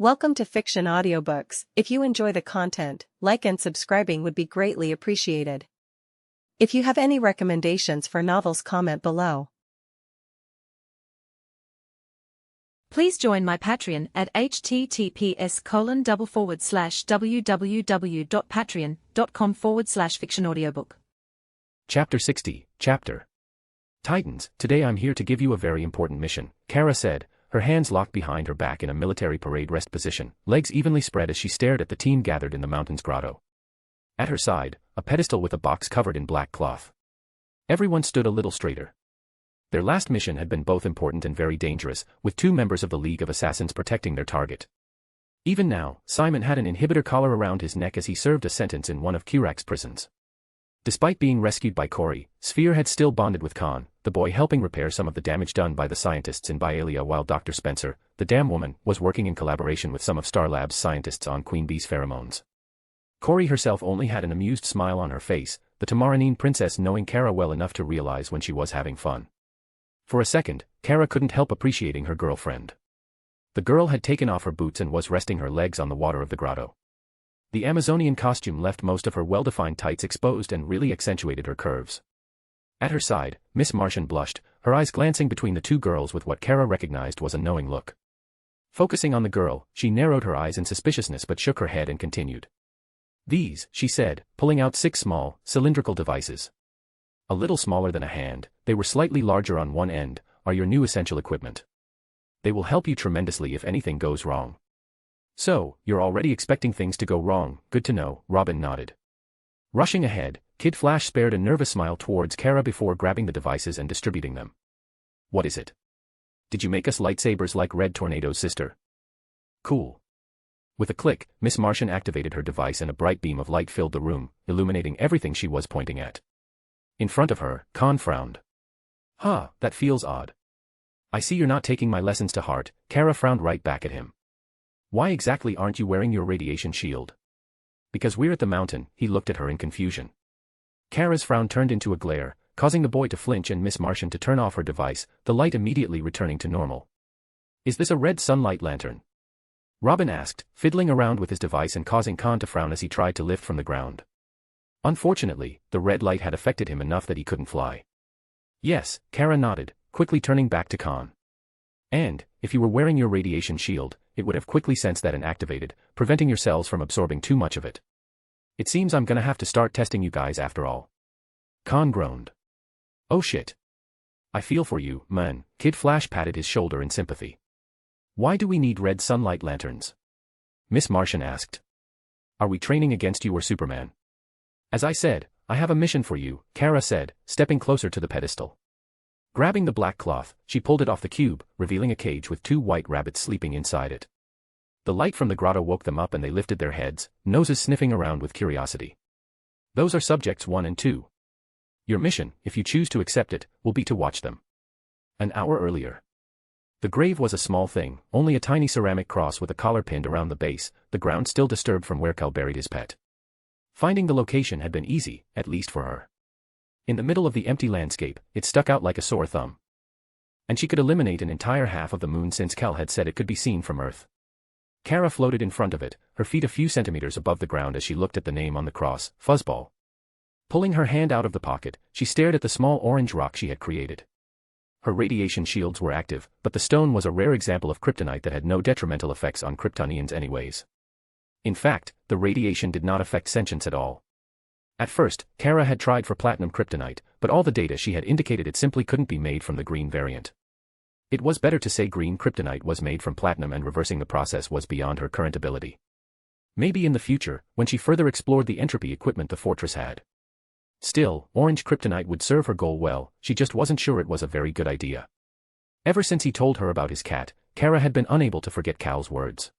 Welcome to Fiction Audiobooks. If you enjoy the content, like and subscribing would be greatly appreciated. If you have any recommendations for novels, comment below. Please join my Patreon at https://www.patreon.com/fictionaudiobook. Chapter 60, Chapter Titans, today I'm here to give you a very important mission, Kara said, her hands locked behind her back in a military parade rest position, legs evenly spread as she stared at the team gathered in the mountain's grotto. At her side, a pedestal with a box covered in black cloth. Everyone stood a little straighter. Their last mission had been both important and very dangerous, with two members of the League of Assassins protecting their target. Even now, Simon had an inhibitor collar around his neck as he served a sentence in one of Kirak's prisons. Despite being rescued by Corey, Sphere had still bonded with Khan, the boy helping repair some of the damage done by the scientists in Byalia, while Dr. Spencer, the dam woman, was working in collaboration with some of Star Lab's scientists on Queen Bee's pheromones. Corey herself only had an amused smile on her face, the Tamaranine princess knowing Kara well enough to realize when she was having fun. For a second, Kara couldn't help appreciating her girlfriend. The girl had taken off her boots and was resting her legs on the water of the grotto. The Amazonian costume left most of her well-defined tights exposed and really accentuated her curves. At her side, Miss Martian blushed, her eyes glancing between the two girls with what Kara recognized was a knowing look. Focusing on the girl, she narrowed her eyes in suspiciousness but shook her head and continued. These, she said, pulling out 6 small, cylindrical devices. A little smaller than a hand, they were slightly larger on one end, are your new essential equipment. They will help you tremendously if anything goes wrong. So, you're already expecting things to go wrong, good to know, Robin nodded. Rushing ahead, Kid Flash spared a nervous smile towards Kara before grabbing the devices and distributing them. What is it? Did you make us lightsabers like Red Tornado's sister? Cool. With a click, Miss Martian activated her device and a bright beam of light filled the room, illuminating everything she was pointing at. In front of her, Khan frowned. That feels odd. I see you're not taking my lessons to heart, Kara frowned right back at him. Why exactly aren't you wearing your radiation shield? Because we're at the mountain, he looked at her in confusion. Kara's frown turned into a glare, causing the boy to flinch and Miss Martian to turn off her device, the light immediately returning to normal. Is this a red sunlight lantern? Robin asked, fiddling around with his device and causing Khan to frown as he tried to lift from the ground. Unfortunately, the red light had affected him enough that he couldn't fly. Yes, Kara nodded, quickly turning back to Khan. And, if you were wearing your radiation shield, it would have quickly sensed that and activated, preventing your cells from absorbing too much of it. It seems I'm gonna have to start testing you guys after all. Khan groaned. Oh shit. I feel for you, man, Kid Flash patted his shoulder in sympathy. Why do we need red sunlight lanterns? Miss Martian asked. Are we training against you or Superman? As I said, I have a mission for you, Kara said, stepping closer to the pedestal. Grabbing the black cloth, she pulled it off the cube, revealing a cage with 2 white rabbits sleeping inside it. The light from the grotto woke them up and they lifted their heads, noses sniffing around with curiosity. Those are subjects 1 and 2. Your mission, if you choose to accept it, will be to watch them. An hour earlier. The grave was a small thing, only a tiny ceramic cross with a collar pinned around the base, the ground still disturbed from where Cal buried his pet. Finding the location had been easy, at least for her. In the middle of the empty landscape, it stuck out like a sore thumb. And she could eliminate an entire half of the moon since Cal had said it could be seen from Earth. Kara floated in front of it, her feet a few centimeters above the ground as she looked at the name on the cross, Fuzzball. Pulling her hand out of the pocket, she stared at the small orange rock she had created. Her radiation shields were active, but the stone was a rare example of kryptonite that had no detrimental effects on Kryptonians anyways. In fact, the radiation did not affect sentience at all. At first, Kara had tried for platinum kryptonite, but all the data she had indicated it simply couldn't be made from the green variant. It was better to say green kryptonite was made from platinum and reversing the process was beyond her current ability. Maybe in the future, when she further explored the entropy equipment the fortress had. Still, orange kryptonite would serve her goal well, she just wasn't sure it was a very good idea. Ever since he told her about his cat, Kara had been unable to forget Cal's words.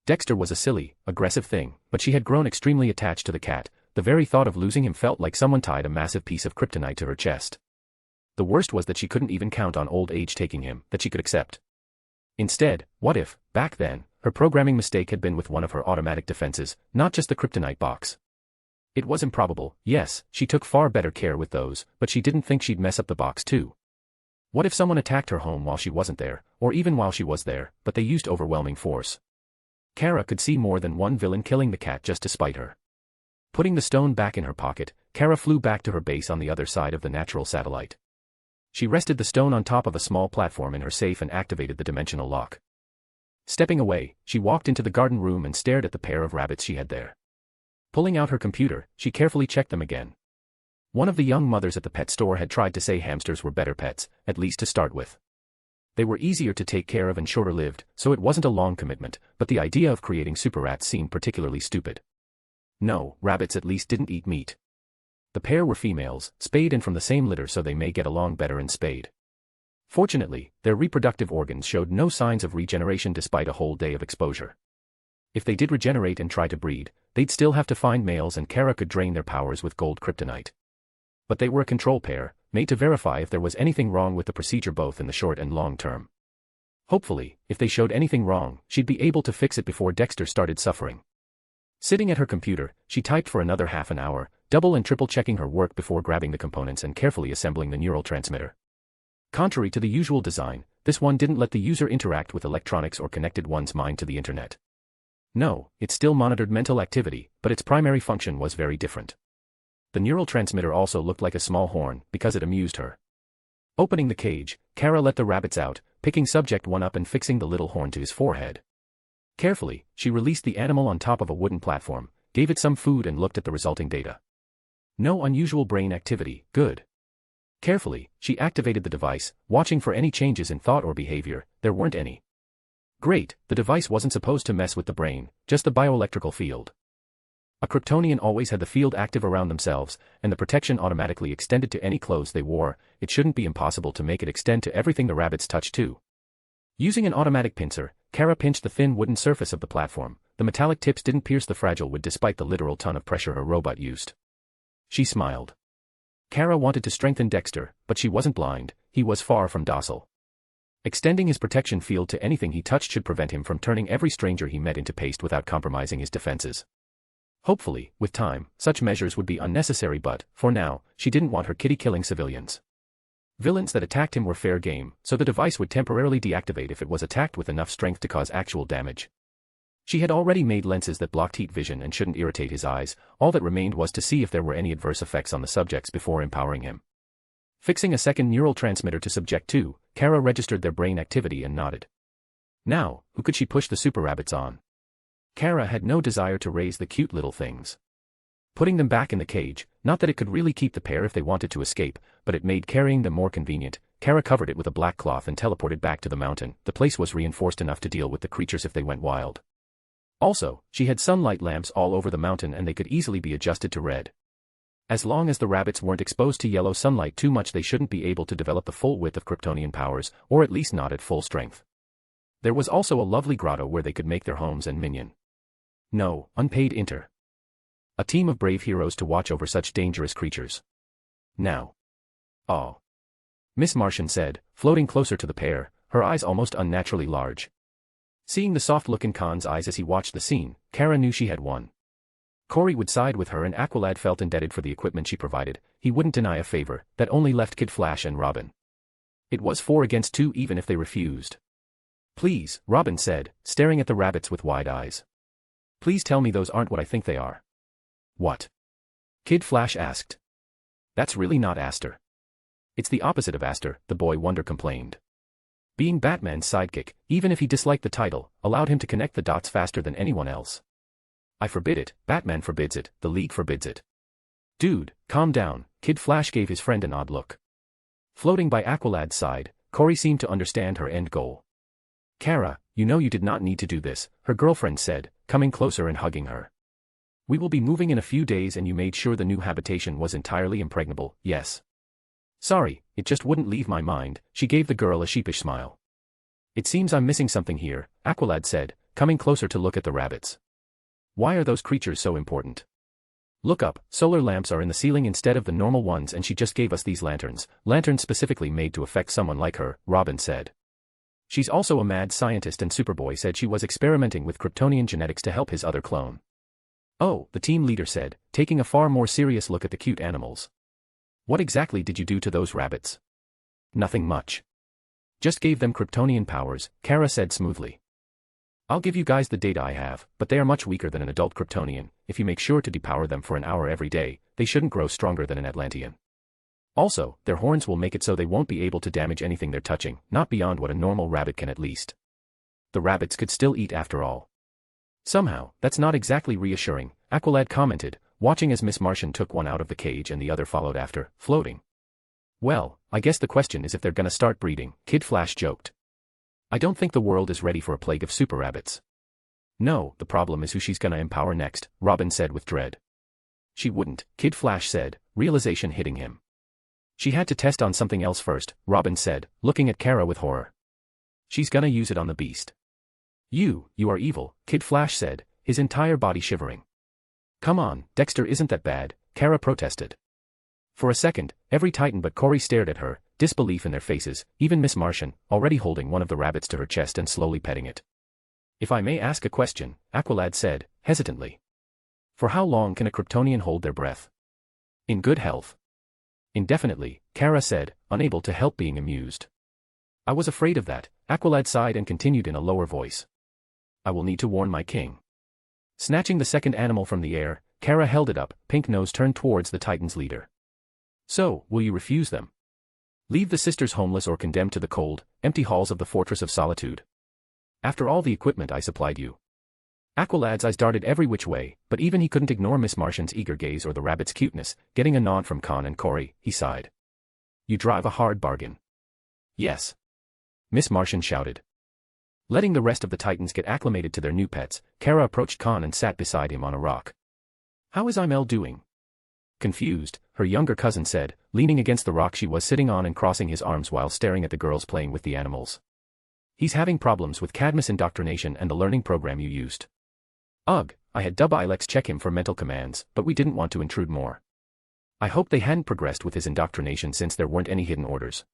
Dexter was a silly, aggressive thing, but she had grown extremely attached to the cat. The very thought of losing him felt like someone tied a massive piece of kryptonite to her chest. The worst was that she couldn't even count on old age taking him, that she could accept. Instead, what if, back then, her programming mistake had been with one of her automatic defenses, not just the kryptonite box? It was improbable, yes, she took far better care with those, but she didn't think she'd mess up the box too. What if someone attacked her home while she wasn't there, or even while she was there, but they used overwhelming force? Kara could see more than one villain killing the cat just to spite her. Putting the stone back in her pocket, Kara flew back to her base on the other side of the natural satellite. She rested the stone on top of a small platform in her safe and activated the dimensional lock. Stepping away, she walked into the garden room and stared at the pair of rabbits she had there. Pulling out her computer, she carefully checked them again. One of the young mothers at the pet store had tried to say hamsters were better pets, at least to start with. They were easier to take care of and shorter lived, so it wasn't a long commitment, but the idea of creating super rats seemed particularly stupid. No, rabbits at least didn't eat meat. The pair were females, spayed and from the same litter, so they may get along better in spayed. Fortunately, their reproductive organs showed no signs of regeneration despite a whole day of exposure. If they did regenerate and try to breed, they'd still have to find males, and Kara could drain their powers with gold kryptonite. But they were a control pair, made to verify if there was anything wrong with the procedure both in the short and long term. Hopefully, if they showed anything wrong, she'd be able to fix it before Dexter started suffering. Sitting at her computer, she typed for another half an hour, double and triple checking her work before grabbing the components and carefully assembling the neural transmitter. Contrary to the usual design, this one didn't let the user interact with electronics or connected one's mind to the internet. No, it still monitored mental activity, but its primary function was very different. The neural transmitter also looked like a small horn, because it amused her. Opening the cage, Kara let the rabbits out, picking subject one up and fixing the little horn to his forehead. Carefully, she released the animal on top of a wooden platform, gave it some food and looked at the resulting data. No unusual brain activity, good. Carefully, she activated the device, watching for any changes in thought or behavior. There weren't any. Great, the device wasn't supposed to mess with the brain, just the bioelectrical field. A Kryptonian always had the field active around themselves, and the protection automatically extended to any clothes they wore. It shouldn't be impossible to make it extend to everything the rabbits touched too. Using an automatic pincer, Kara pinched the thin wooden surface of the platform. The metallic tips didn't pierce the fragile wood despite the literal ton of pressure her robot used. She smiled. Kara wanted to strengthen Dexter, but she wasn't blind. He was far from docile. Extending his protection field to anything he touched should prevent him from turning every stranger he met into paste without compromising his defenses. Hopefully, with time, such measures would be unnecessary, but, for now, she didn't want her kitty killing civilians. Villains that attacked him were fair game, so the device would temporarily deactivate if it was attacked with enough strength to cause actual damage. She had already made lenses that blocked heat vision and shouldn't irritate his eyes. All that remained was to see if there were any adverse effects on the subjects before empowering him. Fixing a second neural transmitter to subject 2, Kara registered their brain activity and nodded. Now, who could she push the super rabbits on? Kara had no desire to raise the cute little things. Putting them back in the cage, not that it could really keep the pair if they wanted to escape, but it made carrying them more convenient. Kara covered it with a black cloth and teleported back to the mountain. The place was reinforced enough to deal with the creatures if they went wild. Also, she had sunlight lamps all over the mountain and they could easily be adjusted to red. As long as the rabbits weren't exposed to yellow sunlight too much, they shouldn't be able to develop the full width of Kryptonian powers, or at least not at full strength. There was also a lovely grotto where they could make their homes and minion. No, unpaid inter. A team of brave heroes to watch over such dangerous creatures. Now. Oh. Miss Martian said, floating closer to the pair, her eyes almost unnaturally large. Seeing the soft look in Khan's eyes as he watched the scene, Kara knew she had won. Corey would side with her and Aqualad felt indebted for the equipment she provided. He wouldn't deny a favor. That only left Kid Flash and Robin. It was 4 against 2 even if they refused. Please, Robin said, staring at the rabbits with wide eyes. Please tell me those aren't what I think they are. What? Kid Flash asked. That's really not Aster. It's the opposite of Aster, the boy wonder complained. Being Batman's sidekick, even if he disliked the title, allowed him to connect the dots faster than anyone else. I forbid it, Batman forbids it, the League forbids it. Dude, calm down, Kid Flash gave his friend an odd look. Floating by Aqualad's side, Corey seemed to understand her end goal. Kara, you know you did not need to do this, her girlfriend said, coming closer and hugging her. We will be moving in a few days and you made sure the new habitation was entirely impregnable, yes. Sorry, it just wouldn't leave my mind, she gave the girl a sheepish smile. It seems I'm missing something here, Aqualad said, coming closer to look at the rabbits. Why are those creatures so important? Look up, solar lamps are in the ceiling instead of the normal ones and she just gave us these lanterns specifically made to affect someone like her, Robin said. She's also a mad scientist and Superboy said she was experimenting with Kryptonian genetics to help his other clone. Oh, the team leader said, taking a far more serious look at the cute animals. What exactly did you do to those rabbits? Nothing much. Just gave them Kryptonian powers, Kara said smoothly. I'll give you guys the data I have, but they are much weaker than an adult Kryptonian. If you make sure to depower them for an hour every day, they shouldn't grow stronger than an Atlantean. Also, their horns will make it so they won't be able to damage anything they're touching, not beyond what a normal rabbit can at least. The rabbits could still eat after all. Somehow, that's not exactly reassuring, Aqualad commented, watching as Miss Martian took one out of the cage and the other followed after, floating. Well, I guess the question is if they're gonna start breeding, Kid Flash joked. I don't think the world is ready for a plague of super rabbits. No, the problem is who she's gonna empower next, Robin said with dread. She wouldn't, Kid Flash said, realization hitting him. She had to test on something else first, Robin said, looking at Kara with horror. She's gonna use it on the beast. You are evil, Kid Flash said, his entire body shivering. Come on, Dexter isn't that bad, Kara protested. For a second, every Titan but Corey stared at her, disbelief in their faces, even Miss Martian, already holding one of the rabbits to her chest and slowly petting it. If I may ask a question, Aqualad said, hesitantly. For how long can a Kryptonian hold their breath? In good health. Indefinitely, Kara said, unable to help being amused. I was afraid of that, Aqualad sighed and continued in a lower voice. I will need to warn my king. Snatching the second animal from the air, Kara held it up, pink nose turned towards the Titan's leader. So, will you refuse them? Leave the sisters homeless or condemned to the cold, empty halls of the Fortress of Solitude? After all the equipment I supplied you. Aqualad's eyes darted every which way, but even he couldn't ignore Miss Martian's eager gaze or the rabbit's cuteness, getting a nod from Khan and Corey, he sighed. You drive a hard bargain. Yes. Miss Martian shouted. Letting the rest of the Titans get acclimated to their new pets, Kara approached Khan and sat beside him on a rock. How is Imel doing? Confused, her younger cousin said, leaning against the rock she was sitting on and crossing his arms while staring at the girls playing with the animals. He's having problems with Cadmus indoctrination and the learning program you used. Ugh, I had Dub Ilex check him for mental commands, but we didn't want to intrude more. I hope they hadn't progressed with his indoctrination since there weren't any hidden orders.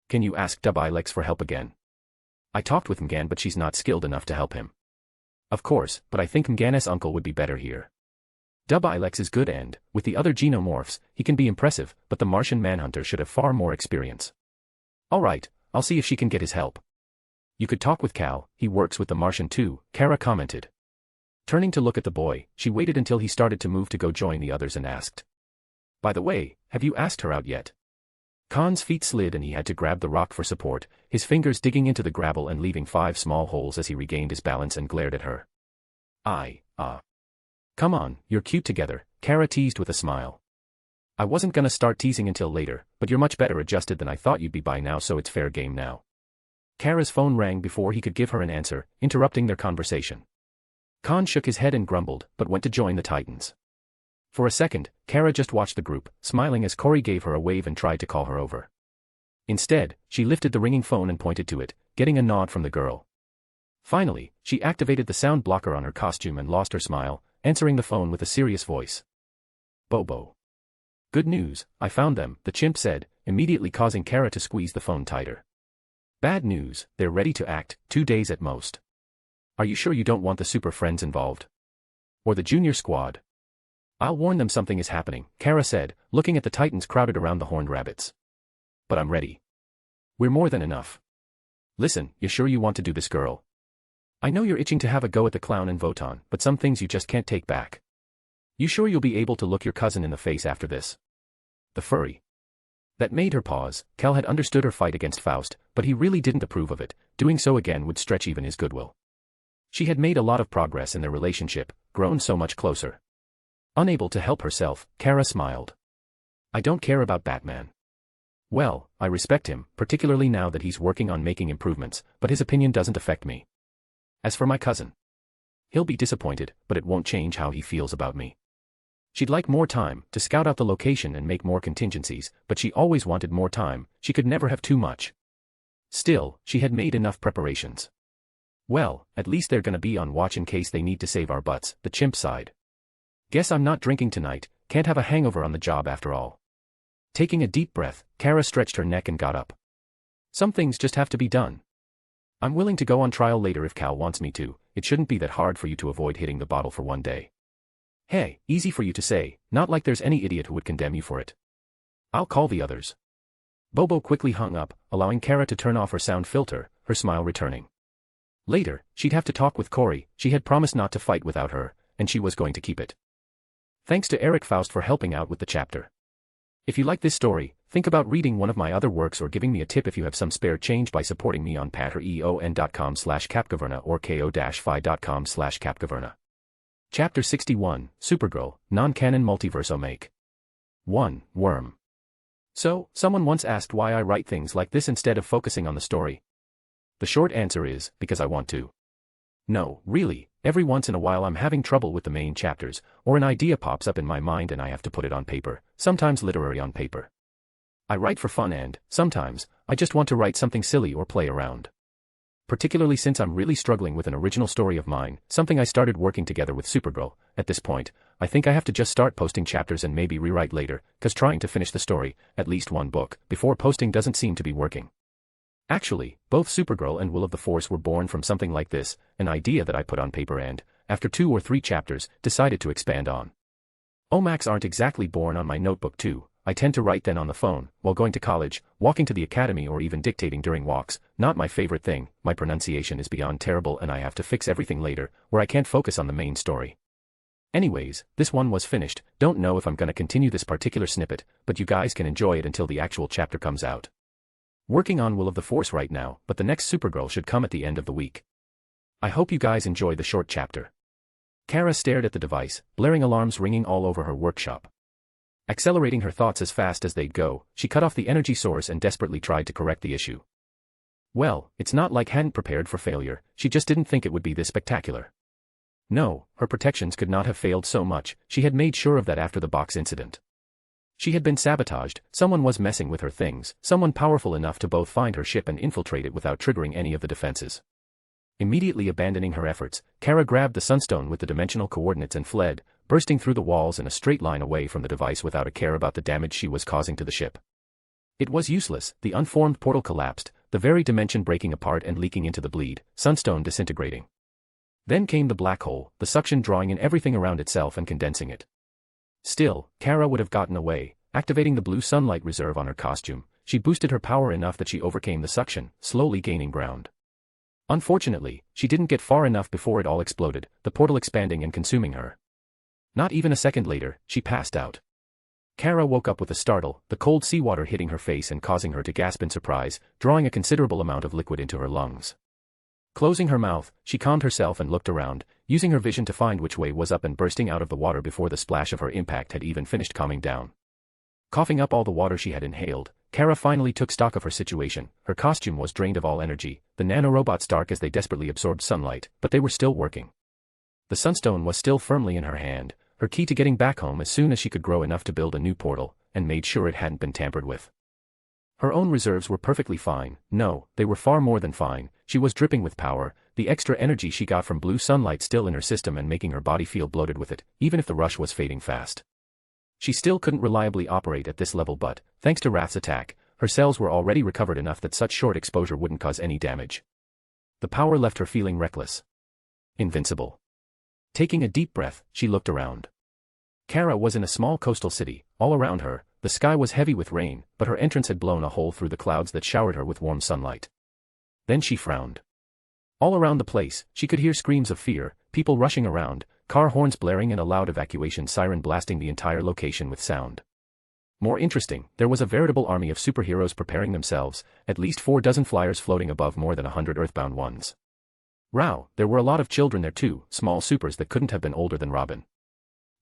Can you ask Dub Ilex for help again? I talked with Mgan but she's not skilled enough to help him. Of course, but I think Mgan's uncle would be better here. Dub Ilex is good and, with the other genomorphs, he can be impressive, but the Martian Manhunter should have far more experience. Alright, I'll see if she can get his help. You could talk with Cal, he works with the Martian too, Kara commented. Turning to look at the boy, she waited until he started to move to go join the others and asked. By the way, have you asked her out yet? Khan's feet slid and he had to grab the rock for support, his fingers digging into the gravel and leaving 5 small holes as he regained his balance and glared at her. Come on, you're cute together, Kara teased with a smile. I wasn't gonna start teasing until later, but you're much better adjusted than I thought you'd be by now, so it's fair game now. Kara's phone rang before he could give her an answer, interrupting their conversation. Khan shook his head and grumbled, but went to join the Titans. For a second, Kara just watched the group, smiling as Corey gave her a wave and tried to call her over. Instead, she lifted the ringing phone and pointed to it, getting a nod from the girl. Finally, she activated the sound blocker on her costume and lost her smile, answering the phone with a serious voice. Bobo. Good news, I found them, the chimp said, immediately causing Kara to squeeze the phone tighter. Bad news, they're ready to act, 2 days at most. Are you sure you don't want the super friends involved? Or the junior squad? I'll warn them something is happening, Kara said, looking at the Titans crowded around the horned rabbits. But I'm ready. We're more than enough. Listen, you sure you want to do this, girl? I know you're itching to have a go at the clown and Voton, but some things you just can't take back. You sure you'll be able to look your cousin in the face after this? The furry. That made her pause. Cal had understood her fight against Faust, but he really didn't approve of it. Doing so again would stretch even his goodwill. She had made a lot of progress in their relationship, grown so much closer. Unable to help herself, Kara smiled. I don't care about Batman. Well, I respect him, particularly now that he's working on making improvements, but his opinion doesn't affect me. As for my cousin, he'll be disappointed, but it won't change how he feels about me. She'd like more time to scout out the location and make more contingencies, but she always wanted more time. She could never have too much. Still, she had made enough preparations. Well, at least they're gonna be on watch in case they need to save our butts, the chimp sighed. Guess I'm not drinking tonight, can't have a hangover on the job after all. Taking a deep breath, Kara stretched her neck and got up. Some things just have to be done. I'm willing to go on trial later if Cal wants me to. It shouldn't be that hard for you to avoid hitting the bottle for 1 day. Hey, easy for you to say, not like there's any idiot who would condemn you for it. I'll call the others. Bobo quickly hung up, allowing Kara to turn off her sound filter, her smile returning. Later, she'd have to talk with Corey. She had promised not to fight without her, and she was going to keep it. Thanks to Eric Faust for helping out with the chapter. If you like this story, think about reading one of my other works or giving me a tip if you have some spare change by supporting me on patreon.com/capcaverna or ko-fi.com/capcaverna. Chapter 61, Supergirl, Non-Canon Multiverso Make. 1. Worm. So, someone once asked why I write things like this instead of focusing on the story. The short answer is, because I want to. No, really, every once in a while I'm having trouble with the main chapters, or an idea pops up in my mind and I have to put it on paper, sometimes literally on paper. I write for fun and, sometimes, I just want to write something silly or play around. Particularly since I'm really struggling with an original story of mine, something I started working together with Supergirl. At this point, I think I have to just start posting chapters and maybe rewrite later, cause trying to finish the story, at least one book, before posting doesn't seem to be working. Actually, both Supergirl and Will of the Force were born from something like this, an idea that I put on paper and, after 2 or 3 chapters, decided to expand on. OMACs aren't exactly born on my notebook too. I tend to write then on the phone, while going to college, walking to the academy or even dictating during walks. Not my favorite thing, my pronunciation is beyond terrible and I have to fix everything later, where I can't focus on the main story. Anyways, this one was finished. Don't know if I'm gonna continue this particular snippet, but you guys can enjoy it until the actual chapter comes out. Working on Will of the Force right now, but the next Supergirl should come at the end of the week. I hope you guys enjoy the short chapter. Kara stared at the device, blaring alarms ringing all over her workshop. Accelerating her thoughts as fast as they'd go, she cut off the energy source and desperately tried to correct the issue. Well, it's not like hadn't prepared for failure, she just didn't think it would be this spectacular. No, her protections could not have failed so much, she had made sure of that after the box incident. She had been sabotaged, someone was messing with her things, someone powerful enough to both find her ship and infiltrate it without triggering any of the defenses. Immediately abandoning her efforts, Kara grabbed the sunstone with the dimensional coordinates and fled, bursting through the walls in a straight line away from the device without a care about the damage she was causing to the ship. It was useless, the unformed portal collapsed, the very dimension breaking apart and leaking into the bleed, sunstone disintegrating. Then came the black hole, the suction drawing in everything around itself and condensing it. Still, Kara would have gotten away, activating the blue sunlight reserve on her costume. She boosted her power enough that she overcame the suction, slowly gaining ground. Unfortunately, she didn't get far enough before it all exploded, the portal expanding and consuming her. Not even a second later, she passed out. Kara woke up with a startle, the cold seawater hitting her face and causing her to gasp in surprise, drawing a considerable amount of liquid into her lungs. Closing her mouth, she calmed herself and looked around, using her vision to find which way was up and bursting out of the water before the splash of her impact had even finished calming down. Coughing up all the water she had inhaled, Kara finally took stock of her situation. Her costume was drained of all energy, the nanorobots dark as they desperately absorbed sunlight, but they were still working. The sunstone was still firmly in her hand, her key to getting back home as soon as she could grow enough to build a new portal, and made sure it hadn't been tampered with. Her own reserves were perfectly fine. No, they were far more than fine. She was dripping with power, the extra energy she got from blue sunlight still in her system and making her body feel bloated with it, even if the rush was fading fast. She still couldn't reliably operate at this level but, thanks to Wrath's attack, her cells were already recovered enough that such short exposure wouldn't cause any damage. The power left her feeling reckless. Invincible. Taking a deep breath, she looked around. Kara was in a small coastal city. All around her, the sky was heavy with rain, but her entrance had blown a hole through the clouds that showered her with warm sunlight. Then she frowned. All around the place, she could hear screams of fear, people rushing around, car horns blaring and a loud evacuation siren blasting the entire location with sound. More interesting, there was a veritable army of superheroes preparing themselves, at least 4 dozen flyers floating above more than 100 earthbound ones. Wow, there were a lot of children there too, small supers that couldn't have been older than Robin.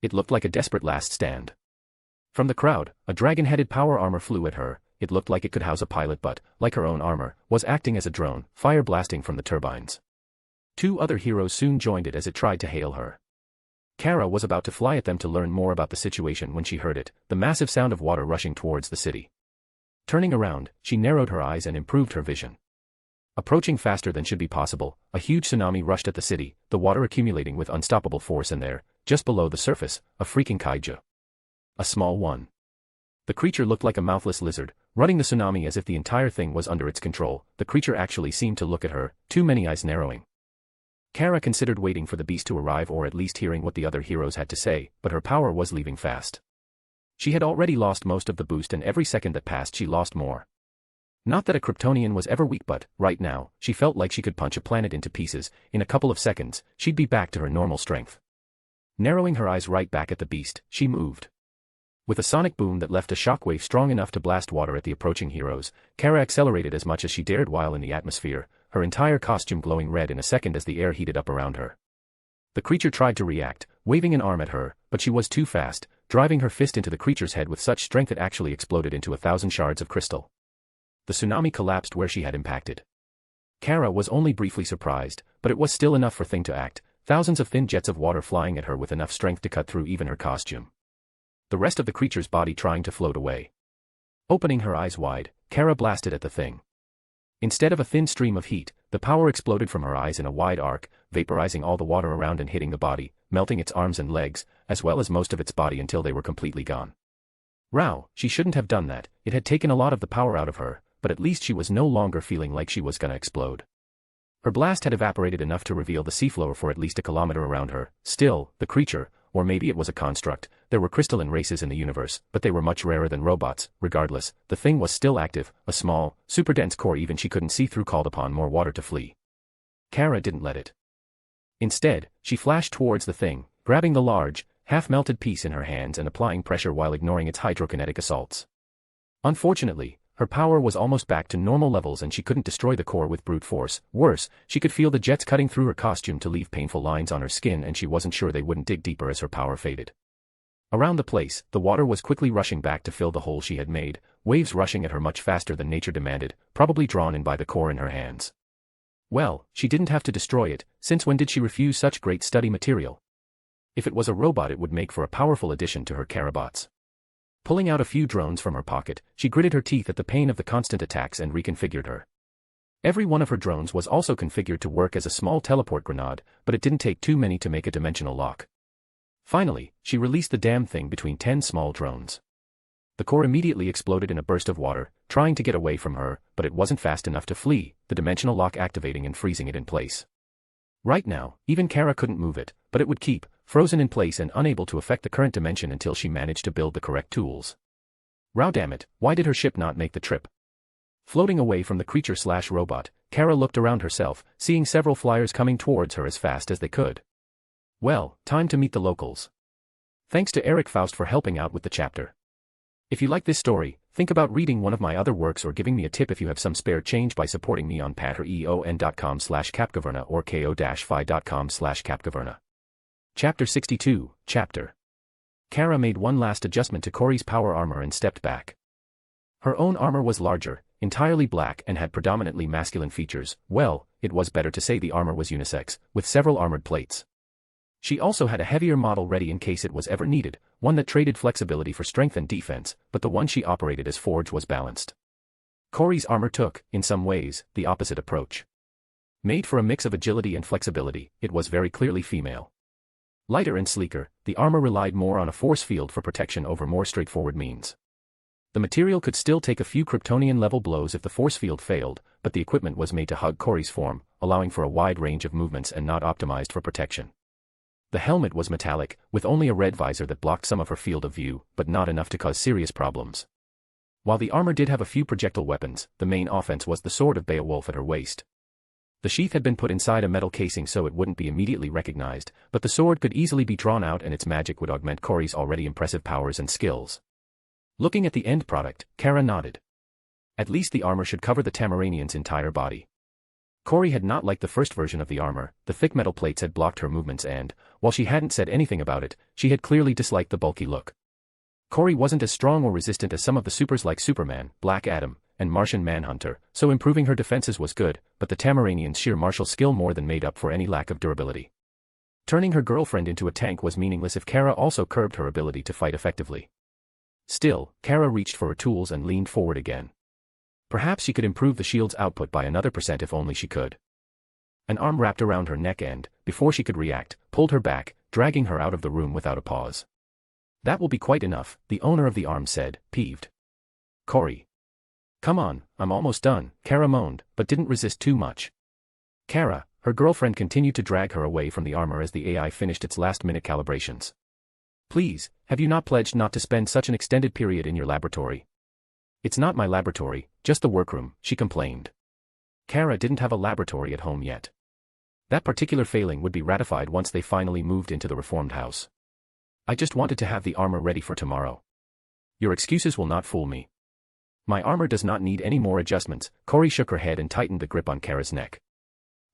It looked like a desperate last stand. From the crowd, a dragon-headed power armor flew at her. It looked like it could house a pilot but, like her own armor, was acting as a drone, fire blasting from the turbines. 2 other heroes soon joined it as it tried to hail her. Kara was about to fly at them to learn more about the situation when she heard it, the massive sound of water rushing towards the city. Turning around, she narrowed her eyes and improved her vision. Approaching faster than should be possible, a huge tsunami rushed at the city, the water accumulating with unstoppable force and there, just below the surface, a freaking kaiju. A small one. The creature looked like a mouthless lizard, running the tsunami as if the entire thing was under its control. The creature actually seemed to look at her, too many eyes narrowing. Kara considered waiting for the beast to arrive or at least hearing what the other heroes had to say, but her power was leaving fast. She had already lost most of the boost and every second that passed she lost more. Not that a Kryptonian was ever weak, but, right now, she felt like she could punch a planet into pieces. In a couple of seconds, she'd be back to her normal strength. Narrowing her eyes right back at the beast, she moved. With a sonic boom that left a shockwave strong enough to blast water at the approaching heroes, Kara accelerated as much as she dared while in the atmosphere, her entire costume glowing red in a second as the air heated up around her. The creature tried to react, waving an arm at her, but she was too fast, driving her fist into the creature's head with such strength it actually exploded into 1,000 shards of crystal. The tsunami collapsed where she had impacted. Kara was only briefly surprised, but it was still enough for Thing to act, thousands of thin jets of water flying at her with enough strength to cut through even her costume. The rest of the creature's body trying to float away. Opening her eyes wide, Kara blasted at the thing. Instead of a thin stream of heat, the power exploded from her eyes in a wide arc, vaporizing all the water around and hitting the body, melting its arms and legs, as well as most of its body until they were completely gone. Row, she shouldn't have done that. It had taken a lot of the power out of her, but at least she was no longer feeling like she was gonna explode. Her blast had evaporated enough to reveal the seafloor for at least a kilometer around her. Still, the creature, or maybe it was a construct, there were crystalline races in the universe, but they were much rarer than robots. Regardless, the thing was still active, a small, super dense core even she couldn't see through called upon more water to flee. Kara didn't let it. Instead, she flashed towards the thing, grabbing the large, half-melted piece in her hands and applying pressure while ignoring its hydrokinetic assaults. Unfortunately, her power was almost back to normal levels and she couldn't destroy the core with brute force. Worse, she could feel the jets cutting through her costume to leave painful lines on her skin and she wasn't sure they wouldn't dig deeper as her power faded. Around the place, the water was quickly rushing back to fill the hole she had made, waves rushing at her much faster than nature demanded, probably drawn in by the core in her hands. Well, she didn't have to destroy it, since when did she refuse such great study material? If it was a robot it would make for a powerful addition to her Carabots. Pulling out a few drones from her pocket, she gritted her teeth at the pain of the constant attacks and reconfigured her. Every one of her drones was also configured to work as a small teleport grenade, but it didn't take too many to make a dimensional lock. Finally, she released the damn thing between 10 small drones. The core immediately exploded in a burst of water, trying to get away from her, but it wasn't fast enough to flee, the dimensional lock activating and freezing it in place. Right now, even Kara couldn't move it, but it would keep, frozen in place and unable to affect the current dimension until she managed to build the correct tools. Row damn it, why did her ship not make the trip? Floating away from the creature/robot, Kara looked around herself, seeing several flyers coming towards her as fast as they could. Well, time to meet the locals. Thanks to Eric Faust for helping out with the chapter. If you like this story, think about reading one of my other works or giving me a tip if you have some spare change by supporting me on patreon.com/capcaverna or ko-fi.com/capcaverna. Chapter 62, Chapter. Kara made one last adjustment to Corey's power armor and stepped back. Her own armor was larger, entirely black and had predominantly masculine features. Well, it was better to say the armor was unisex, with several armored plates. She also had a heavier model ready in case it was ever needed, one that traded flexibility for strength and defense, but the one she operated as Forge was balanced. Corey's armor took, in some ways, the opposite approach. Made for a mix of agility and flexibility, it was very clearly female. Lighter and sleeker, the armor relied more on a force field for protection over more straightforward means. The material could still take a few Kryptonian-level blows if the force field failed, but the equipment was made to hug Corey's form, allowing for a wide range of movements and not optimized for protection. The helmet was metallic, with only a red visor that blocked some of her field of view, but not enough to cause serious problems. While the armor did have a few projectile weapons, the main offense was the sword of Beowulf at her waist. The sheath had been put inside a metal casing so it wouldn't be immediately recognized, but the sword could easily be drawn out and its magic would augment Corey's already impressive powers and skills. Looking at the end product, Kara nodded. At least the armor should cover the Tamaranian's entire body. Corey had not liked the first version of the armor, the thick metal plates had blocked her movements and, while she hadn't said anything about it, she had clearly disliked the bulky look. Corey wasn't as strong or resistant as some of the supers like Superman, Black Adam, and Martian Manhunter, so improving her defenses was good, but the Tamaranian's sheer martial skill more than made up for any lack of durability. Turning her girlfriend into a tank was meaningless if Kara also curbed her ability to fight effectively. Still, Kara reached for her tools and leaned forward again. Perhaps she could improve the shield's output by another % if only she could. An arm wrapped around her neck and, before she could react, pulled her back, dragging her out of the room without a pause. That will be quite enough, the owner of the arm said, peeved. Corey. Come on, I'm almost done, Kara moaned, but didn't resist too much. Kara, her girlfriend continued to drag her away from the armor as the AI finished its last-minute calibrations. Please, have you not pledged not to spend such an extended period in your laboratory? It's not my laboratory, just the workroom, she complained. Kara didn't have a laboratory at home yet. That particular failing would be ratified once they finally moved into the reformed house. I just wanted to have the armor ready for tomorrow. Your excuses will not fool me. My armor does not need any more adjustments. Corey shook her head and tightened the grip on Kara's neck.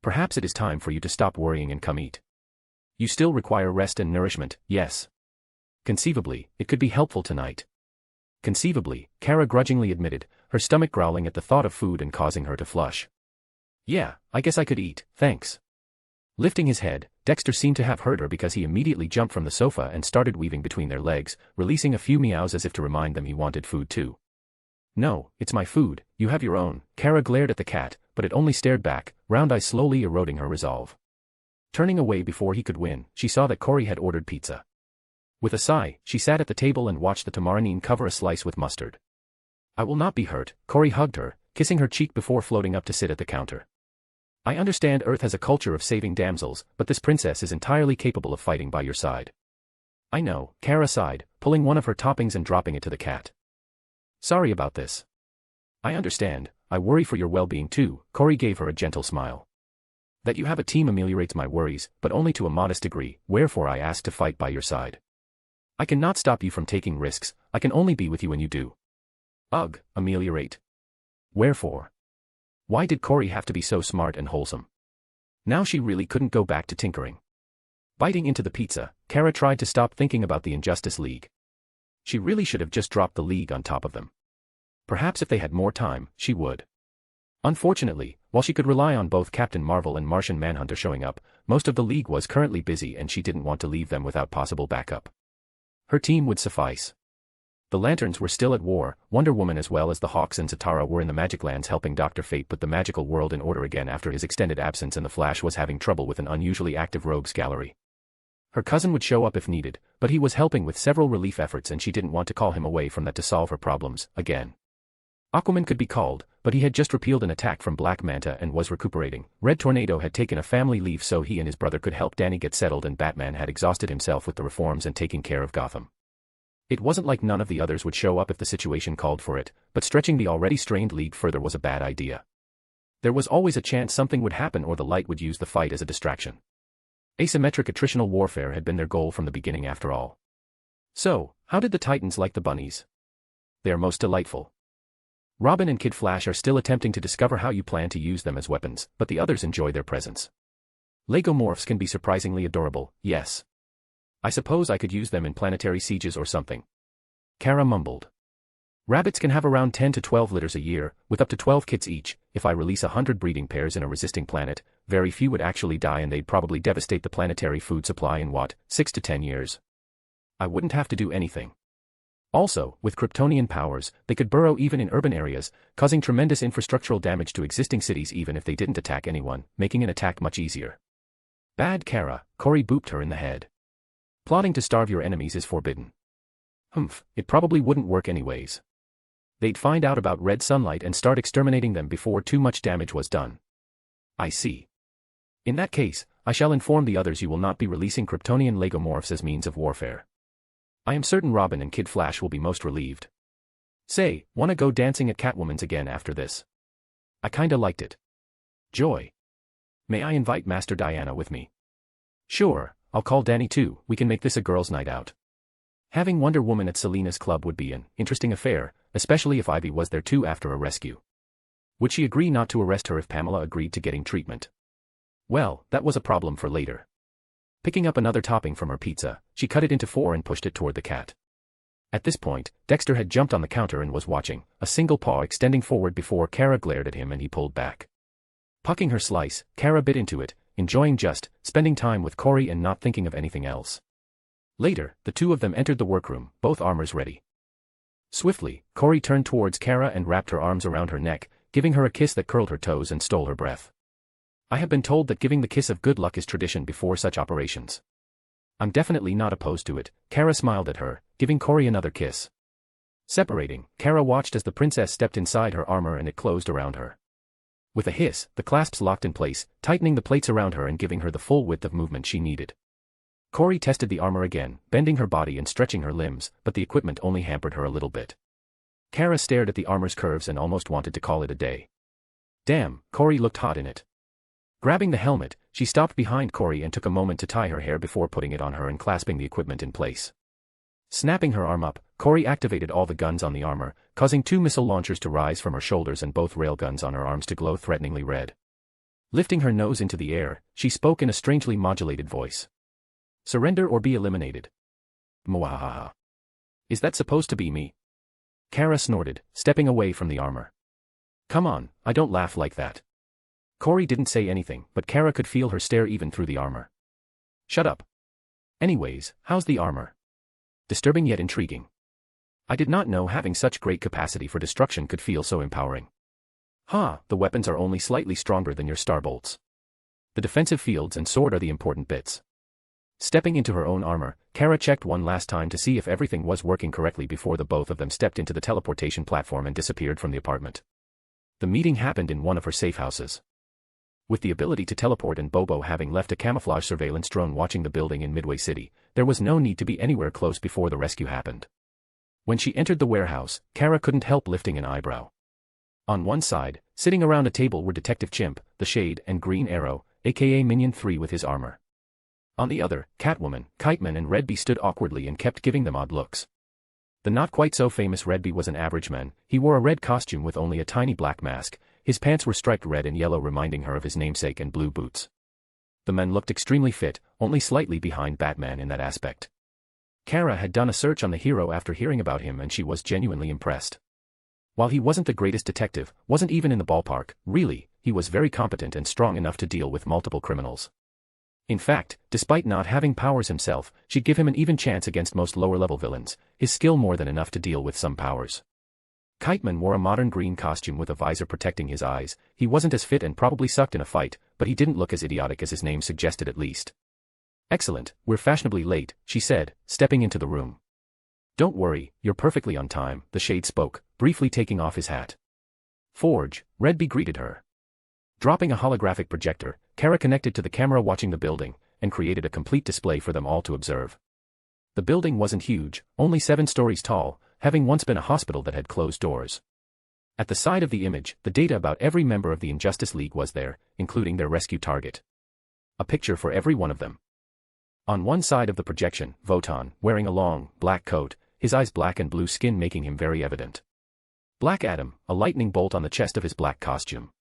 Perhaps it is time for you to stop worrying and come eat. You still require rest and nourishment, yes. Conceivably, it could be helpful tonight. Conceivably, Kara grudgingly admitted, her stomach growling at the thought of food and causing her to flush. Yeah, I guess I could eat, thanks. Lifting his head, Dexter seemed to have heard her because he immediately jumped from the sofa and started weaving between their legs, releasing a few meows as if to remind them he wanted food too. No, it's my food, you have your own. Kara glared at the cat, but it only stared back, round eyes slowly eroding her resolve. Turning away before he could win, she saw that Corey had ordered pizza. With a sigh, she sat at the table and watched the tamarinin cover a slice with mustard. I will not be hurt, Corey hugged her, kissing her cheek before floating up to sit at the counter. I understand Earth has a culture of saving damsels, but this princess is entirely capable of fighting by your side. I know, Kara sighed, pulling one of her toppings and dropping it to the cat. Sorry about this. I understand, I worry for your well-being too, Corey gave her a gentle smile. That you have a team ameliorates my worries, but only to a modest degree, wherefore I ask to fight by your side. I cannot stop you from taking risks, I can only be with you when you do. Ugh, ameliorate. Wherefore? Why did Corey have to be so smart and wholesome? Now she really couldn't go back to tinkering. Biting into the pizza, Kara tried to stop thinking about the Injustice League. She really should have just dropped the League on top of them. Perhaps if they had more time, she would. Unfortunately, while she could rely on both Captain Marvel and Martian Manhunter showing up, most of the League was currently busy and she didn't want to leave them without possible backup. Her team would suffice. The Lanterns were still at war, Wonder Woman as well as the Hawks and Zatara were in the Magic Lands helping Dr. Fate put the magical world in order again after his extended absence, and the Flash was having trouble with an unusually active rogues gallery. Her cousin would show up if needed, but he was helping with several relief efforts and she didn't want to call him away from that to solve her problems, again. Aquaman could be called, but he had just repelled an attack from Black Manta and was recuperating. Red Tornado had taken a family leave so he and his brother could help Danny get settled, and Batman had exhausted himself with the reforms and taking care of Gotham. It wasn't like none of the others would show up if the situation called for it, but stretching the already strained League further was a bad idea. There was always a chance something would happen or the Light would use the fight as a distraction. Asymmetric attritional warfare had been their goal from the beginning after all. So, how did the Titans like the bunnies? They are most delightful. Robin and Kid Flash are still attempting to discover how you plan to use them as weapons, but the others enjoy their presence. Lego morphs can be surprisingly adorable, yes. I suppose I could use them in planetary sieges or something. Kara mumbled. Rabbits can have around 10 to 12 litters a year, with up to 12 kits each. If I release 100 breeding pairs in a resisting planet, very few would actually die and they'd probably devastate the planetary food supply in 6 to 10 years. I wouldn't have to do anything. Also, with Kryptonian powers, they could burrow even in urban areas, causing tremendous infrastructural damage to existing cities even if they didn't attack anyone, making an attack much easier. Bad Kara, Corey booped her in the head. Plotting to starve your enemies is forbidden. Humph, it probably wouldn't work anyways. They'd find out about red sunlight and start exterminating them before too much damage was done. I see. In that case, I shall inform the others you will not be releasing Kryptonian Legomorphs as means of warfare. I am certain Robin and Kid Flash will be most relieved. Say, wanna go dancing at Catwoman's again after this? I kinda liked it. Joy. May I invite Master Diana with me? Sure, I'll call Danny too, we can make this a girls' night out. Having Wonder Woman at Selina's club would be an interesting affair, especially if Ivy was there too after a rescue. Would she agree not to arrest her if Pamela agreed to getting treatment? Well, that was a problem for later. Picking up another topping from her pizza, she cut it into 4 and pushed it toward the cat. At this point, Dexter had jumped on the counter and was watching, a single paw extending forward before Kara glared at him and he pulled back. Pucking her slice, Kara bit into it, enjoying just spending time with Corey and not thinking of anything else. Later, the two of them entered the workroom, both armors ready. Swiftly, Corey turned towards Kara and wrapped her arms around her neck, giving her a kiss that curled her toes and stole her breath. I have been told that giving the kiss of good luck is tradition before such operations. I'm definitely not opposed to it, Kara smiled at her, giving Corey another kiss. Separating, Kara watched as the princess stepped inside her armor and it closed around her. With a hiss, the clasps locked in place, tightening the plates around her and giving her the full width of movement she needed. Corey tested the armor again, bending her body and stretching her limbs, but the equipment only hampered her a little bit. Kara stared at the armor's curves and almost wanted to call it a day. Damn, Corey looked hot in it. Grabbing the helmet, she stopped behind Corey and took a moment to tie her hair before putting it on her and clasping the equipment in place. Snapping her arm up, Corey activated all the guns on the armor, causing 2 missile launchers to rise from her shoulders and both railguns on her arms to glow threateningly red. Lifting her nose into the air, she spoke in a strangely modulated voice. Surrender or be eliminated. Mwahaha. Is that supposed to be me? Kara snorted, stepping away from the armor. Come on, I don't laugh like that. Corey didn't say anything, but Kara could feel her stare even through the armor. Shut up. Anyways, how's the armor? Disturbing yet intriguing. I did not know having such great capacity for destruction could feel so empowering. The weapons are only slightly stronger than your starbolts. The defensive fields and sword are the important bits. Stepping into her own armor, Kara checked one last time to see if everything was working correctly before the both of them stepped into the teleportation platform and disappeared from the apartment. The meeting happened in one of her safe houses. With the ability to teleport and Bobo having left a camouflage surveillance drone watching the building in Midway City, there was no need to be anywhere close before the rescue happened. When she entered the warehouse, Kara couldn't help lifting an eyebrow. On one side, sitting around a table were Detective Chimp, the Shade, and Green Arrow, aka Minion 3 with his armor. On the other, Catwoman, Kiteman and Redby stood awkwardly and kept giving them odd looks. The not-quite-so-famous Redby was an average man. He wore a red costume with only a tiny black mask. His pants were striped red and yellow, reminding her of his namesake, and blue boots. The man looked extremely fit, only slightly behind Batman in that aspect. Kara had done a search on the hero after hearing about him and she was genuinely impressed. While he wasn't the greatest detective, wasn't even in the ballpark, really, he was very competent and strong enough to deal with multiple criminals. In fact, despite not having powers himself, she'd give him an even chance against most lower-level villains, his skill more than enough to deal with some powers. Kiteman wore a modern green costume with a visor protecting his eyes. He wasn't as fit and probably sucked in a fight, but he didn't look as idiotic as his name suggested at least. Excellent, we're fashionably late, she said, stepping into the room. Don't worry, you're perfectly on time, the Shade spoke, briefly taking off his hat. Forge, Redby greeted her. Dropping a holographic projector, Kara connected to the camera watching the building, and created a complete display for them all to observe. The building wasn't huge, only 7 stories tall, having once been a hospital that had closed doors. At the side of the image, the data about every member of the Injustice League was there, including their rescue target. A picture for every one of them. On one side of the projection, Votan, wearing a long, black coat, his eyes black and blue skin making him very evident. Black Adam, a lightning bolt on the chest of his black costume.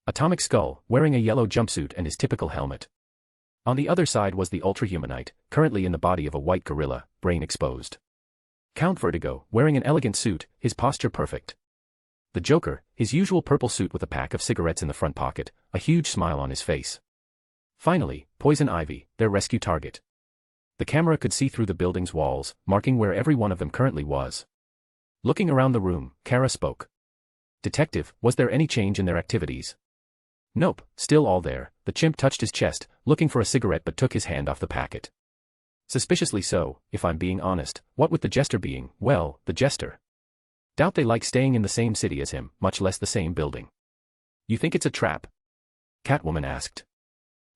Atomic Skull, wearing a yellow jumpsuit and his typical helmet. On the other side was the Ultrahumanite, currently in the body of a white gorilla, brain exposed. Count Vertigo, wearing an elegant suit, his posture perfect. The Joker, his usual purple suit with a pack of cigarettes in the front pocket, a huge smile on his face. Finally, Poison Ivy, their rescue target. The camera could see through the building's walls, marking where every one of them currently was. Looking around the room, Kara spoke. Detective, was there any change in their activities? Nope, still all there. The chimp touched his chest, looking for a cigarette but took his hand off the packet. Suspiciously so, if I'm being honest. What with the Jester being, well, the Jester. Doubt they like staying in the same city as him, much less the same building. You think it's a trap? Catwoman asked.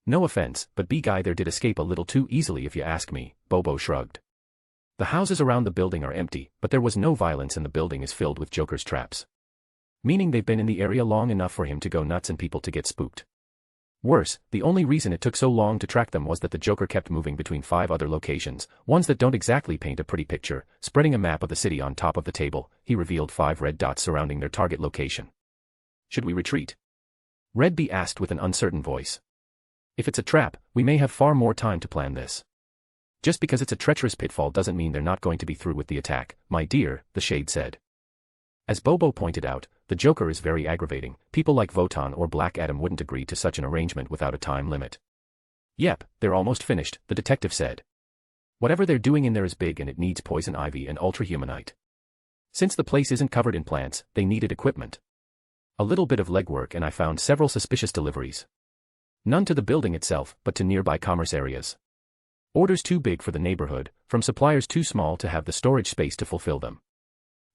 No offense, but B-Guy there did escape a little too easily if you ask me, Bobo shrugged. The houses around the building are empty, but there was no violence and the building is filled with Joker's traps. Meaning they've been in the area long enough for him to go nuts and people to get spooked. Worse, the only reason it took so long to track them was that the Joker kept moving between 5 other locations, ones that don't exactly paint a pretty picture. Spreading a map of the city on top of the table, he revealed 5 red dots surrounding their target location. Should we retreat? Redby asked with an uncertain voice. If it's a trap, we may have far more time to plan this. Just because it's a treacherous pitfall doesn't mean they're not going to be through with the attack, my dear, the Shade said. As Bobo pointed out, the Joker is very aggravating. People like Votan or Black Adam wouldn't agree to such an arrangement without a time limit. Yep, they're almost finished, the detective said. Whatever they're doing in there is big and it needs Poison Ivy and Ultrahumanite. Since the place isn't covered in plants, they needed equipment. A little bit of legwork and I found several suspicious deliveries. None to the building itself, but to nearby commerce areas. Orders too big for the neighborhood, from suppliers too small to have the storage space to fulfill them.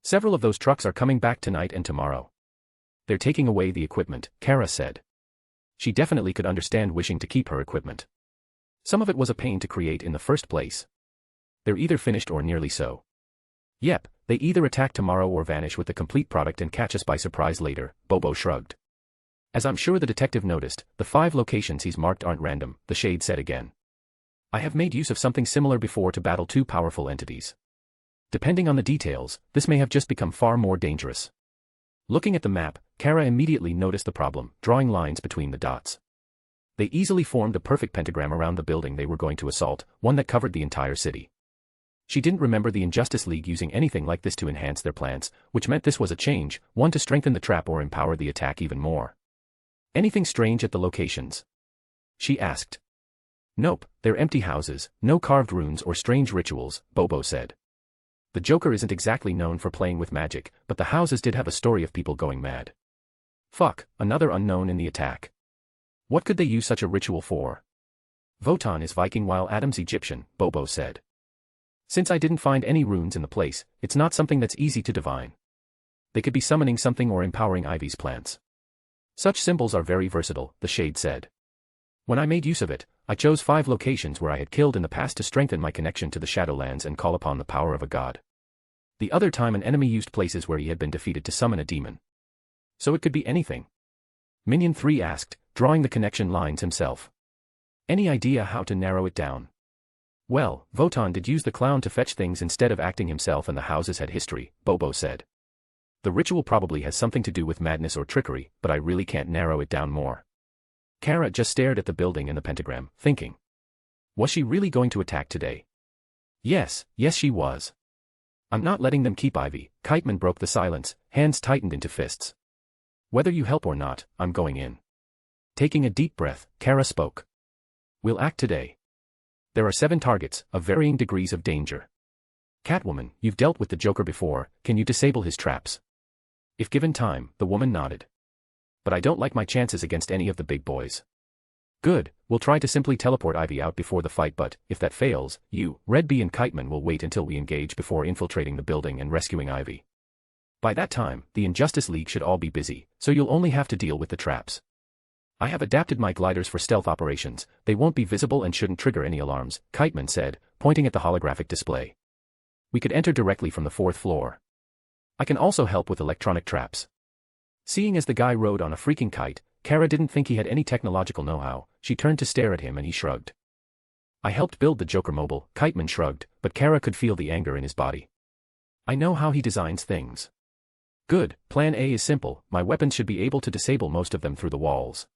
Several of those trucks are coming back tonight and tomorrow. They're taking away the equipment, Kara said. She definitely could understand wishing to keep her equipment. Some of it was a pain to create in the first place. They're either finished or nearly so. Yep, They either attack tomorrow or vanish with the complete product and catch us by surprise later, Bobo shrugged. As I'm sure the detective noticed, the 5 locations he's marked aren't random, the Shade said again. I have made use of something similar before to battle 2 powerful entities. Depending on the details, this may have just become far more dangerous. Looking at the map, Kara immediately noticed the problem, drawing lines between the dots. They easily formed a perfect pentagram around the building they were going to assault, one that covered the entire city. She didn't remember the Injustice League using anything like this to enhance their plans, which meant this was a change, one to strengthen the trap or empower the attack even more. Anything strange at the locations? She asked. Nope, they're empty houses, no carved runes or strange rituals, Bobo said. The Joker isn't exactly known for playing with magic, but the houses did have a story of people going mad. Fuck, another unknown in the attack. What could they use such a ritual for? Votan is Viking while Adam's Egyptian, Bobo said. Since I didn't find any runes in the place, it's not something that's easy to divine. They could be summoning something or empowering Ivy's plants. Such symbols are very versatile, the Shade said. When I made use of it, I chose 5 locations where I had killed in the past to strengthen my connection to the Shadowlands and call upon the power of a god. The other time an enemy used places where he had been defeated to summon a demon. So it could be anything. Minion 3 asked, drawing the connection lines himself. Any idea how to narrow it down? Well, Votan did use the clown to fetch things instead of acting himself and the houses had history, Bobo said. The ritual probably has something to do with madness or trickery, but I really can't narrow it down more. Kara just stared at the building and the pentagram, thinking. Was she really going to attack today? Yes she was. I'm not letting them keep Ivy, Kiteman broke the silence, hands tightened into fists. Whether you help or not, I'm going in. Taking a deep breath, Kara spoke. We'll act today. There are 7 targets, of varying degrees of danger. Catwoman, you've dealt with the Joker before, can you disable his traps? If given time, the woman nodded. But I don't like my chances against any of the big boys. Good, we'll try to simply teleport Ivy out before the fight but, if that fails, you, Red Bee and Kiteman will wait until we engage before infiltrating the building and rescuing Ivy. By that time, the Injustice League should all be busy, so you'll only have to deal with the traps. I have adapted my gliders for stealth operations, they won't be visible and shouldn't trigger any alarms, Kiteman said, pointing at the holographic display. We could enter directly from the 4th floor. I can also help with electronic traps. Seeing as the guy rode on a freaking kite, Kara didn't think he had any technological know-how, she turned to stare at him and he shrugged. I helped build the Joker mobile, Kiteman shrugged, but Kara could feel the anger in his body. I know how he designs things. Good, plan A is simple, my weapons should be able to disable most of them through the walls.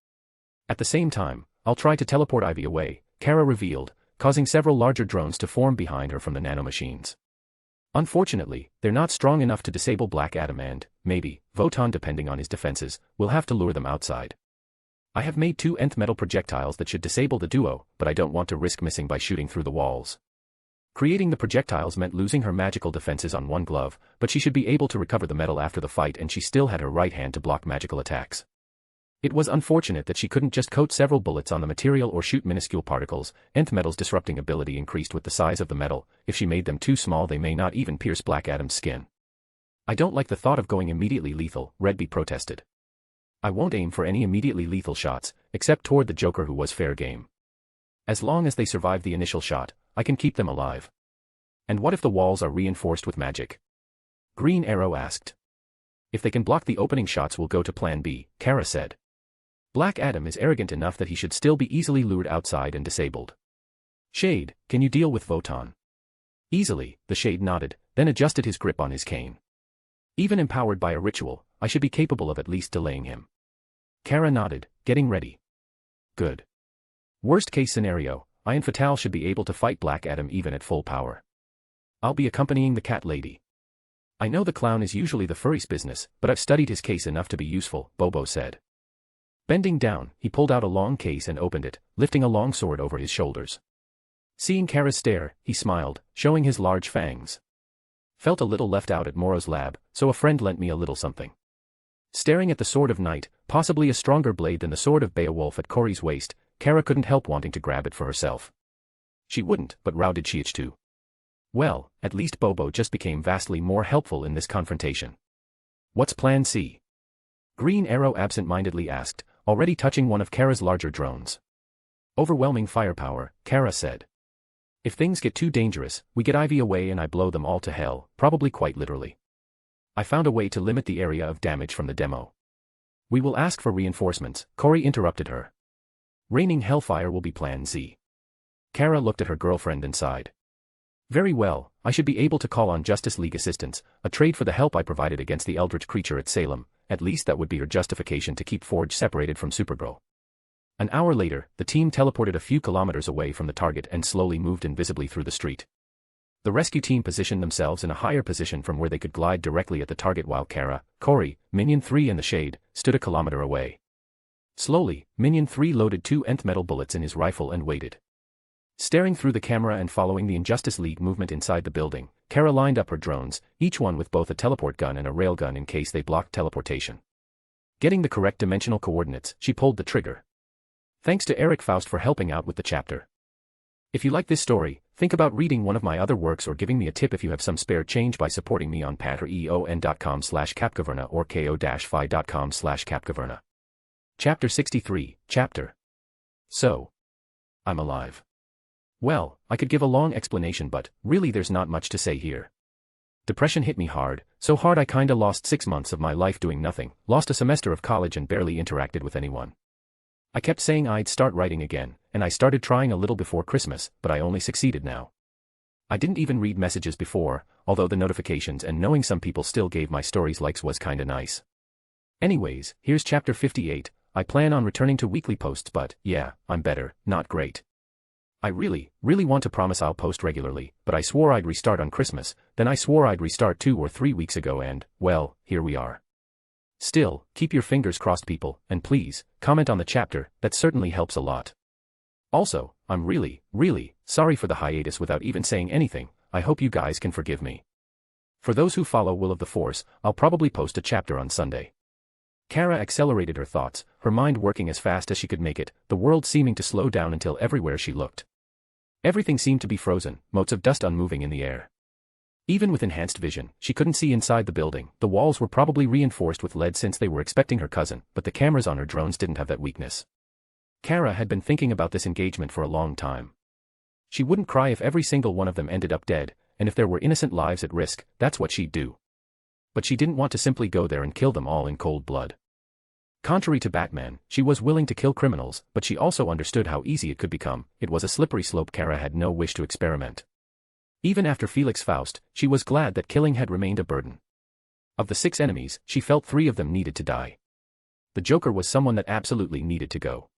At the same time, I'll try to teleport Ivy away, Kara revealed, causing several larger drones to form behind her from the nanomachines. Unfortunately, they're not strong enough to disable Black Adam and, maybe, Votan depending on his defenses, will have to lure them outside. I have made 2 nth metal projectiles that should disable the duo, but I don't want to risk missing by shooting through the walls. Creating the projectiles meant losing her magical defenses on one glove, but she should be able to recover the metal after the fight and she still had her right hand to block magical attacks. It was unfortunate that she couldn't just coat several bullets on the material or shoot minuscule particles, nth metal's disrupting ability increased with the size of the metal, if she made them too small they may not even pierce Black Adam's skin. I don't like the thought of going immediately lethal, Redby protested. I won't aim for any immediately lethal shots, except toward the Joker who was fair game. As long as they survive the initial shot, I can keep them alive. And what if the walls are reinforced with magic? Green Arrow asked. If they can block the opening shots we'll go to plan B, Kara said. Black Adam is arrogant enough that he should still be easily lured outside and disabled. Shade, can you deal with Votan? Easily, the Shade nodded, then adjusted his grip on his cane. Even empowered by a ritual, I should be capable of at least delaying him. Kara nodded, getting ready. Good. Worst case scenario, I and Fatal should be able to fight Black Adam even at full power. I'll be accompanying the cat lady. I know the clown is usually the furry's business, but I've studied his case enough to be useful, Bobo said. Bending down, he pulled out a long case and opened it, lifting a long sword over his shoulders. Seeing Kara's stare, he smiled, showing his large fangs. Felt a little left out at Moro's lab, so a friend lent me a little something. Staring at the sword of night, possibly a stronger blade than the sword of Beowulf at Corey's waist, Kara couldn't help wanting to grab it for herself. She wouldn't, but Rao did she itch too. Well, at least Bobo just became vastly more helpful in this confrontation. What's plan C? Green Arrow absent-mindedly asked, already touching one of Kara's larger drones. Overwhelming firepower, Kara said. If things get too dangerous, we get Ivy away and I blow them all to hell, probably quite literally. I found a way to limit the area of damage from the demo. We will ask for reinforcements, Corey interrupted her. Raining hellfire will be plan Z. Kara looked at her girlfriend and sighed. Very well, I should be able to call on Justice League assistance, a trade for the help I provided against the eldritch creature at Salem, at least that would be her justification to keep Forge separated from Supergirl. An hour later, the team teleported a few kilometers away from the target and slowly moved invisibly through the street. The rescue team positioned themselves in a higher position from where they could glide directly at the target while Kara, Corey, Minion 3 and the Shade, stood a kilometer away. Slowly, Minion 3 loaded 2 nth metal bullets in his rifle and waited. Staring through the camera and following the Injustice League movement inside the building, Kara lined up her drones, each one with both a teleport gun and a railgun in case they blocked teleportation. Getting the correct dimensional coordinates, she pulled the trigger. Thanks to Eric Faust for helping out with the chapter. If you like this story, think about reading one of my other works or giving me a tip if you have some spare change by supporting me on patreon.com/capcaverna or ko-fi.com/capcaverna. Chapter 63, Chapter. So. I'm alive. Well, I could give a long explanation but, really there's not much to say here. Depression hit me hard, so hard I kinda lost 6 months of my life doing nothing, lost a semester of college and barely interacted with anyone. I kept saying I'd start writing again, and I started trying a little before Christmas, but I only succeeded now. I didn't even read messages before, although the notifications and knowing some people still gave my stories likes was kinda nice. Anyways, here's chapter 58, I plan on returning to weekly posts but, yeah, I'm better, not great. I really want to promise I'll post regularly, but I swore I'd restart on Christmas, then I swore I'd restart 2 or 3 weeks ago and, well, here we are. Still, keep your fingers crossed people, and please, comment on the chapter, that certainly helps a lot. Also, I'm really sorry for the hiatus without even saying anything, I hope you guys can forgive me. For those who follow Will of the Force, I'll probably post a chapter on Sunday. Kara accelerated her thoughts, her mind working as fast as she could make it, the world seeming to slow down until everywhere she looked. Everything seemed to be frozen, motes of dust unmoving in the air. Even with enhanced vision, she couldn't see inside the building, the walls were probably reinforced with lead since they were expecting her cousin, but the cameras on her drones didn't have that weakness. Kara had been thinking about this engagement for a long time. She wouldn't cry if every single one of them ended up dead, and if there were innocent lives at risk, that's what she'd do. But she didn't want to simply go there and kill them all in cold blood. Contrary to Batman, she was willing to kill criminals, but she also understood how easy it could become, it was a slippery slope Kara had no wish to experiment. Even after Felix Faust, she was glad that killing had remained a burden. Of the 6 enemies, she felt 3 of them needed to die. The Joker was someone that absolutely needed to go.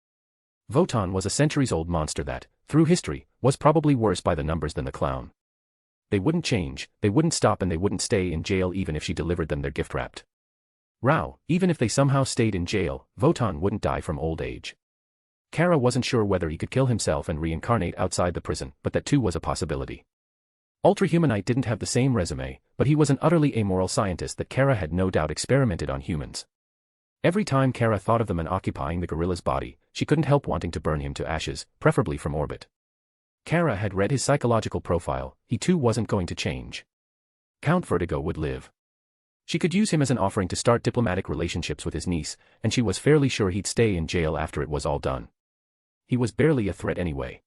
Votan was a centuries-old monster that, through history, was probably worse by the numbers than the clown. They wouldn't change, they wouldn't stop and they wouldn't stay in jail even if she delivered them their gift wrapped. Rao, even if they somehow stayed in jail, Votan wouldn't die from old age. Kara wasn't sure whether he could kill himself and reincarnate outside the prison, but that too was a possibility. Ultrahumanite didn't have the same resume, but he was an utterly amoral scientist that Kara had no doubt experimented on humans. Every time Kara thought of the man occupying the gorilla's body, she couldn't help wanting to burn him to ashes, preferably from orbit. Kara had read his psychological profile, he too wasn't going to change. Count Vertigo would live. She could use him as an offering to start diplomatic relationships with his niece, and she was fairly sure he'd stay in jail after it was all done. He was barely a threat anyway.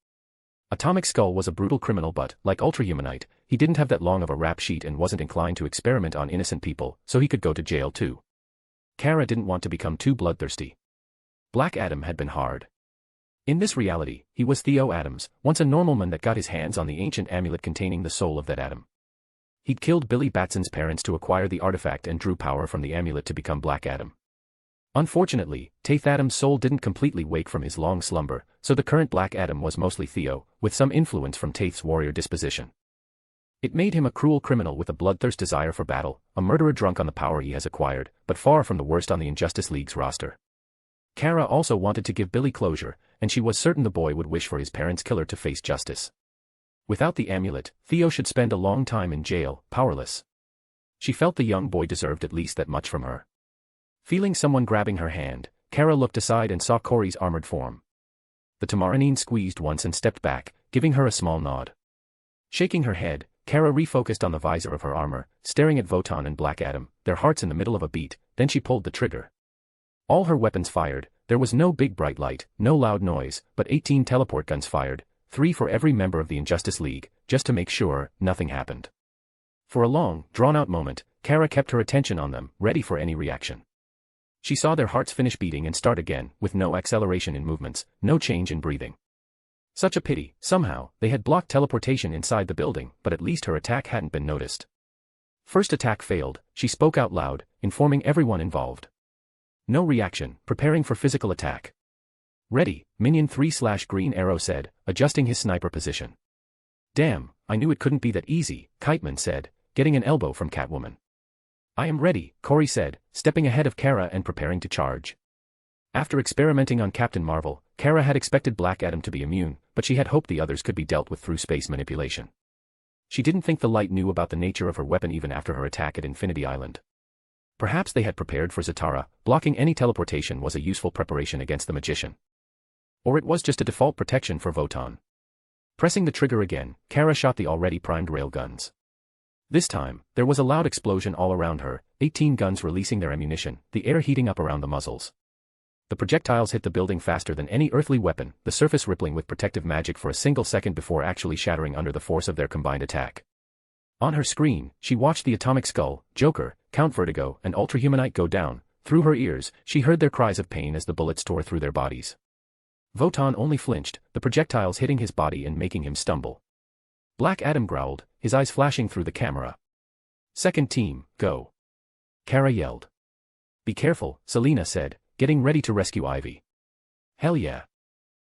Atomic Skull was a brutal criminal but, like Ultrahumanite, he didn't have that long of a rap sheet and wasn't inclined to experiment on innocent people, so he could go to jail too. Kara didn't want to become too bloodthirsty. Black Adam had been hard. In this reality, he was Theo Adams, once a normal man that got his hands on the ancient amulet containing the soul of that Adam. He'd killed Billy Batson's parents to acquire the artifact and drew power from the amulet to become Black Adam. Unfortunately, Taith Adam's soul didn't completely wake from his long slumber, so the current Black Adam was mostly Theo, with some influence from Taith's warrior disposition. It made him a cruel criminal with a bloodthirst desire for battle, a murderer drunk on the power he has acquired, but far from the worst on the Injustice League's roster. Kara also wanted to give Billy closure, and she was certain the boy would wish for his parents' killer to face justice. Without the amulet, Theo should spend a long time in jail, powerless. She felt the young boy deserved at least that much from her. Feeling someone grabbing her hand, Kara looked aside and saw Corey's armored form. The Tamarinine squeezed once and stepped back, giving her a small nod. Shaking her head, Kara refocused on the visor of her armor, staring at Votan and Black Adam, their hearts in the middle of a beat, then she pulled the trigger. All her weapons fired, there was no big bright light, no loud noise, but 18 teleport guns fired, 3 for every member of the Injustice League, just to make sure nothing happened. For a long, drawn-out moment, Kara kept her attention on them, ready for any reaction. She saw their hearts finish beating and start again, with no acceleration in movements, no change in breathing. Such a pity, somehow, they had blocked teleportation inside the building, but at least her attack hadn't been noticed. First attack failed, she spoke out loud, informing everyone involved. No reaction, preparing for physical attack. Ready, Minion 3/Green Arrow said, adjusting his sniper position. Damn, I knew it couldn't be that easy, Krypton said, getting an elbow from Catwoman. I am ready, Corey said, stepping ahead of Kara and preparing to charge. After experimenting on Captain Marvel, Kara had expected Black Adam to be immune, but she had hoped the others could be dealt with through space manipulation. She didn't think the Light knew about the nature of her weapon even after her attack at Infinity Island. Perhaps they had prepared for Zatara, blocking any teleportation was a useful preparation against the Magician. Or it was just a default protection for Votan. Pressing the trigger again, Kara shot the already primed railguns. This time, there was a loud explosion all around her, 18 guns releasing their ammunition, the air heating up around the muzzles. The projectiles hit the building faster than any earthly weapon, the surface rippling with protective magic for a single second before actually shattering under the force of their combined attack. On her screen, she watched the Atomic Skull, Joker, Count Vertigo, and Ultrahumanite go down. Through her ears, she heard their cries of pain as the bullets tore through their bodies. Votan only flinched, the projectiles hitting his body and making him stumble. Black Adam growled, his eyes flashing through the camera. Second team, go. Kara yelled. Be careful, Selena said, getting ready to rescue Ivy. Hell yeah.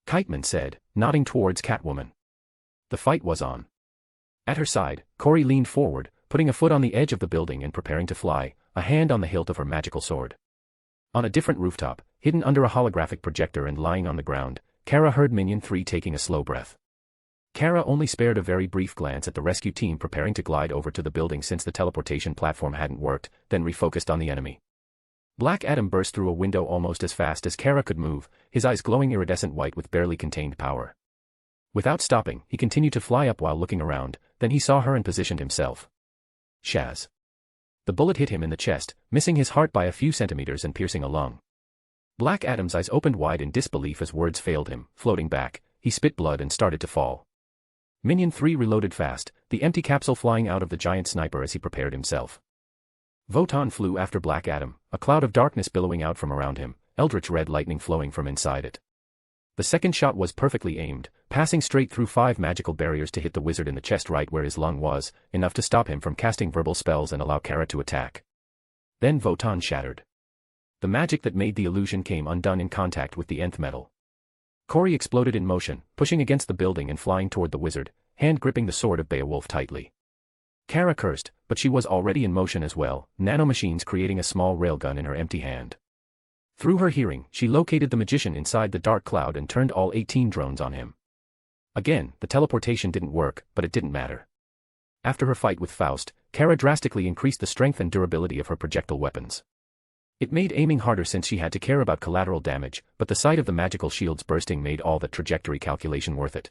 Krypton said, nodding towards Catwoman. The fight was on. At her side, Corey leaned forward, putting a foot on the edge of the building and preparing to fly, a hand on the hilt of her magical sword. On a different rooftop, hidden under a holographic projector and lying on the ground, Kara heard Minion 3 taking a slow breath. Kara only spared a very brief glance at the rescue team preparing to glide over to the building since the teleportation platform hadn't worked, then refocused on the enemy. Black Adam burst through a window almost as fast as Kara could move, his eyes glowing iridescent white with barely contained power. Without stopping, he continued to fly up while looking around, then he saw her and positioned himself. Shaz. The bullet hit him in the chest, missing his heart by a few centimeters and piercing a lung. Black Adam's eyes opened wide in disbelief as words failed him, floating back, he spit blood and started to fall. Minion 3 reloaded fast, the empty capsule flying out of the giant sniper as he prepared himself. Votan flew after Black Adam, a cloud of darkness billowing out from around him, eldritch red lightning flowing from inside it. The second shot was perfectly aimed, passing straight through 5 magical barriers to hit the wizard in the chest right where his lung was, enough to stop him from casting verbal spells and allow Kara to attack. Then Votan shattered. The magic that made the illusion came undone in contact with the nth metal. Corey exploded in motion, pushing against the building and flying toward the wizard, hand gripping the sword of Beowulf tightly. Kara cursed, but she was already in motion as well, nanomachines creating a small railgun in her empty hand. Through her hearing, she located the magician inside the dark cloud and turned all 18 drones on him. Again, the teleportation didn't work, but it didn't matter. After her fight with Faust, Kara drastically increased the strength and durability of her projectile weapons. It made aiming harder since she had to care about collateral damage, but the sight of the magical shields bursting made all that trajectory calculation worth it.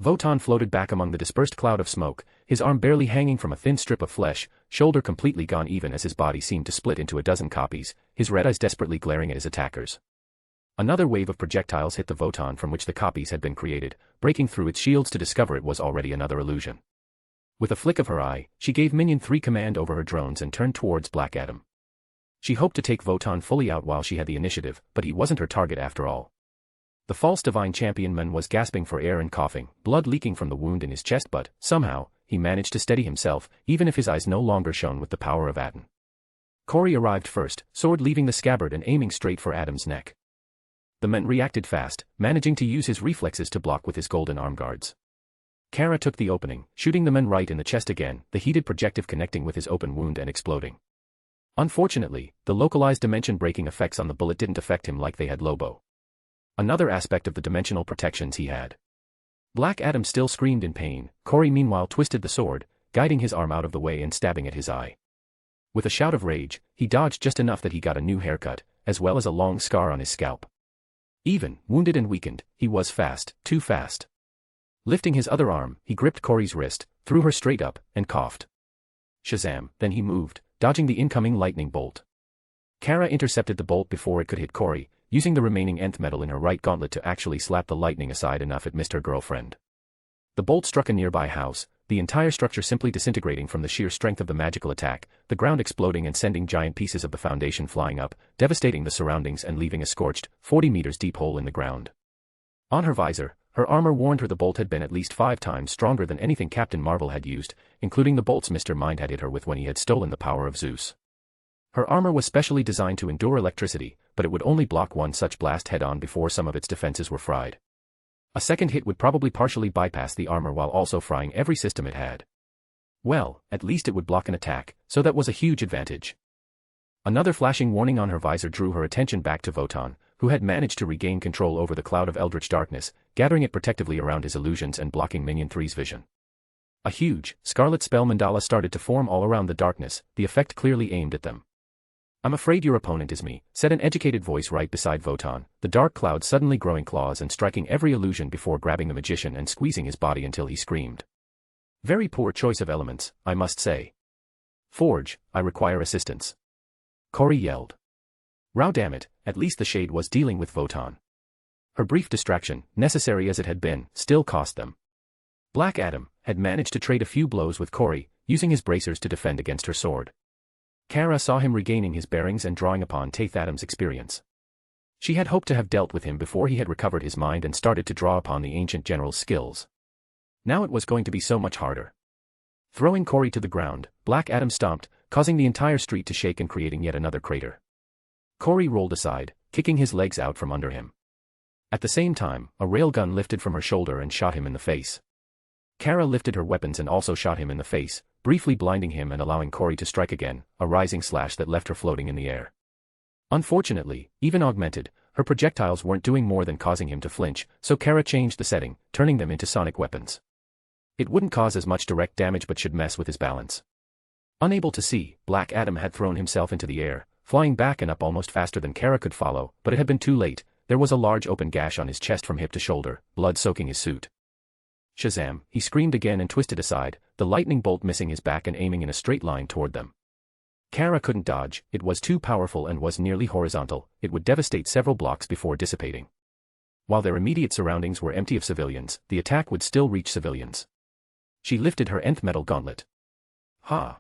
Votan floated back among the dispersed cloud of smoke, his arm barely hanging from a thin strip of flesh, shoulder completely gone even as his body seemed to split into a dozen copies, his red eyes desperately glaring at his attackers. Another wave of projectiles hit the Votan from which the copies had been created, breaking through its shields to discover it was already another illusion. With a flick of her eye, she gave Minion 3 command over her drones and turned towards Black Adam. She hoped to take Votan fully out while she had the initiative, but he wasn't her target after all. The false divine champion man was gasping for air and coughing, blood leaking from the wound in his chest, but, somehow, he managed to steady himself, even if his eyes no longer shone with the power of Aten. Corey arrived first, sword leaving the scabbard and aiming straight for Adam's neck. The man reacted fast, managing to use his reflexes to block with his golden arm guards. Kara took the opening, shooting the man right in the chest again, the heated projective connecting with his open wound and exploding. Unfortunately, the localized dimension-breaking effects on the bullet didn't affect him like they had Lobo. Another aspect of the dimensional protections he had. Black Adam still screamed in pain, Corey meanwhile twisted the sword, guiding his arm out of the way and stabbing at his eye. With a shout of rage, he dodged just enough that he got a new haircut, as well as a long scar on his scalp. Even, wounded and weakened, he was fast, too fast. Lifting his other arm, he gripped Corey's wrist, threw her straight up, and coughed. Shazam, then he moved, dodging the incoming lightning bolt. Kara intercepted the bolt before it could hit Corey, using the remaining nth metal in her right gauntlet to actually slap the lightning aside enough it missed her girlfriend. The bolt struck a nearby house, the entire structure simply disintegrating from the sheer strength of the magical attack, the ground exploding and sending giant pieces of the foundation flying up, devastating the surroundings and leaving a scorched, 40 meters deep hole in the ground. On her visor, her armor warned her the bolt had been at least 5 times stronger than anything Captain Marvel had used, including the bolts Mr. Mind had hit her with when he had stolen the power of Zeus. Her armor was specially designed to endure electricity, but it would only block one such blast head-on before some of its defenses were fried. A second hit would probably partially bypass the armor while also frying every system it had. Well, at least it would block an attack, so that was a huge advantage. Another flashing warning on her visor drew her attention back to Votan, who had managed to regain control over the cloud of eldritch darkness, gathering it protectively around his illusions and blocking Minion 3's vision. A huge, scarlet spell mandala started to form all around the darkness, the effect clearly aimed at them. "I'm afraid your opponent is me," said an educated voice right beside Votan, the dark cloud suddenly growing claws and striking every illusion before grabbing the magician and squeezing his body until he screamed. "Very poor choice of elements, I must say. Forge, I require assistance," Corey yelled. Row damn it, at least the shade was dealing with Votan. Her brief distraction, necessary as it had been, still cost them. Black Adam had managed to trade a few blows with Corey, using his bracers to defend against her sword. Kara saw him regaining his bearings and drawing upon Taith Adam's experience. She had hoped to have dealt with him before he had recovered his mind and started to draw upon the ancient general's skills. Now it was going to be so much harder. Throwing Corey to the ground, Black Adam stomped, causing the entire street to shake and creating yet another crater. Corey rolled aside, kicking his legs out from under him. At the same time, a railgun lifted from her shoulder and shot him in the face. Kara lifted her weapons and also shot him in the face, briefly blinding him and allowing Corey to strike again, a rising slash that left her floating in the air. Unfortunately, even augmented, her projectiles weren't doing more than causing him to flinch, so Kara changed the setting, turning them into sonic weapons. It wouldn't cause as much direct damage but should mess with his balance. Unable to see, Black Adam had thrown himself into the air, flying back and up almost faster than Kara could follow, but it had been too late. There was a large open gash on his chest from hip to shoulder, blood soaking his suit. Shazam, he screamed again and twisted aside, the lightning bolt missing his back and aiming in a straight line toward them. Kara couldn't dodge, it was too powerful and was nearly horizontal, it would devastate several blocks before dissipating. While their immediate surroundings were empty of civilians, the attack would still reach civilians. She lifted her nth metal gauntlet. Ha!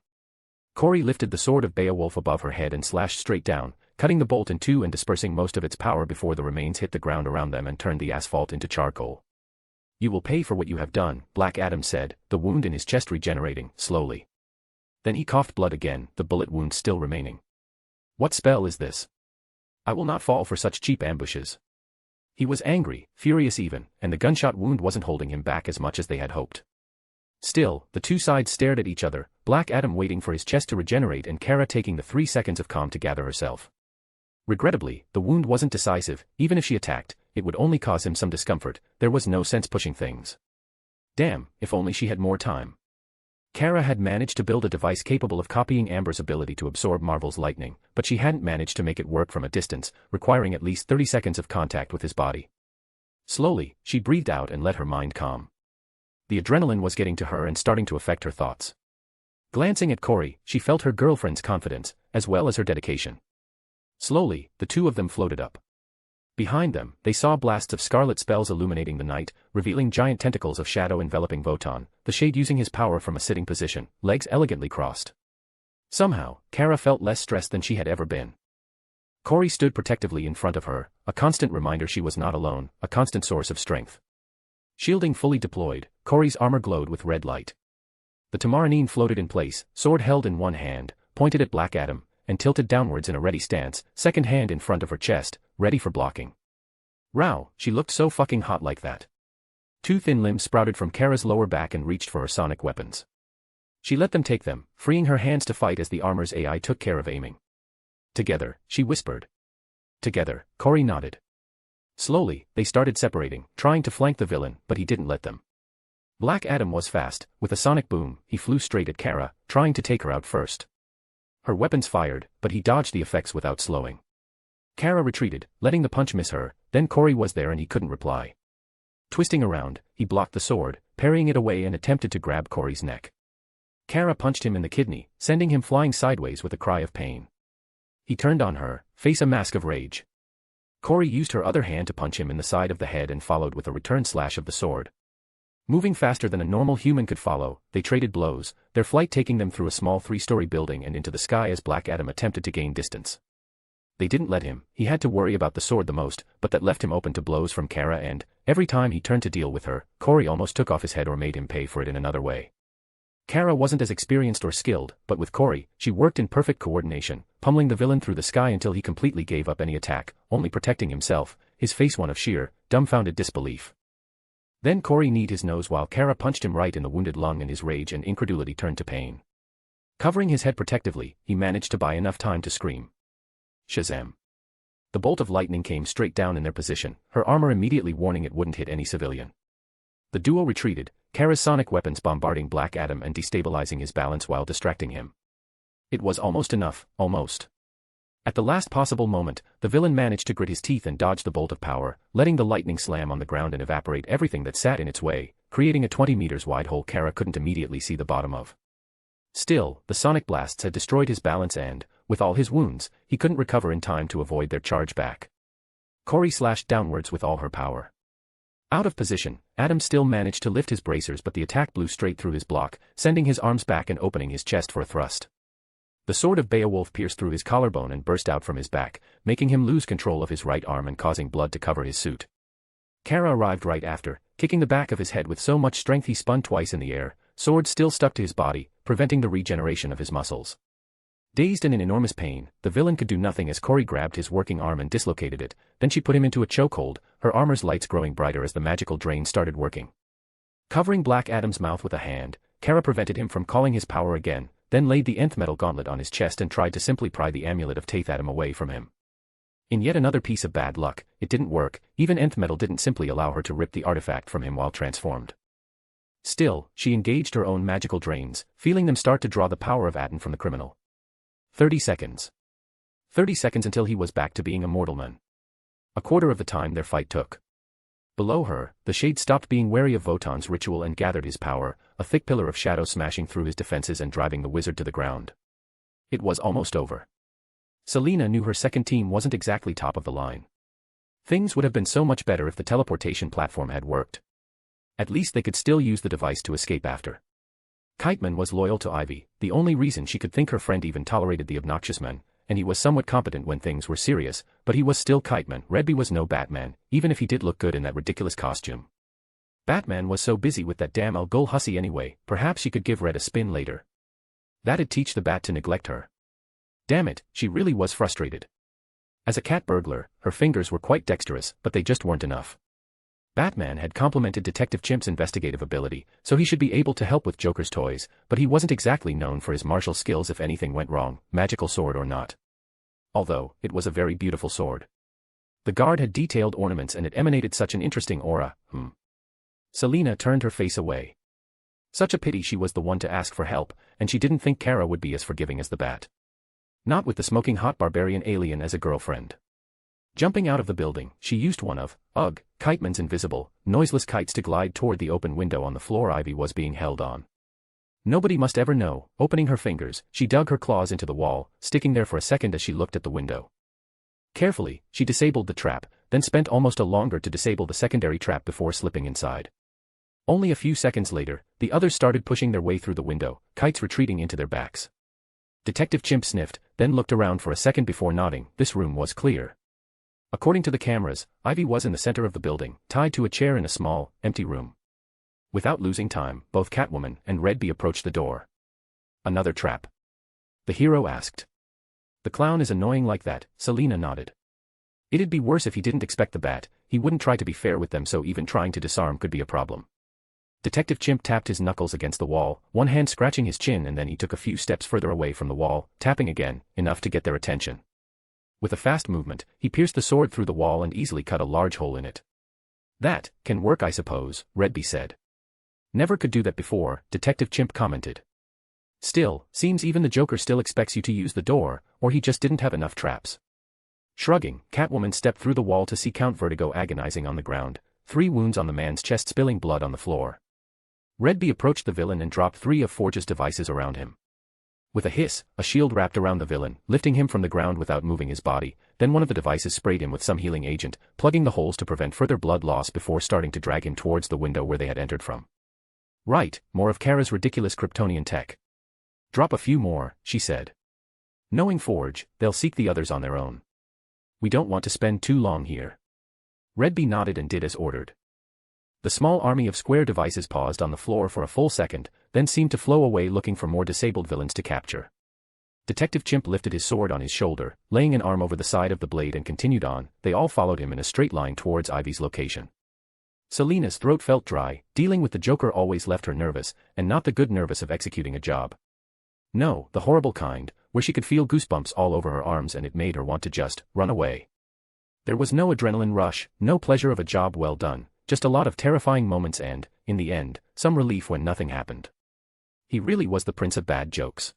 Corey lifted the sword of Beowulf above her head and slashed straight down, cutting the bolt in two and dispersing most of its power before the remains hit the ground around them and turned the asphalt into charcoal. "You will pay for what you have done," Black Adam said, the wound in his chest regenerating, slowly. Then he coughed blood again, the bullet wound still remaining. "What spell is this? I will not fall for such cheap ambushes." He was angry, furious even, and the gunshot wound wasn't holding him back as much as they had hoped. Still, the two sides stared at each other, Black Adam waiting for his chest to regenerate and Kara taking the 3 seconds of calm to gather herself. Regrettably, the wound wasn't decisive, even if she attacked, it would only cause him some discomfort, there was no sense pushing things. Damn, if only she had more time. Kara had managed to build a device capable of copying Amber's ability to absorb Marvel's lightning, but she hadn't managed to make it work from a distance, requiring at least 30 seconds of contact with his body. Slowly, she breathed out and let her mind calm. The adrenaline was getting to her and starting to affect her thoughts. Glancing at Corey, she felt her girlfriend's confidence, as well as her dedication. Slowly, the two of them floated up. Behind them, they saw blasts of scarlet spells illuminating the night, revealing giant tentacles of shadow enveloping Votan, the shade using his power from a sitting position, legs elegantly crossed. Somehow, Kara felt less stressed than she had ever been. Corey stood protectively in front of her, a constant reminder she was not alone, a constant source of strength. Shielding fully deployed, Corey's armor glowed with red light. The Tamarinine floated in place, sword held in one hand, pointed at Black Adam, and tilted downwards in a ready stance, second hand in front of her chest, ready for blocking. Row, she looked so fucking hot like that. 2 thin limbs sprouted from Kara's lower back and reached for her sonic weapons. She let them take them, freeing her hands to fight as the armor's AI took care of aiming. "Together," she whispered. "Together," Corey nodded. Slowly, they started separating, trying to flank the villain, but he didn't let them. Black Adam was fast, with a sonic boom, he flew straight at Kara, trying to take her out first. Her weapons fired, but he dodged the effects without slowing. Kara retreated, letting the punch miss her, then Corey was there and he couldn't reply. Twisting around, he blocked the sword, parrying it away and attempted to grab Corey's neck. Kara punched him in the kidney, sending him flying sideways with a cry of pain. He turned on her, face a mask of rage. Corey used her other hand to punch him in the side of the head and followed with a return slash of the sword. Moving faster than a normal human could follow, they traded blows, their flight taking them through a small 3-story building and into the sky as Black Adam attempted to gain distance. They didn't let him, he had to worry about the sword the most, but that left him open to blows from Kara and, every time he turned to deal with her, Corey almost took off his head or made him pay for it in another way. Kara wasn't as experienced or skilled, but with Corey, she worked in perfect coordination, pummeling the villain through the sky until he completely gave up any attack, only protecting himself, his face one of sheer, dumbfounded disbelief. Then Corey kneed his nose while Kara punched him right in the wounded lung and his rage and incredulity turned to pain. Covering his head protectively, he managed to buy enough time to scream. Shazam! The bolt of lightning came straight down in their position, her armor immediately warning it wouldn't hit any civilian. The duo retreated, Kara's sonic weapons bombarding Black Adam and destabilizing his balance while distracting him. It was almost enough, almost. At the last possible moment, the villain managed to grit his teeth and dodge the bolt of power, letting the lightning slam on the ground and evaporate everything that sat in its way, creating a 20 meters wide hole Kara couldn't immediately see the bottom of. Still, the sonic blasts had destroyed his balance and, with all his wounds, he couldn't recover in time to avoid their charge back. Corey slashed downwards with all her power. Out of position, Adam still managed to lift his bracers but the attack blew straight through his block, sending his arms back and opening his chest for a thrust. The sword of Beowulf pierced through his collarbone and burst out from his back, making him lose control of his right arm and causing blood to cover his suit. Kara arrived right after, kicking the back of his head with so much strength he spun twice in the air, sword still stuck to his body, preventing the regeneration of his muscles. Dazed and in enormous pain, the villain could do nothing as Corey grabbed his working arm and dislocated it, then she put him into a chokehold, her armor's lights growing brighter as the magical drain started working. Covering Black Adam's mouth with a hand, Kara prevented him from calling his power again, then laid the nth metal gauntlet on his chest and tried to simply pry the amulet of Taith Adam away from him. In yet another piece of bad luck, it didn't work, even nth metal didn't simply allow her to rip the artifact from him while transformed. Still, she engaged her own magical drains, feeling them start to draw the power of Adam from the criminal. 30 seconds. 30 seconds until he was back to being a mortal man. A quarter of the time their fight took. Below her, the Shade stopped being wary of Votan's ritual and gathered his power, a thick pillar of shadow smashing through his defenses and driving the wizard to the ground. It was almost over. Selena knew her second team wasn't exactly top of the line. Things would have been so much better if the teleportation platform had worked. At least they could still use the device to escape after. Kiteman was loyal to Ivy, the only reason she could think her friend even tolerated the obnoxious man, and he was somewhat competent when things were serious, but he was still Kiteman. Redby was no Batman, even if he did look good in that ridiculous costume. Batman was so busy with that damn Al Ghul hussy anyway, perhaps she could give Red a spin later. That'd teach the Bat to neglect her. Damn it, she really was frustrated. As a cat burglar, her fingers were quite dexterous, but they just weren't enough. Batman had complimented Detective Chimp's investigative ability, so he should be able to help with Joker's toys, but he wasn't exactly known for his martial skills if anything went wrong, magical sword or not. Although, it was a very beautiful sword. The guard had detailed ornaments and it emanated such an interesting aura. Selena turned her face away. Such a pity she was the one to ask for help, and she didn't think Kara would be as forgiving as the Bat. Not with the smoking hot barbarian alien as a girlfriend. Jumping out of the building, she used one of, Kiteman's invisible, noiseless kites to glide toward the open window on the floor Ivy was being held on. Nobody must ever know. Opening her fingers, she dug her claws into the wall, sticking there for a second as she looked at the window. Carefully, she disabled the trap, then spent almost a longer to disable the secondary trap before slipping inside. Only a few seconds later, the others started pushing their way through the window, kites retreating into their backs. Detective Chimp sniffed, then looked around for a second before nodding. This room was clear. According to the cameras, Ivy was in the center of the building, tied to a chair in a small, empty room. Without losing time, both Catwoman and Redby approached the door. Another trap? The hero asked. The clown is annoying like that, Selena nodded. It'd be worse if he didn't expect the Bat, he wouldn't try to be fair with them, so even trying to disarm could be a problem. Detective Chimp tapped his knuckles against the wall, one hand scratching his chin, and then he took a few steps further away from the wall, tapping again, enough to get their attention. With a fast movement, he pierced the sword through the wall and easily cut a large hole in it. That can work, I suppose, Redby said. Never could do that before, Detective Chimp commented. Still, seems even the Joker still expects you to use the door, or he just didn't have enough traps. Shrugging, Catwoman stepped through the wall to see Count Vertigo agonizing on the ground, 3 wounds on the man's chest spilling blood on the floor. Redby approached the villain and dropped 3 of Forge's devices around him. With a hiss, a shield wrapped around the villain, lifting him from the ground without moving his body, then one of the devices sprayed him with some healing agent, plugging the holes to prevent further blood loss before starting to drag him towards the window where they had entered from. Right, more of Kara's ridiculous Kryptonian tech. Drop a few more, she said. Knowing Forge, they'll seek the others on their own. We don't want to spend too long here. Redby nodded and did as ordered. The small army of square devices paused on the floor for a full second, then seemed to flow away looking for more disabled villains to capture. Detective Chimp lifted his sword on his shoulder, laying an arm over the side of the blade and continued on. They all followed him in a straight line towards Ivy's location. Selina's throat felt dry. Dealing with the Joker always left her nervous, and not the good nervous of executing a job. No, the horrible kind, where she could feel goosebumps all over her arms and it made her want to just run away. There was no adrenaline rush, no pleasure of a job well done, just a lot of terrifying moments and, in the end, some relief when nothing happened. He really was the prince of bad jokes.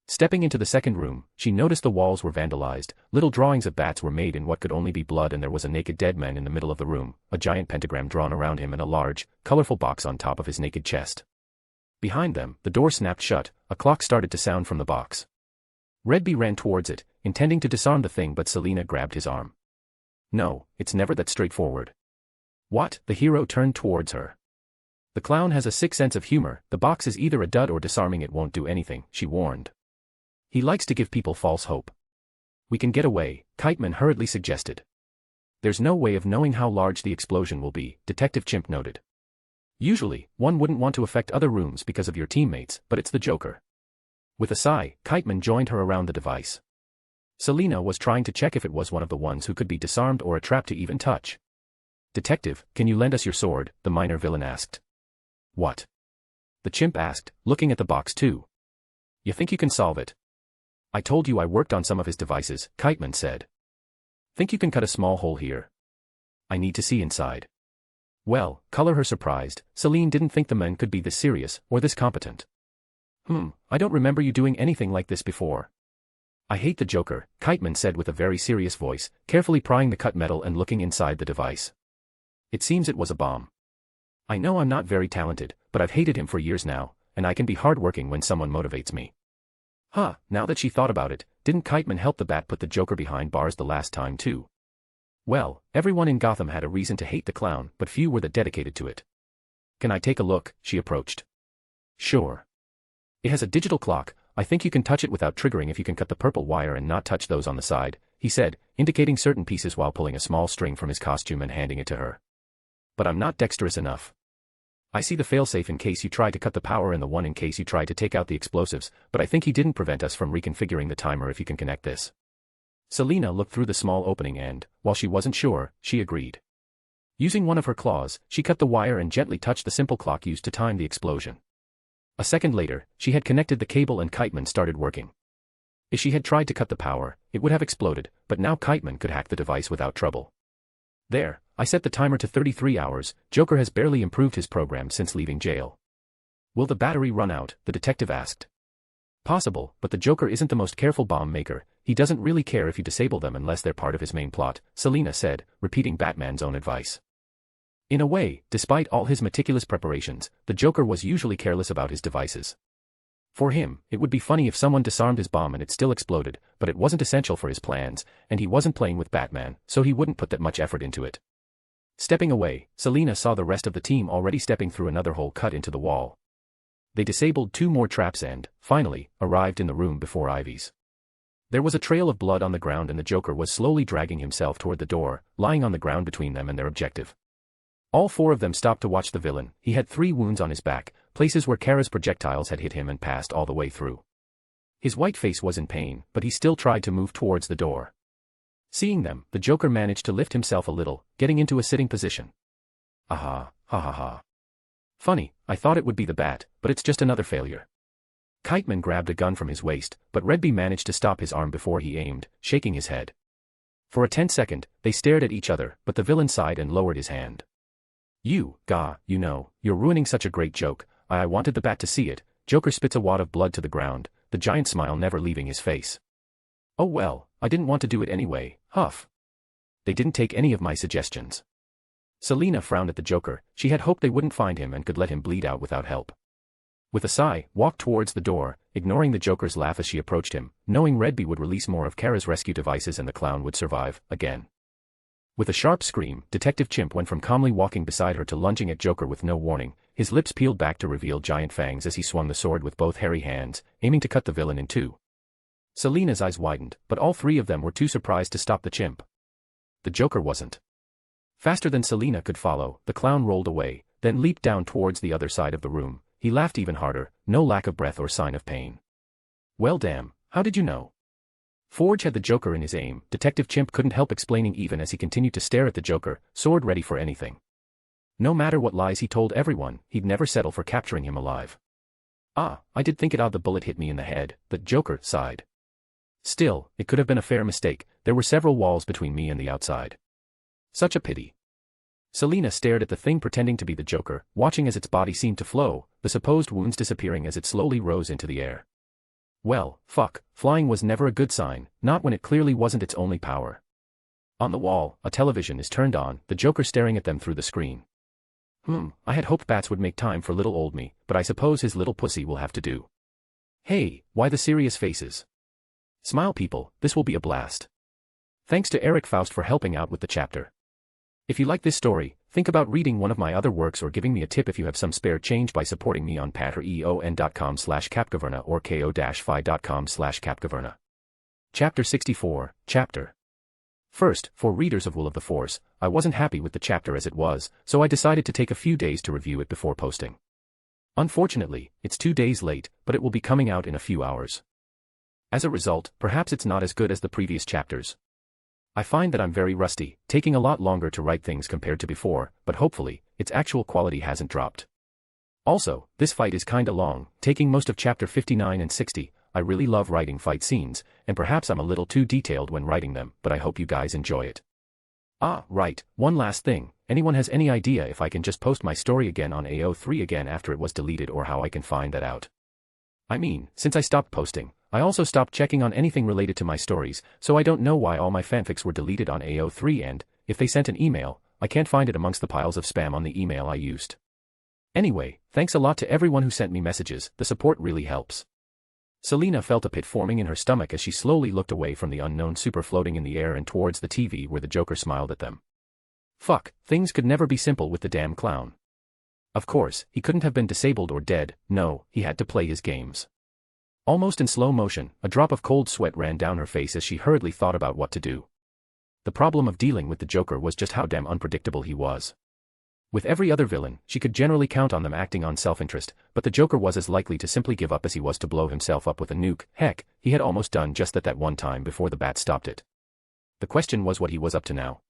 Stepping into the second room, she noticed the walls were vandalized, little drawings of bats were made in what could only be blood and there was a naked dead man in the middle of the room, a giant pentagram drawn around him and a large, colorful box on top of his naked chest. Behind them, the door snapped shut, a clock started to sound from the box. Redby ran towards it, intending to disarm the thing but Selina grabbed his arm. No, it's never that straightforward. What? The hero turned towards her. The clown has a sick sense of humor, the box is either a dud or disarming it won't do anything, she warned. He likes to give people false hope. We can get away, Kiteman hurriedly suggested. There's no way of knowing how large the explosion will be, Detective Chimp noted. Usually, one wouldn't want to affect other rooms because of your teammates, but it's the Joker. With a sigh, Kiteman joined her around the device. Selina was trying to check if it was one of the ones who could be disarmed or a trap to even touch. Detective, can you lend us your sword? The minor villain asked. What? The chimp asked, looking at the box too. You think you can solve it? I told you I worked on some of his devices, Kiteman said. Think you can cut a small hole here? I need to see inside. Well, color her surprised, Celine didn't think the men could be this serious, or this competent. I don't remember you doing anything like this before. I hate the Joker, Kiteman said with a very serious voice, carefully prying the cut metal and looking inside the device. It seems it was a bomb. I know I'm not very talented, but I've hated him for years now, and I can be hardworking when someone motivates me. Now that she thought about it, didn't Kiteman help the Bat put the Joker behind bars the last time too? Well, everyone in Gotham had a reason to hate the clown, but few were that dedicated to it. Can I take a look? She approached. Sure. It has a digital clock, I think you can touch it without triggering if you can cut the purple wire and not touch those on the side, he said, indicating certain pieces while pulling a small string from his costume and handing it to her. But I'm not dexterous enough. I see the failsafe in case you try to cut the power and the one in case you try to take out the explosives, but I think he didn't prevent us from reconfiguring the timer if you can connect this. Selina looked through the small opening and, while she wasn't sure, she agreed. Using one of her claws, she cut the wire and gently touched the simple clock used to time the explosion. A second later, she had connected the cable and Kiteman started working. If she had tried to cut the power, it would have exploded, but now Kiteman could hack the device without trouble. There, I set the timer to 33 hours, Joker has barely improved his program since leaving jail. Will the battery run out? The detective asked. Possible, but the Joker isn't the most careful bomb maker, he doesn't really care if you disable them unless they're part of his main plot, Selina said, repeating Batman's own advice. In a way, despite all his meticulous preparations, the Joker was usually careless about his devices. For him, it would be funny if someone disarmed his bomb and it still exploded, but it wasn't essential for his plans, and he wasn't playing with Batman, so he wouldn't put that much effort into it. Stepping away, Selina saw the rest of the team already stepping through another hole cut into the wall. They disabled 2 more traps and, finally, arrived in the room before Ivy's. There was a trail of blood on the ground and the Joker was slowly dragging himself toward the door, lying on the ground between them and their objective. All 4 of them stopped to watch the villain. He had 3 wounds on his back, places where Kara's projectiles had hit him and passed all the way through. His white face was in pain, but he still tried to move towards the door. Seeing them, the Joker managed to lift himself a little, getting into a sitting position. Aha, ha ha ha. Funny, I thought it would be the Bat, but it's just another failure. Kiteman grabbed a gun from his waist, but Redby managed to stop his arm before he aimed, shaking his head. For a tense second, they stared at each other, but the villain sighed and lowered his hand. You're ruining such a great joke. I wanted the Bat to see it. Joker spits a wad of blood to the ground, the giant smile never leaving his face. Oh well, I didn't want to do it anyway, huff. They didn't take any of my suggestions. Selina frowned at the Joker, she had hoped they wouldn't find him and could let him bleed out without help. With a sigh, walked towards the door, ignoring the Joker's laugh as she approached him, knowing Redby would release more of Kara's rescue devices and the clown would survive, again. With a sharp scream, Detective Chimp went from calmly walking beside her to lunging at Joker with no warning, his lips peeled back to reveal giant fangs as he swung the sword with both hairy hands, aiming to cut the villain in two. Selina's eyes widened, but all three of them were too surprised to stop the chimp. The Joker wasn't. Faster than Selina could follow, the clown rolled away, then leaped down towards the other side of the room. He laughed even harder, no lack of breath or sign of pain. Well damn, how did you know? Forge had the Joker in his aim, Detective Chimp couldn't help explaining even as he continued to stare at the Joker, sword ready for anything. No matter what lies he told everyone, he'd never settle for capturing him alive. Ah, I did think it odd the bullet hit me in the head, the Joker sighed. Still, it could have been a fair mistake, there were several walls between me and the outside. Such a pity. Selina stared at the thing pretending to be the Joker, watching as its body seemed to flow, the supposed wounds disappearing as it slowly rose into the air. Well, fuck, flying was never a good sign, not when it clearly wasn't its only power. On the wall, a television is turned on, the Joker staring at them through the screen. I had hoped Bats would make time for little old me, but I suppose his little pussy will have to do. Hey, why the serious faces? Smile people, this will be a blast. Thanks to Eric Faust for helping out with the chapter. If you like this story, think about reading one of my other works or giving me a tip if you have some spare change by supporting me on patreon.com/capcaverna or ko-fi.com/capcaverna. Chapter 64, Chapter. First, for readers of Will of the Force, I wasn't happy with the chapter as it was, so I decided to take a few days to review it before posting. Unfortunately, it's 2 days late, but it will be coming out in a few hours. As a result, perhaps it's not as good as the previous chapters. I find that I'm very rusty, taking a lot longer to write things compared to before, but hopefully, its actual quality hasn't dropped. Also, this fight is kinda long, taking most of chapter 59 and 60, I really love writing fight scenes, and perhaps I'm a little too detailed when writing them, but I hope you guys enjoy it. Ah, right, one last thing, anyone has any idea if I can just post my story again on AO3 again after it was deleted or how I can find that out? I mean, since I stopped posting, I also stopped checking on anything related to my stories, so I don't know why all my fanfics were deleted on AO3 and, if they sent an email, I can't find it amongst the piles of spam on the email I used. Anyway, thanks a lot to everyone who sent me messages, the support really helps. Selina felt a pit forming in her stomach as she slowly looked away from the unknown super floating in the air and towards the TV where the Joker smiled at them. Fuck, things could never be simple with the damn clown. Of course, he couldn't have been disabled or dead, no, he had to play his games. Almost in slow motion, a drop of cold sweat ran down her face as she hurriedly thought about what to do. The problem of dealing with the Joker was just how damn unpredictable he was. With every other villain, she could generally count on them acting on self-interest, but the Joker was as likely to simply give up as he was to blow himself up with a nuke. Heck, he had almost done just that one time before the bat stopped it. The question was what he was up to now.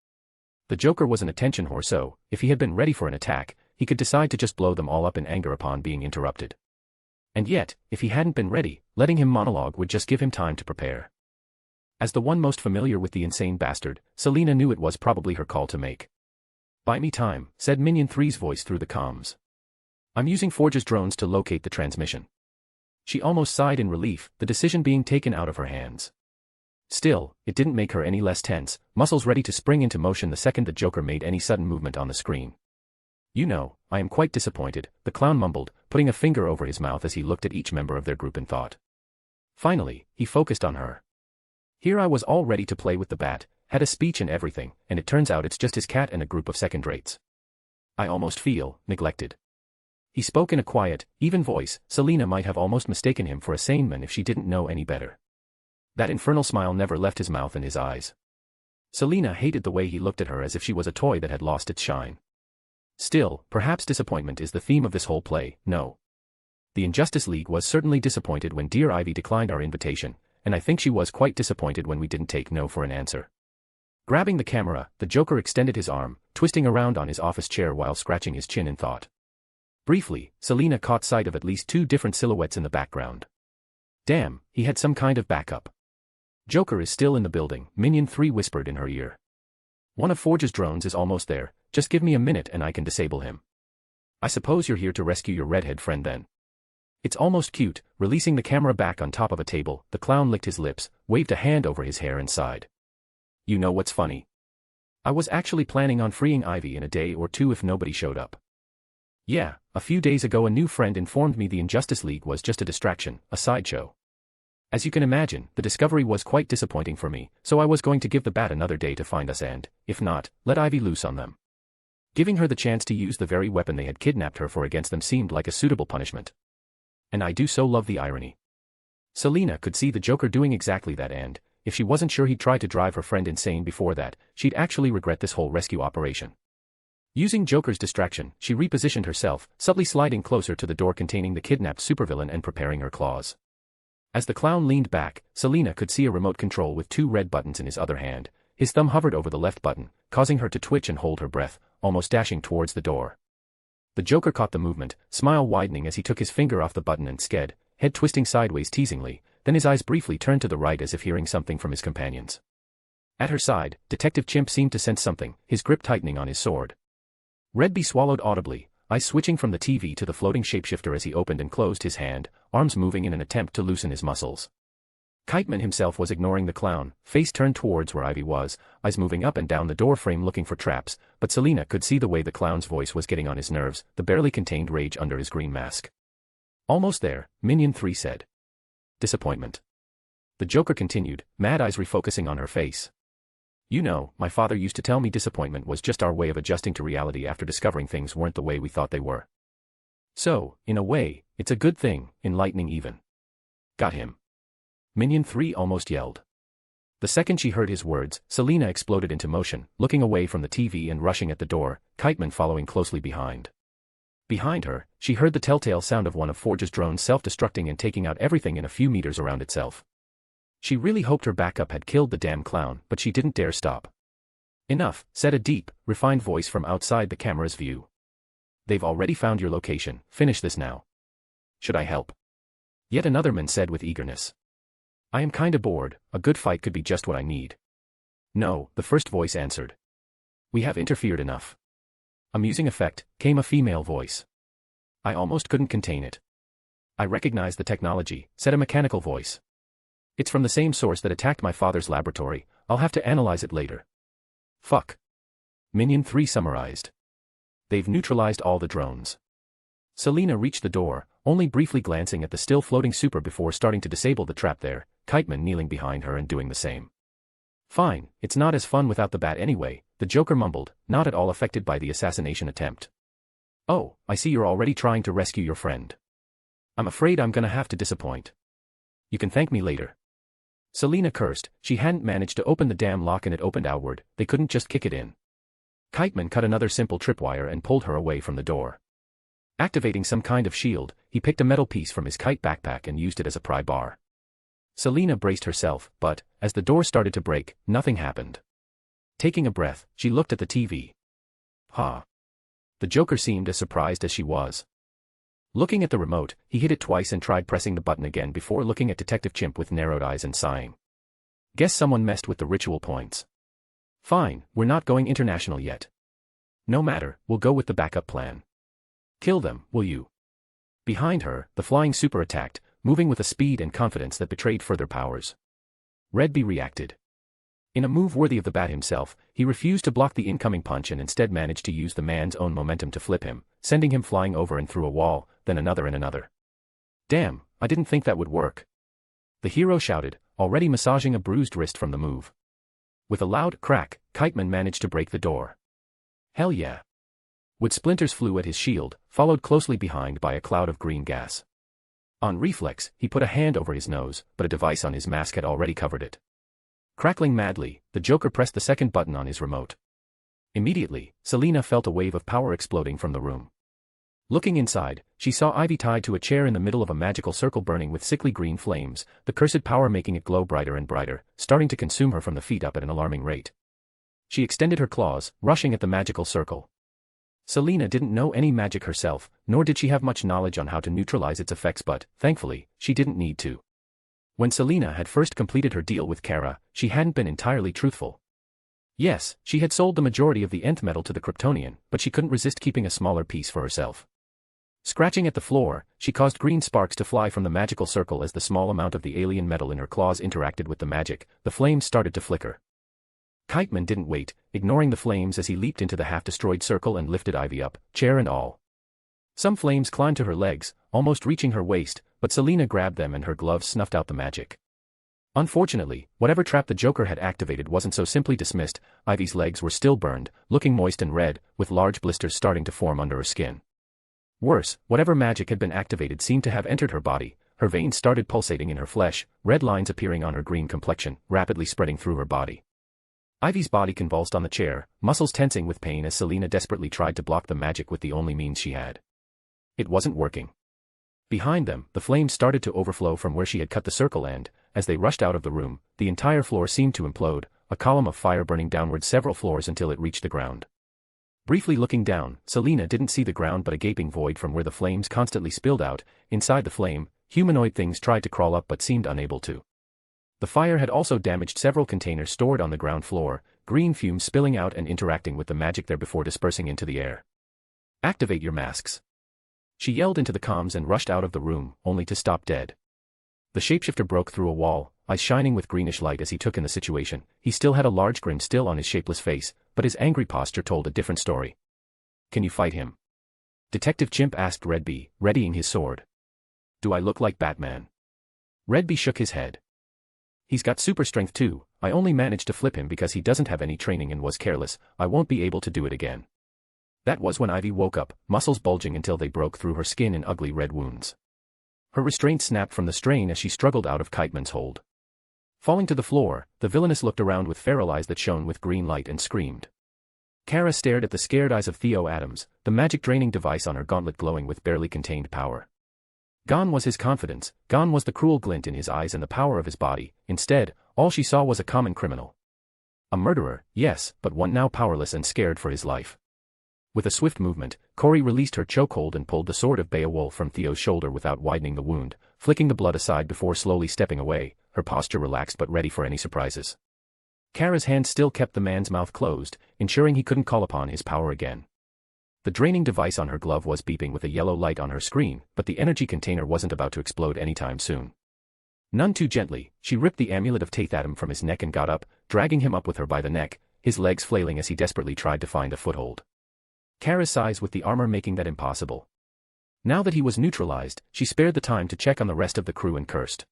The Joker was an attention whore, so, if he had been ready for an attack, he could decide to just blow them all up in anger upon being interrupted. And yet, if he hadn't been ready, letting him monologue would just give him time to prepare. As the one most familiar with the insane bastard, Selina knew it was probably her call to make. "Buy me time," said Minion 3's voice through the comms. "I'm using Forge's drones to locate the transmission." She almost sighed in relief, the decision being taken out of her hands. Still, it didn't make her any less tense, muscles ready to spring into motion the second the Joker made any sudden movement on the screen. "You know, I am quite disappointed," the clown mumbled, putting a finger over his mouth as he looked at each member of their group in thought. Finally, he focused on her. "Here I was all ready to play with the bat, had a speech and everything, and it turns out it's just his cat and a group of second-rates. I almost feel neglected." He spoke in a quiet, even voice. Selina might have almost mistaken him for a sane man if she didn't know any better. That infernal smile never left his mouth and his eyes. Selina hated the way he looked at her as if she was a toy that had lost its shine. Still, perhaps disappointment is the theme of this whole play, no. The Injustice League was certainly disappointed when Dear Ivy declined our invitation, and I think she was quite disappointed when we didn't take no for an answer. Grabbing the camera, the Joker extended his arm, twisting around on his office chair while scratching his chin in thought. Briefly, Selina caught sight of at least two different silhouettes in the background. Damn, he had some kind of backup. "Joker is still in the building," Minion 3 whispered in her ear. "One of Forge's drones is almost there, just give me a minute and I can disable him. I suppose you're here to rescue your redhead friend then." It's almost cute, releasing the camera back on top of a table, the clown licked his lips, waved a hand over his hair and sighed. "You know what's funny? I was actually planning on freeing Ivy in a day or two if nobody showed up." Yeah, a few days ago a new friend informed me the Injustice League was just a distraction, a sideshow. As you can imagine, the discovery was quite disappointing for me, so I was going to give the Bat another day to find us and, if not, let Ivy loose on them. Giving her the chance to use the very weapon they had kidnapped her for against them seemed like a suitable punishment. And I do so love the irony. Selina could see the Joker doing exactly that and, if she wasn't sure he'd tried to drive her friend insane before that, she'd actually regret this whole rescue operation. Using Joker's distraction, she repositioned herself, subtly sliding closer to the door containing the kidnapped supervillain and preparing her claws. As the clown leaned back, Selina could see a remote control with 2 red buttons in his other hand. His thumb hovered over the left button, causing her to twitch and hold her breath, almost dashing towards the door. The Joker caught the movement, smile widening as he took his finger off the button and sked, head twisting sideways teasingly, then his eyes briefly turned to the right as if hearing something from his companions. At her side, Detective Chimp seemed to sense something, his grip tightening on his sword. Redby swallowed audibly, eyes switching from the TV to the floating shapeshifter as he opened and closed his hand, arms moving in an attempt to loosen his muscles. Kiteman himself was ignoring the clown, face turned towards where Ivy was, eyes moving up and down the door frame looking for traps, but Selina could see the way the clown's voice was getting on his nerves, the barely contained rage under his green mask. Almost there, Minion 3 said. Disappointment. The Joker continued, mad eyes refocusing on her face. You know, my father used to tell me disappointment was just our way of adjusting to reality after discovering things weren't the way we thought they were. So, in a way, it's a good thing, enlightening even. Got him. Minion 3 almost yelled. The second she heard his words, Selina exploded into motion, looking away from the TV and rushing at the door, Kiteman following closely behind. Behind her, she heard the telltale sound of one of Forge's drones self-destructing and taking out everything in a few meters around itself. She really hoped her backup had killed the damn clown, but she didn't dare stop. Enough, said a deep, refined voice from outside the camera's view. They've already found your location, finish this now. Should I help? Yet another man said with eagerness. I am kinda bored, a good fight could be just what I need. No, the first voice answered. We have interfered enough. Amusing effect, came a female voice. I almost couldn't contain it. I recognize the technology, said a mechanical voice. It's from the same source that attacked my father's laboratory, I'll have to analyze it later. Fuck. Minion 3 summarized. They've neutralized all the drones. Selina reached the door, only briefly glancing at the still floating super before starting to disable the trap there, Kiteman kneeling behind her and doing the same. Fine, it's not as fun without the bat anyway, the Joker mumbled, not at all affected by the assassination attempt. Oh, I see you're already trying to rescue your friend. I'm afraid I'm gonna have to disappoint. You can thank me later. Selina cursed, she hadn't managed to open the damn lock and it opened outward, they couldn't just kick it in. Kiteman cut another simple tripwire and pulled her away from the door. Activating some kind of shield, he picked a metal piece from his kite backpack and used it as a pry bar. Selina braced herself, but, as the door started to break, nothing happened. Taking a breath, she looked at the TV. Huh. The Joker seemed as surprised as she was. Looking at the remote, he hit it twice and tried pressing the button again before looking at Detective Chimp with narrowed eyes and sighing. Guess someone messed with the ritual points. Fine, we're not going international yet. No matter, we'll go with the backup plan. Kill them, will you? Behind her, the flying super attacked, moving with a speed and confidence that betrayed further powers. Redby reacted. In a move worthy of the Bat himself, he refused to block the incoming punch and instead managed to use the man's own momentum to flip him, sending him flying over and through a wall, then another and another. Damn, I didn't think that would work. The hero shouted, already massaging a bruised wrist from the move. With a loud crack, Kiteman managed to break the door. Hell yeah. Wood splinters flew at his shield, followed closely behind by a cloud of green gas. On reflex, he put a hand over his nose, but a device on his mask had already covered it. Crackling madly, the Joker pressed the second button on his remote. Immediately, Selina felt a wave of power exploding from the room. Looking inside, she saw Ivy tied to a chair in the middle of a magical circle burning with sickly green flames, the cursed power making it glow brighter and brighter, starting to consume her from the feet up at an alarming rate. She extended her claws, rushing at the magical circle. Selina didn't know any magic herself, nor did she have much knowledge on how to neutralize its effects, but, thankfully, she didn't need to. When Selina had first completed her deal with Kara, she hadn't been entirely truthful. Yes, she had sold the majority of the nth metal to the Kryptonian, but she couldn't resist keeping a smaller piece for herself. Scratching at the floor, she caused green sparks to fly from the magical circle as the small amount of the alien metal in her claws interacted with the magic, the flames started to flicker. Kiteman didn't wait, ignoring the flames as he leaped into the half-destroyed circle and lifted Ivy up, chair and all. Some flames climbed to her legs, almost reaching her waist, but Selina grabbed them and her gloves snuffed out the magic. Unfortunately, whatever trap the Joker had activated wasn't so simply dismissed. Ivy's legs were still burned, looking moist and red, with large blisters starting to form under her skin. Worse, whatever magic had been activated seemed to have entered her body. Her veins started pulsating in her flesh, red lines appearing on her green complexion, rapidly spreading through her body. Ivy's body convulsed on the chair, muscles tensing with pain as Selina desperately tried to block the magic with the only means she had. It wasn't working. Behind them, the flames started to overflow from where she had cut the circle and, as they rushed out of the room, the entire floor seemed to implode, a column of fire burning downward several floors until it reached the ground. Briefly looking down, Selina didn't see the ground but a gaping void from where the flames constantly spilled out. Inside the flame, humanoid things tried to crawl up but seemed unable to. The fire had also damaged several containers stored on the ground floor, green fumes spilling out and interacting with the magic there before dispersing into the air. "Activate your masks." She yelled into the comms and rushed out of the room, only to stop dead. The shapeshifter broke through a wall, eyes shining with greenish light as he took in the situation. He still had a large grin still on his shapeless face, but his angry posture told a different story. "Can you fight him?" Detective Chimp asked Redby, readying his sword. "Do I look like Batman?" Redby shook his head. "He's got super strength too. I only managed to flip him because he doesn't have any training and was careless. I won't be able to do it again." That was when Ivy woke up, muscles bulging until they broke through her skin in ugly red wounds. Her restraint snapped from the strain as she struggled out of Kiteman's hold. Falling to the floor, the villainess looked around with feral eyes that shone with green light and screamed. Kara stared at the scared eyes of Theo Adams, the magic draining device on her gauntlet glowing with barely contained power. Gone was his confidence, gone was the cruel glint in his eyes and the power of his body. Instead, all she saw was a common criminal. A murderer, yes, but one now powerless and scared for his life. With a swift movement, Corey released her chokehold and pulled the sword of Beowulf from Theo's shoulder without widening the wound, flicking the blood aside before slowly stepping away, her posture relaxed but ready for any surprises. Kara's hand still kept the man's mouth closed, ensuring he couldn't call upon his power again. The draining device on her glove was beeping with a yellow light on her screen, but the energy container wasn't about to explode anytime soon. None too gently, she ripped the amulet of Tathatum from his neck and got up, dragging him up with her by the neck, his legs flailing as he desperately tried to find a foothold. Kara's size with the armor making that impossible. Now that he was neutralized, she spared the time to check on the rest of the crew and cursed.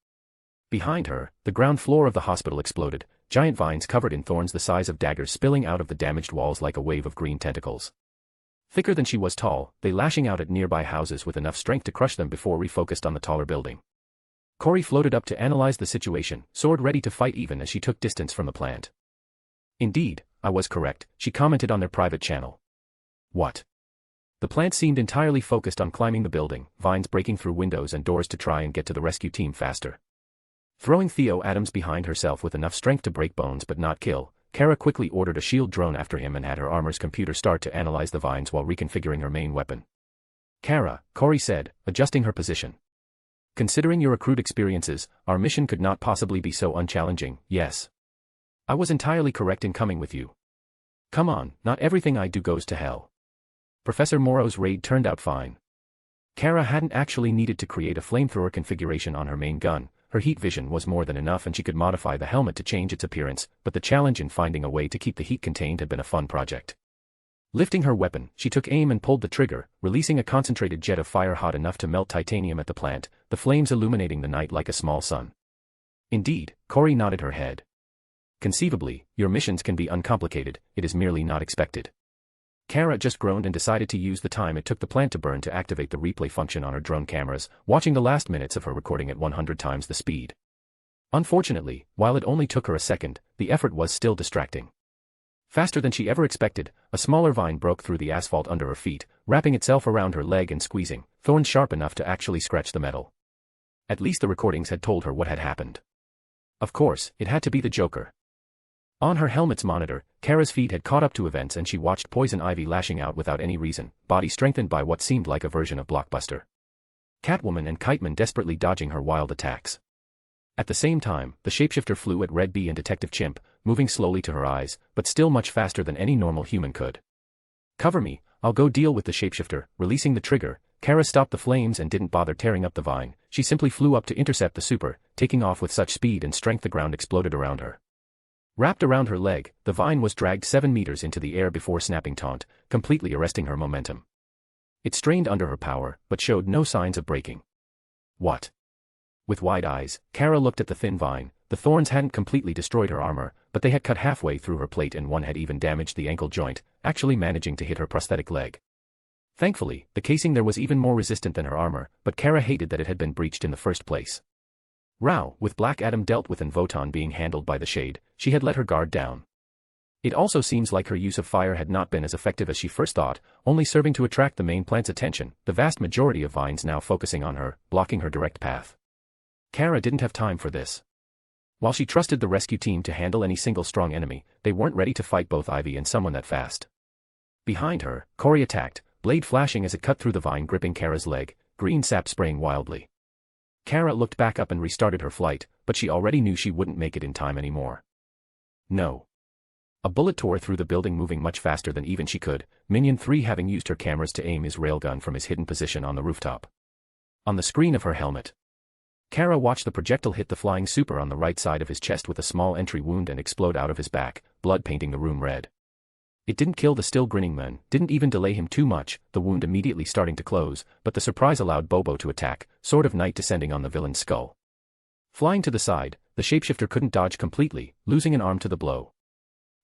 Behind her, the ground floor of the hospital exploded, giant vines covered in thorns the size of daggers spilling out of the damaged walls like a wave of green tentacles. Thicker than she was tall, they lashing out at nearby houses with enough strength to crush them before refocused on the taller building. Corey floated up to analyze the situation, sword ready to fight even as she took distance from the plant. "Indeed, I was correct," she commented on their private channel. "What?" The plant seemed entirely focused on climbing the building, vines breaking through windows and doors to try and get to the rescue team faster. Throwing Theo Adams behind herself with enough strength to break bones but not kill, Kara quickly ordered a shield drone after him and had her armor's computer start to analyze the vines while reconfiguring her main weapon. "Kara," Corey said, adjusting her position. "Considering your accrued experiences, our mission could not possibly be so unchallenging, yes? I was entirely correct in coming with you. Come on, not everything I do goes to hell." Professor Morrow's raid turned out fine. Kara hadn't actually needed to create a flamethrower configuration on her main gun, her heat vision was more than enough and she could modify the helmet to change its appearance, but the challenge in finding a way to keep the heat contained had been a fun project. Lifting her weapon, she took aim and pulled the trigger, releasing a concentrated jet of fire hot enough to melt titanium at the plant, the flames illuminating the night like a small sun. "Indeed," Corey nodded her head. "Conceivably, your missions can be uncomplicated, it is merely not expected." Kara just groaned and decided to use the time it took the plant to burn to activate the replay function on her drone cameras, watching the last minutes of her recording at 100 times the speed. Unfortunately, while it only took her a second, the effort was still distracting. Faster than she ever expected, a smaller vine broke through the asphalt under her feet, wrapping itself around her leg and squeezing, thorns sharp enough to actually scratch the metal. At least the recordings had told her what had happened. Of course, it had to be the Joker. On her helmet's monitor, Kara's feet had caught up to events and she watched Poison Ivy lashing out without any reason, body strengthened by what seemed like a version of Blockbuster. Catwoman and Kiteman desperately dodging her wild attacks. At the same time, the shapeshifter flew at Red Bee and Detective Chimp, moving slowly to her eyes, but still much faster than any normal human could. "Cover me, I'll go deal with the shapeshifter." Releasing the trigger, Kara stopped the flames and didn't bother tearing up the vine, she simply flew up to intercept the super, taking off with such speed and strength the ground exploded around her. Wrapped around her leg, the vine was dragged 7 meters into the air before snapping taut, completely arresting her momentum. It strained under her power, but showed no signs of breaking. What? With wide eyes, Kara looked at the thin vine. The thorns hadn't completely destroyed her armor, but they had cut halfway through her plate and one had even damaged the ankle joint, actually managing to hit her prosthetic leg. Thankfully, the casing there was even more resistant than her armor, but Kara hated that it had been breached in the first place. With Black Adam dealt with and Votan being handled by the Shade, she had let her guard down. It also seems like her use of fire had not been as effective as she first thought, only serving to attract the main plant's attention, the vast majority of vines now focusing on her, blocking her direct path. Kara didn't have time for this. While she trusted the rescue team to handle any single strong enemy, they weren't ready to fight both Ivy and someone that fast. Behind her, Corey attacked, blade flashing as it cut through the vine gripping Kara's leg, green sap spraying wildly. Kara looked back up and restarted her flight, but she already knew she wouldn't make it in time anymore. No. A bullet tore through the building, moving much faster than even she could, Minion 3 having used her cameras to aim his railgun from his hidden position on the rooftop. On the screen of her helmet, Kara watched the projectile hit the flying super on the right side of his chest with a small entry wound and explode out of his back, blood painting the room red. It didn't kill the still grinning man, didn't even delay him too much, the wound immediately starting to close, but the surprise allowed Bobo to attack, Sword of Night descending on the villain's skull. Flying to the side, the shapeshifter couldn't dodge completely, losing an arm to the blow.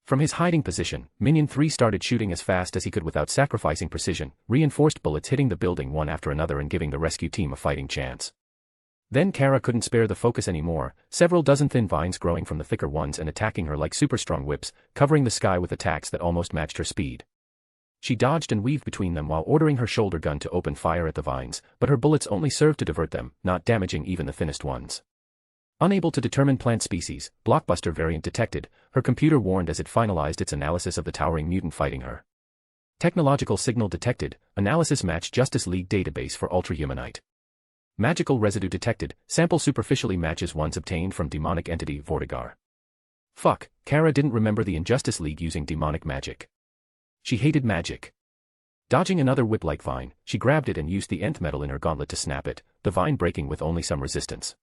From his hiding position, Minion 3 started shooting as fast as he could without sacrificing precision, reinforced bullets hitting the building one after another and giving the rescue team a fighting chance. Then Kara couldn't spare the focus anymore, several dozen thin vines growing from the thicker ones and attacking her like super strong whips, covering the sky with attacks that almost matched her speed. She dodged and weaved between them while ordering her shoulder gun to open fire at the vines, but her bullets only served to divert them, not damaging even the thinnest ones. Unable to determine plant species, blockbuster variant detected, her computer warned as it finalized its analysis of the towering mutant fighting her. Technological signal detected, analysis match Justice League database for ultrahumanite. Magical residue detected, sample superficially matches ones obtained from demonic entity Vortigar. Fuck, Kara didn't remember the Injustice League using demonic magic. She hated magic. Dodging another whip-like vine, she grabbed it and used the nth metal in her gauntlet to snap it, the vine breaking with only some resistance.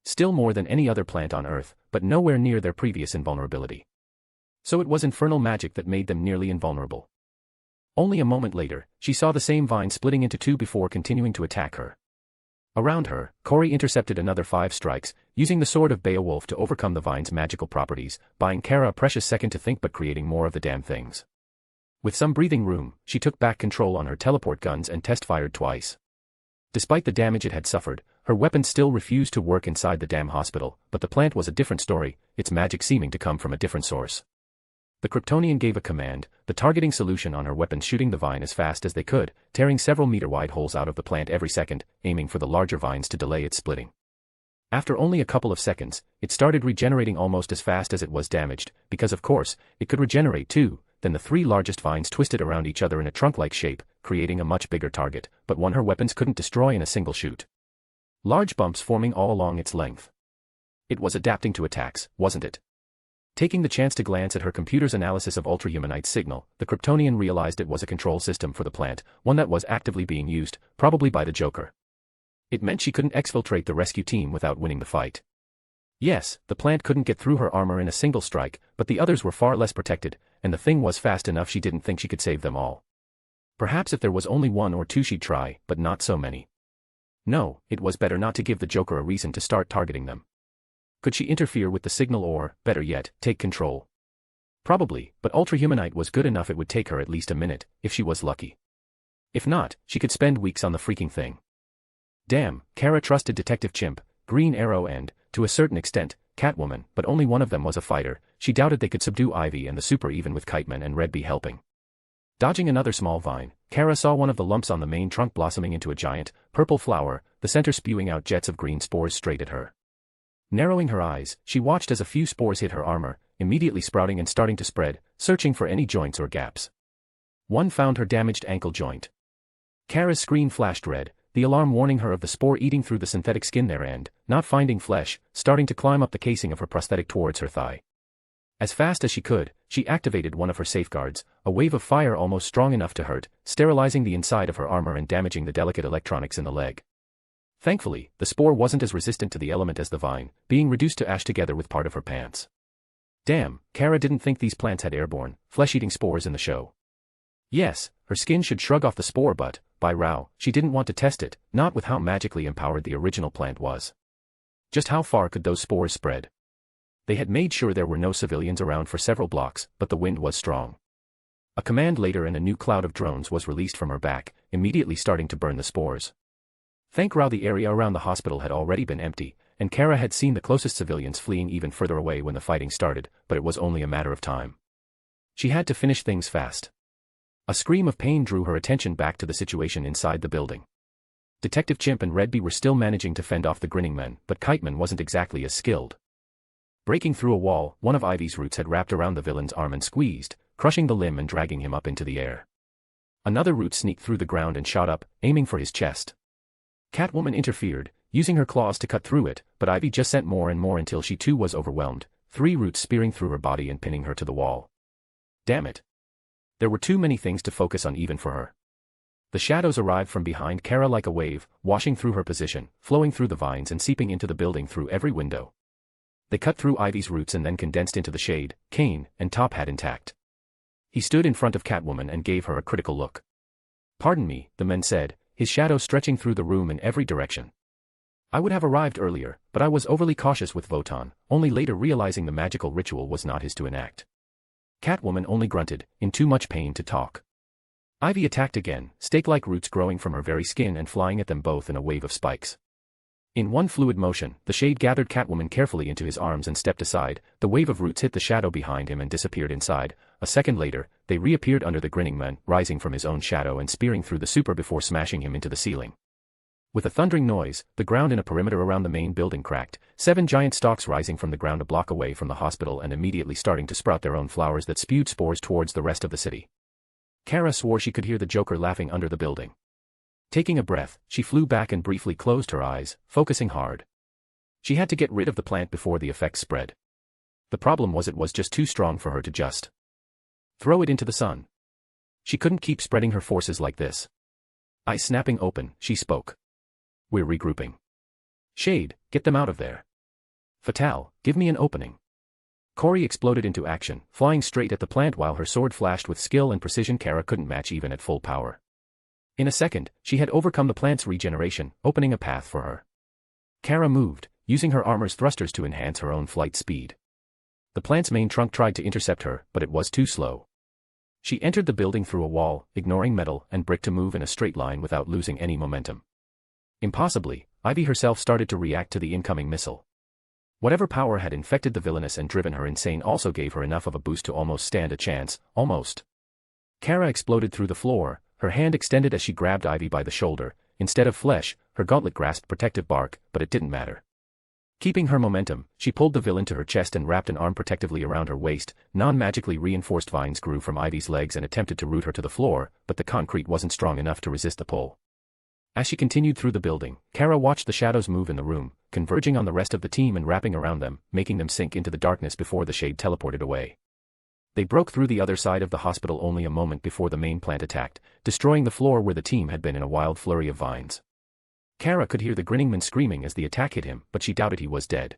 Still more than any other plant on Earth, but nowhere near their previous invulnerability. So it was infernal magic that made them nearly invulnerable. Only a moment later, she saw the same vine splitting into two before continuing to attack her. Around her, Corey intercepted another 5 strikes, using the sword of Beowulf to overcome the vine's magical properties, buying Kara a precious second to think but creating more of the damn things. With some breathing room, she took back control on her teleport guns and test-fired twice. Despite the damage it had suffered, her weapon still refused to work inside the damn hospital, but the plant was a different story, its magic seeming to come from a different source. The Kryptonian gave a command, the targeting solution on her weapon shooting the vine as fast as they could, tearing several meter-wide holes out of the plant every second, aiming for the larger vines to delay its splitting. After only a couple of seconds, it started regenerating almost as fast as it was damaged, because of course, it could regenerate too. Then the 3 largest vines twisted around each other in a trunk-like shape, creating a much bigger target, but one her weapons couldn't destroy in a single shoot. Large bumps forming all along its length. It was adapting to attacks, wasn't it? Taking the chance to glance at her computer's analysis of ultrahumanite's signal, the Kryptonian realized it was a control system for the plant, one that was actively being used, probably by the Joker. It meant she couldn't exfiltrate the rescue team without winning the fight. Yes, the plant couldn't get through her armor in a single strike, but the others were far less protected, and the thing was fast enough she didn't think she could save them all. Perhaps if there was only 1 or 2 she'd try, but not so many. No, it was better not to give the Joker a reason to start targeting them. Could she interfere with the signal or, better yet, take control? Probably, but ultrahumanite was good enough it would take her at least a minute, if she was lucky. If not, she could spend weeks on the freaking thing. Damn, Kara trusted Detective Chimp, Green Arrow and, to a certain extent, Catwoman, but only one of them was a fighter. She doubted they could subdue Ivy and the Super even with Kiteman and Red Bee helping. Dodging another small vine, Kara saw one of the lumps on the main trunk blossoming into a giant, purple flower, the center spewing out jets of green spores straight at her. Narrowing her eyes, she watched as a few spores hit her armor, immediately sprouting and starting to spread, searching for any joints or gaps. One found her damaged ankle joint. Kara's screen flashed red, the alarm warning her of the spore eating through the synthetic skin there and, not finding flesh, starting to climb up the casing of her prosthetic towards her thigh. As fast as she could, she activated one of her safeguards, a wave of fire almost strong enough to hurt, sterilizing the inside of her armor and damaging the delicate electronics in the leg. Thankfully, the spore wasn't as resistant to the element as the vine, being reduced to ash together with part of her pants. Damn, Kara didn't think these plants had airborne, flesh-eating spores in the show. Yes, her skin should shrug off the spore but by Rao, she didn't want to test it, not with how magically empowered the original plant was. Just how far could those spores spread? They had made sure there were no civilians around for several blocks, but the wind was strong. A command later and a new cloud of drones was released from her back, immediately starting to burn the spores. Thank Rao the area around the hospital had already been empty, and Kara had seen the closest civilians fleeing even further away when the fighting started, but it was only a matter of time. She had to finish things fast. A scream of pain drew her attention back to the situation inside the building. Detective Chimp and Redby were still managing to fend off the grinning men, but Kiteman wasn't exactly as skilled. Breaking through a wall, one of Ivy's roots had wrapped around the villain's arm and squeezed, crushing the limb and dragging him up into the air. Another root sneaked through the ground and shot up, aiming for his chest. Catwoman interfered, using her claws to cut through it, but Ivy just sent more and more until she too was overwhelmed, 3 roots spearing through her body and pinning her to the wall. Damn it. There were too many things to focus on even for her. The shadows arrived from behind Kara like a wave, washing through her position, flowing through the vines and seeping into the building through every window. They cut through Ivy's roots and then condensed into the shade, cane, and top hat intact. He stood in front of Catwoman and gave her a critical look. "Pardon me," the man said, his shadow stretching through the room in every direction. "I would have arrived earlier, but I was overly cautious with Votan, only later realizing the magical ritual was not his to enact." Catwoman only grunted, in too much pain to talk. Ivy attacked again, stake-like roots growing from her very skin and flying at them both in a wave of spikes. In one fluid motion, the shade gathered Catwoman carefully into his arms and stepped aside. The wave of roots hit the shadow behind him and disappeared inside. A second later, they reappeared under the grinning man, rising from his own shadow and spearing through the super before smashing him into the ceiling. With a thundering noise, the ground in a perimeter around the main building cracked, 7 giant stalks rising from the ground a block away from the hospital and immediately starting to sprout their own flowers that spewed spores towards the rest of the city. Kara swore she could hear the Joker laughing under the building. Taking a breath, she flew back and briefly closed her eyes, focusing hard. She had to get rid of the plant before the effects spread. The problem was it was just too strong for her to just throw it into the sun. She couldn't keep spreading her forces like this. Eyes snapping open, she spoke. "We're regrouping. Shade, get them out of there. Fatale, give me an opening." Corey exploded into action, flying straight at the plant while her sword flashed with skill and precision Kara couldn't match even at full power. In a second, she had overcome the plant's regeneration, opening a path for her. Kara moved, using her armor's thrusters to enhance her own flight speed. The plant's main trunk tried to intercept her, but it was too slow. She entered the building through a wall, ignoring metal and brick to move in a straight line without losing any momentum. Impossibly, Ivy herself started to react to the incoming missile. Whatever power had infected the villainess and driven her insane also gave her enough of a boost to almost stand a chance, almost. Kara exploded through the floor, her hand extended as she grabbed Ivy by the shoulder. Instead of flesh, her gauntlet grasped protective bark, but it didn't matter. Keeping her momentum, she pulled the villain to her chest and wrapped an arm protectively around her waist. Non-magically reinforced vines grew from Ivy's legs and attempted to root her to the floor, but the concrete wasn't strong enough to resist the pull. As she continued through the building, Kara watched the shadows move in the room, converging on the rest of the team and wrapping around them, making them sink into the darkness before the shade teleported away. They broke through the other side of the hospital only a moment before the main plant attacked, destroying the floor where the team had been in a wild flurry of vines. Kara could hear the grinning man screaming as the attack hit him, but she doubted he was dead.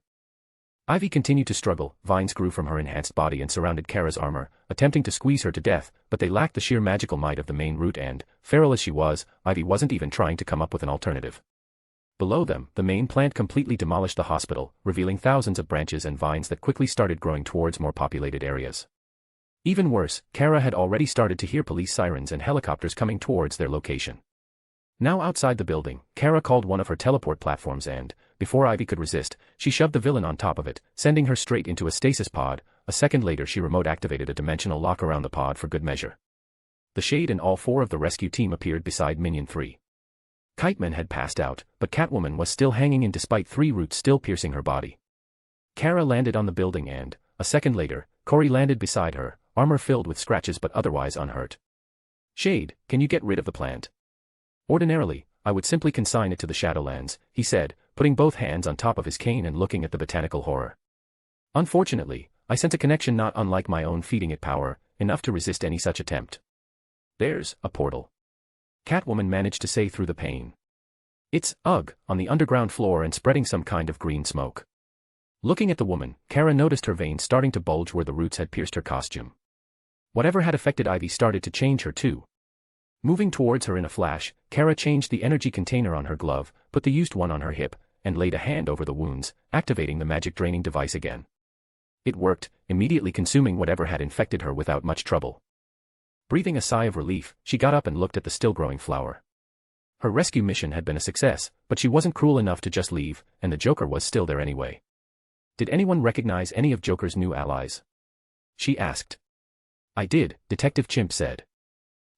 Ivy continued to struggle. Vines grew from her enhanced body and surrounded Kara's armor, attempting to squeeze her to death, but they lacked the sheer magical might of the main root and, feral as she was, Ivy wasn't even trying to come up with an alternative. Below them, the main plant completely demolished the hospital, revealing thousands of branches and vines that quickly started growing towards more populated areas. Even worse, Kara had already started to hear police sirens and helicopters coming towards their location. Now outside the building, Kara called one of her teleport platforms and, before Ivy could resist, she shoved the villain on top of it, sending her straight into a stasis pod. A second later she remote-activated a dimensional lock around the pod for good measure. The Shade and all 4 of the rescue team appeared beside Minion 3. Kiteman had passed out, but Catwoman was still hanging in despite 3 roots still piercing her body. Kara landed on the building and, a second later, Corey landed beside her, armor filled with scratches but otherwise unhurt. "Shade, can you get rid of the plant?" "Ordinarily, I would simply consign it to the Shadowlands," he said, putting both hands on top of his cane and looking at the botanical horror. "Unfortunately, I sense a connection not unlike my own feeding it power, enough to resist any such attempt." "There's a portal," Catwoman managed to say through the pain. "It's, on the underground floor and spreading some kind of green smoke." Looking at the woman, Kara noticed her veins starting to bulge where the roots had pierced her costume. Whatever had affected Ivy started to change her too. Moving towards her in a flash, Kara changed the energy container on her glove, put the used one on her hip, and laid a hand over the wounds, activating the magic draining device again. It worked, immediately consuming whatever had infected her without much trouble. Breathing a sigh of relief, she got up and looked at the still-growing flower. Her rescue mission had been a success, but she wasn't cruel enough to just leave, and the Joker was still there anyway. Did anyone recognize any of Joker's new allies? She asked. I did, Detective Chimp said.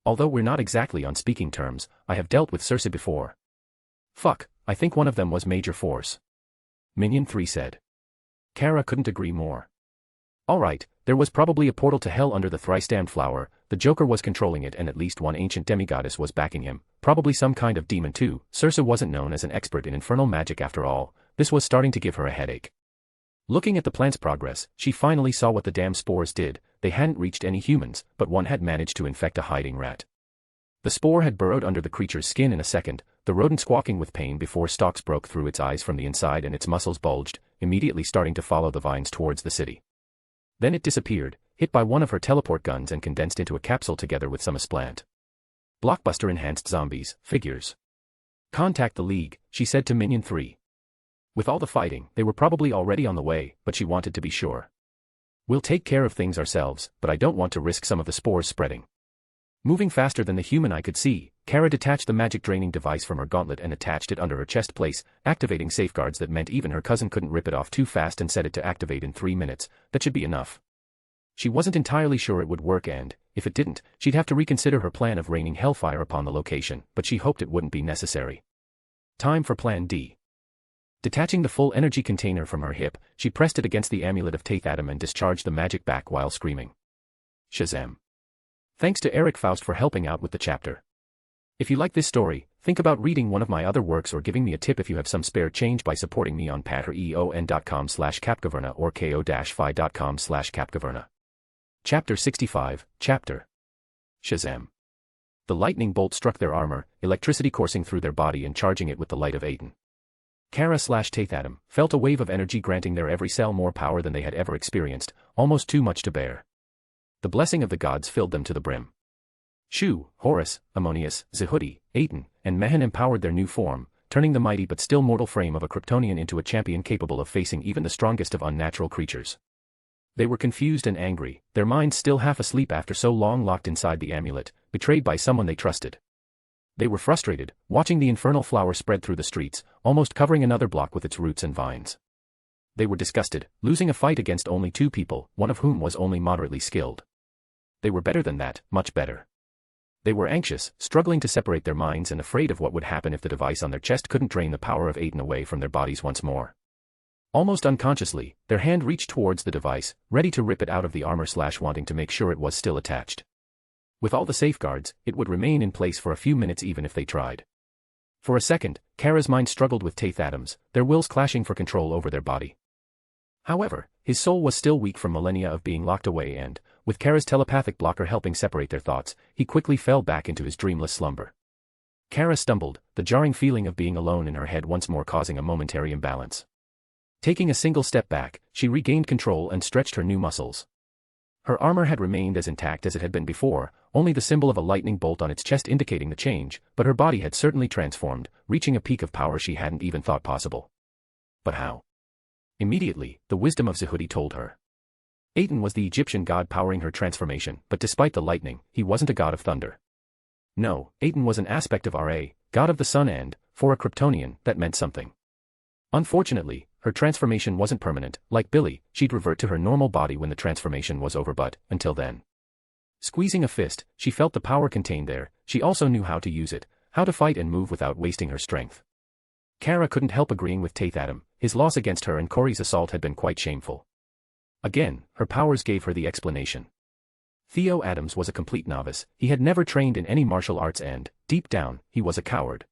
Although we're not exactly on speaking terms, I have dealt with Circe before. Fuck, I think one of them was Major Force. Minion 3 said. Kara couldn't agree more. Alright, there was probably a portal to hell under the thrice-damned flower, the Joker was controlling it and at least one ancient demigoddess was backing him, probably some kind of demon too. Circe wasn't known as an expert in infernal magic after all, this was starting to give her a headache. Looking at the plant's progress, she finally saw what the damn spores did. They hadn't reached any humans, but one had managed to infect a hiding rat. The spore had burrowed under the creature's skin in a second, the rodent squawking with pain before stalks broke through its eyes from the inside and its muscles bulged, immediately starting to follow the vines towards the city. Then it disappeared, hit by one of her teleport guns and condensed into a capsule together with some esplant. Blockbuster enhanced zombies, figures. Contact the League, she said to Minion 3. With all the fighting, they were probably already on the way, but she wanted to be sure. We'll take care of things ourselves, but I don't want to risk some of the spores spreading. Moving faster than the human eye could see, Kara detached the magic draining device from her gauntlet and attached it under her chest place, activating safeguards that meant even her cousin couldn't rip it off too fast and set it to activate in 3 minutes. That should be enough. She wasn't entirely sure it would work and, if it didn't, she'd have to reconsider her plan of raining hellfire upon the location, but she hoped it wouldn't be necessary. Time for Plan D. Detaching the full energy container from her hip, she pressed it against the amulet of Taith Adam and discharged the magic back while screaming. Shazam. Thanks to Eric Faust for helping out with the chapter. If you like this story, think about reading one of my other works or giving me a tip if you have some spare change by supporting me on patreon.com/capcaverna or ko-fi.com/capcaverna. Chapter 65, Chapter Shazam. The lightning bolt struck their armor, electricity coursing through their body and charging it with the light of Aiden. Kara/Taith Adam felt a wave of energy granting their every cell more power than they had ever experienced, almost too much to bear. The blessing of the gods filled them to the brim. Shu, Horus, Ammonius, Zehudi, Aten, and Mehen empowered their new form, turning the mighty but still mortal frame of a Kryptonian into a champion capable of facing even the strongest of unnatural creatures. They were confused and angry, their minds still half asleep after so long locked inside the amulet, betrayed by someone they trusted. They were frustrated, watching the infernal flower spread through the streets, almost covering another block with its roots and vines. They were disgusted, losing a fight against only 2 people, one of whom was only moderately skilled. They were better than that, much better. They were anxious, struggling to separate their minds and afraid of what would happen if the device on their chest couldn't drain the power of Aiden away from their bodies once more. Almost unconsciously, their hand reached towards the device, ready to rip it out of the armor/wanting to make sure it was still attached. With all the safeguards, it would remain in place for a few minutes even if they tried. For a second, Kara's mind struggled with Taith Adam's, their wills clashing for control over their body. However, his soul was still weak from millennia of being locked away and, with Kara's telepathic blocker helping separate their thoughts, he quickly fell back into his dreamless slumber. Kara stumbled, the jarring feeling of being alone in her head once more causing a momentary imbalance. Taking a single step back, she regained control and stretched her new muscles. Her armor had remained as intact as it had been before, only the symbol of a lightning bolt on its chest indicating the change, but her body had certainly transformed, reaching a peak of power she hadn't even thought possible. But how? Immediately, the wisdom of Zehudi told her. Aten was the Egyptian god powering her transformation, but despite the lightning, he wasn't a god of thunder. No, Aten was an aspect of Ra, god of the sun and, for a Kryptonian, that meant something. Unfortunately, her transformation wasn't permanent. Like Billy, she'd revert to her normal body when the transformation was over, but, until then. Squeezing a fist, she felt the power contained there. She also knew how to use it, how to fight and move without wasting her strength. Kara couldn't help agreeing with Taith Adam. His loss against her and Corey's assault had been quite shameful. Again, her powers gave her the explanation. Theo Adams was a complete novice. He had never trained in any martial arts and, deep down, he was a coward.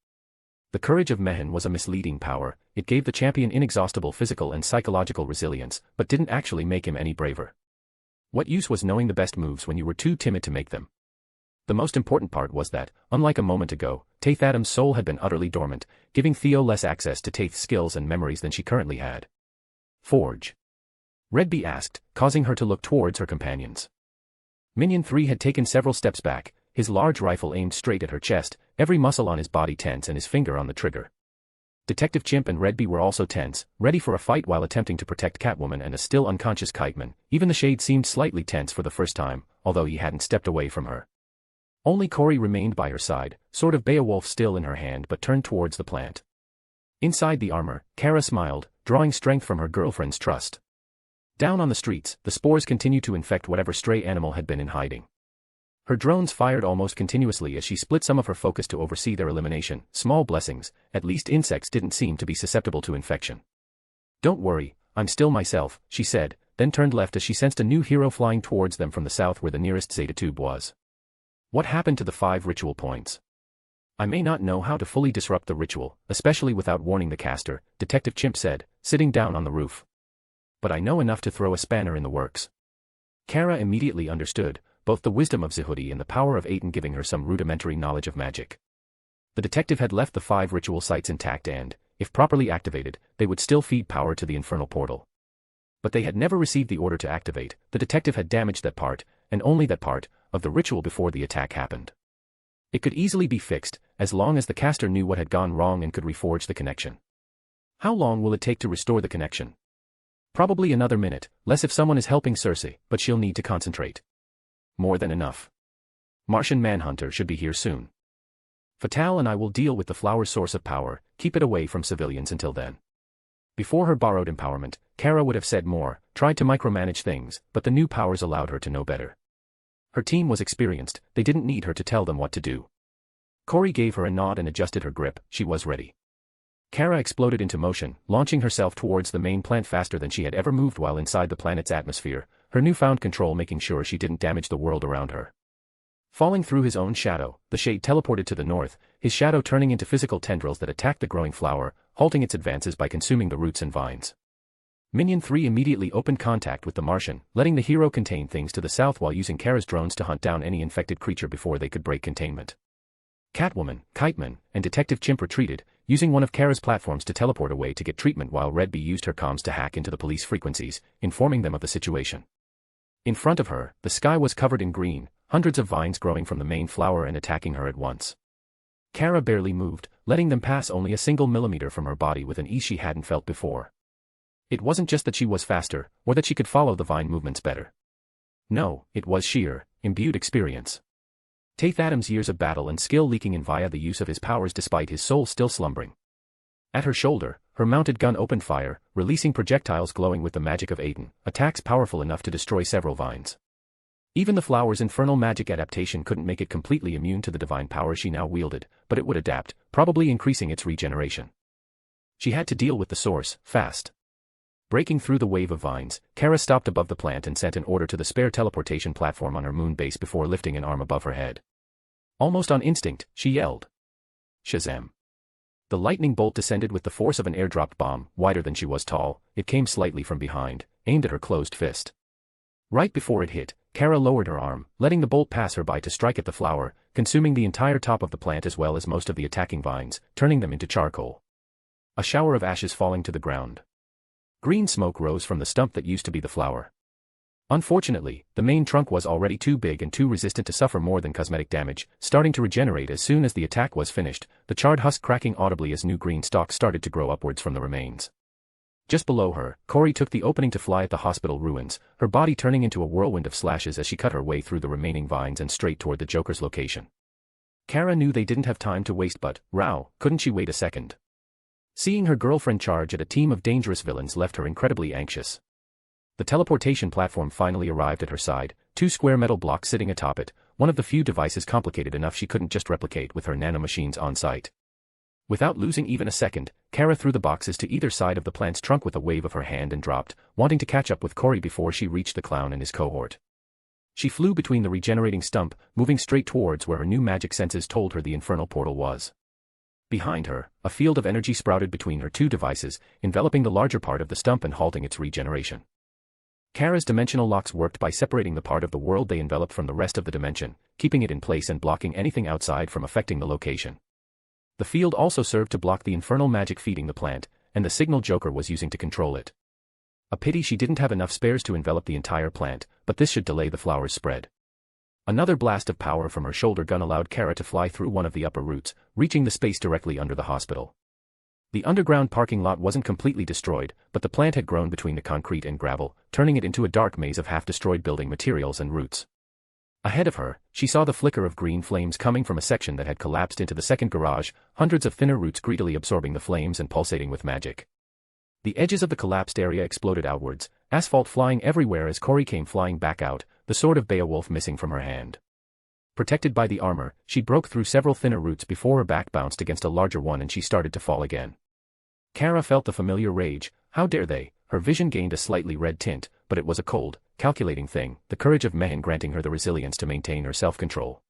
The courage of Mehen was a misleading power. It gave the champion inexhaustible physical and psychological resilience, but didn't actually make him any braver. What use was knowing the best moves when you were too timid to make them? The most important part was that, unlike a moment ago, Taith Adam's soul had been utterly dormant, giving Theo less access to Taith's skills and memories than she currently had. Forge? Redby asked, causing her to look towards her companions. Minion 3 had taken several steps back, his large rifle aimed straight at her chest, every muscle on his body tense and his finger on the trigger. Detective Chimp and Red Bee were also tense, ready for a fight while attempting to protect Catwoman and a still unconscious Kiteman. Even the Shade seemed slightly tense for the first time, although he hadn't stepped away from her. Only Corey remained by her side, sort of Beowulf still in her hand but turned towards the plant. Inside the armor, Kara smiled, drawing strength from her girlfriend's trust. Down on the streets, the spores continued to infect whatever stray animal had been in hiding. Her drones fired almost continuously as she split some of her focus to oversee their elimination. Small blessings, at least insects didn't seem to be susceptible to infection. "Don't worry, I'm still myself," she said, then turned left as she sensed a new hero flying towards them from the south where the nearest Zeta tube was. What happened to the 5 ritual points? I may not know how to fully disrupt the ritual, especially without warning the caster, Detective Chimp said, sitting down on the roof. But I know enough to throw a spanner in the works. Kara immediately understood, both the wisdom of Zehudi and the power of Aiden giving her some rudimentary knowledge of magic. The detective had left the 5 ritual sites intact and, if properly activated, they would still feed power to the infernal portal. But they had never received the order to activate. The detective had damaged that part, and only that part, of the ritual before the attack happened. It could easily be fixed, as long as the caster knew what had gone wrong and could reforge the connection. How long will it take to restore the connection? Probably another minute, less if someone is helping Cersei, but she'll need to concentrate. More than enough. Martian Manhunter should be here soon. Fatale and I will deal with the flower's source of power, keep it away from civilians until then. Before her borrowed empowerment, Kara would have said more, tried to micromanage things, but the new powers allowed her to know better. Her team was experienced, they didn't need her to tell them what to do. Corey gave her a nod and adjusted her grip, she was ready. Kara exploded into motion, launching herself towards the main plant faster than she had ever moved while inside the planet's atmosphere, her newfound control making sure she didn't damage the world around her. Falling through his own shadow, the Shade teleported to the north, his shadow turning into physical tendrils that attacked the growing flower, halting its advances by consuming the roots and vines. Minion 3 immediately opened contact with the Martian, letting the hero contain things to the south while using Kara's drones to hunt down any infected creature before they could break containment. Catwoman, Kiteman, and Detective Chimp retreated, using one of Kara's platforms to teleport away to get treatment while Red Bee used her comms to hack into the police frequencies, informing them of the situation. In front of her, the sky was covered in green, hundreds of vines growing from the main flower and attacking her at once. Kara barely moved, letting them pass only a single millimeter from her body with an ease she hadn't felt before. It wasn't just that she was faster, or that she could follow the vine movements better. No, it was sheer, imbued experience. Taith Adams' years of battle and skill leaking in via the use of his powers despite his soul still slumbering. At her shoulder, her mounted gun opened fire, releasing projectiles glowing with the magic of Aiden, attacks powerful enough to destroy several vines. Even the flower's infernal magic adaptation couldn't make it completely immune to the divine power she now wielded, but it would adapt, probably increasing its regeneration. She had to deal with the source, fast. Breaking through the wave of vines, Kara stopped above the plant and sent an order to the spare teleportation platform on her moon base before lifting an arm above her head. Almost on instinct, she yelled. Shazam! The lightning bolt descended with the force of an airdropped bomb, wider than she was tall. It came slightly from behind, aimed at her closed fist. Right before it hit, Kara lowered her arm, letting the bolt pass her by to strike at the flower, consuming the entire top of the plant as well as most of the attacking vines, turning them into charcoal. A shower of ashes falling to the ground. Green smoke rose from the stump that used to be the flower. Unfortunately, the main trunk was already too big and too resistant to suffer more than cosmetic damage, starting to regenerate as soon as the attack was finished, the charred husk cracking audibly as new green stalks started to grow upwards from the remains. Just below her, Corey took the opening to fly at the hospital ruins, her body turning into a whirlwind of slashes as she cut her way through the remaining vines and straight toward the Joker's location. Kara knew they didn't have time to waste but, wow, couldn't she wait a second? Seeing her girlfriend charge at a team of dangerous villains left her incredibly anxious. The teleportation platform finally arrived at her side, 2 square metal blocks sitting atop it, one of the few devices complicated enough she couldn't just replicate with her nanomachines on site. Without losing even a second, Kara threw the boxes to either side of the plant's trunk with a wave of her hand and dropped, wanting to catch up with Corey before she reached the clown and his cohort. She flew between the regenerating stump, moving straight towards where her new magic senses told her the infernal portal was. Behind her, a field of energy sprouted between her 2 devices, enveloping the larger part of the stump and halting its regeneration. Kara's dimensional locks worked by separating the part of the world they enveloped from the rest of the dimension, keeping it in place and blocking anything outside from affecting the location. The field also served to block the infernal magic feeding the plant, and the signal Joker was using to control it. A pity she didn't have enough spares to envelop the entire plant, but this should delay the flower's spread. Another blast of power from her shoulder gun allowed Kara to fly through one of the upper routes, reaching the space directly under the hospital. The underground parking lot wasn't completely destroyed, but the plant had grown between the concrete and gravel, turning it into a dark maze of half-destroyed building materials and roots. Ahead of her, she saw the flicker of green flames coming from a section that had collapsed into the second garage, hundreds of thinner roots greedily absorbing the flames and pulsating with magic. The edges of the collapsed area exploded outwards, asphalt flying everywhere as Corey came flying back out, the sword of Beowulf missing from her hand. Protected by the armor, she broke through several thinner roots before her back bounced against a larger one and she started to fall again. Kara felt the familiar rage. How dare they? Her vision gained a slightly red tint, but it was a cold, calculating thing, the courage of Mehan granting her the resilience to maintain her self-control.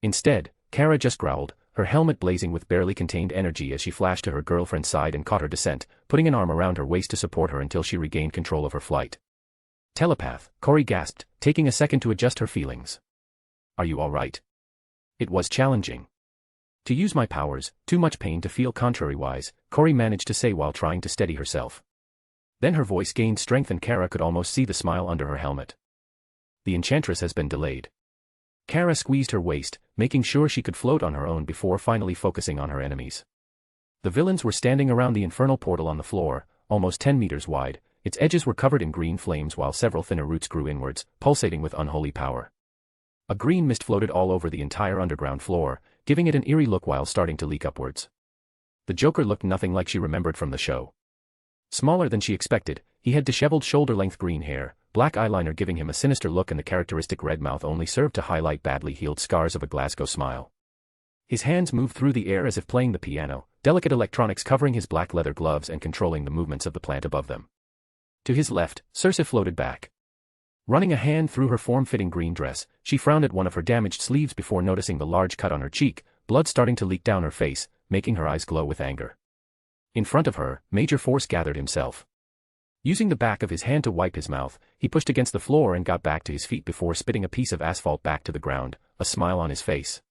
Instead, Kara just growled, her helmet blazing with barely contained energy as she flashed to her girlfriend's side and caught her descent, putting an arm around her waist to support her until she regained control of her flight. Telepath, Corey gasped, taking a second to adjust her feelings. Are you all right? It was challenging. To use my powers, too much pain to feel contrary-wise, Corey managed to say while trying to steady herself. Then her voice gained strength and Kara could almost see the smile under her helmet. The enchantress has been delayed. Kara squeezed her waist, making sure she could float on her own before finally focusing on her enemies. The villains were standing around the infernal portal on the floor, almost 10 meters wide. Its edges were covered in green flames while several thinner roots grew inwards, pulsating with unholy power. A green mist floated all over the entire underground floor, giving it an eerie look while starting to leak upwards. The Joker looked nothing like she remembered from the show. Smaller than she expected, he had disheveled shoulder-length green hair, black eyeliner giving him a sinister look and the characteristic red mouth only served to highlight badly healed scars of a Glasgow smile. His hands moved through the air as if playing the piano, delicate electronics covering his black leather gloves and controlling the movements of the plant above them. To his left, Circe floated back. Running a hand through her form-fitting green dress, she frowned at one of her damaged sleeves before noticing the large cut on her cheek, blood starting to leak down her face, making her eyes glow with anger. In front of her, Major Force gathered himself. Using the back of his hand to wipe his mouth, he pushed against the floor and got back to his feet before spitting a piece of asphalt back to the ground, a smile on his face.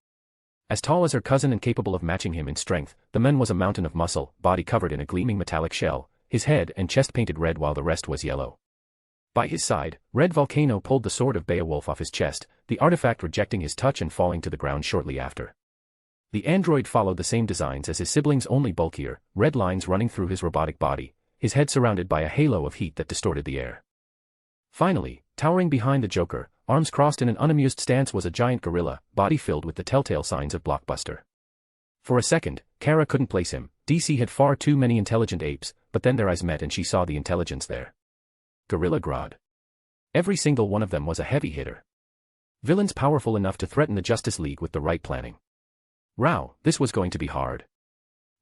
As tall as her cousin and capable of matching him in strength, the man was a mountain of muscle, body covered in a gleaming metallic shell, his head and chest painted red while the rest was yellow. By his side, Red Volcano pulled the sword of Beowulf off his chest, the artifact rejecting his touch and falling to the ground shortly after. The android followed the same designs as his siblings, only bulkier, red lines running through his robotic body, his head surrounded by a halo of heat that distorted the air. Finally, towering behind the Joker, arms crossed in an unamused stance was a giant gorilla, body filled with the telltale signs of Blockbuster. For a second, Kara couldn't place him. DC had far too many intelligent apes, but then their eyes met and she saw the intelligence there. Gorilla Grodd. Every single one of them was a heavy hitter. Villains powerful enough to threaten the Justice League with the right planning. Wow, this was going to be hard.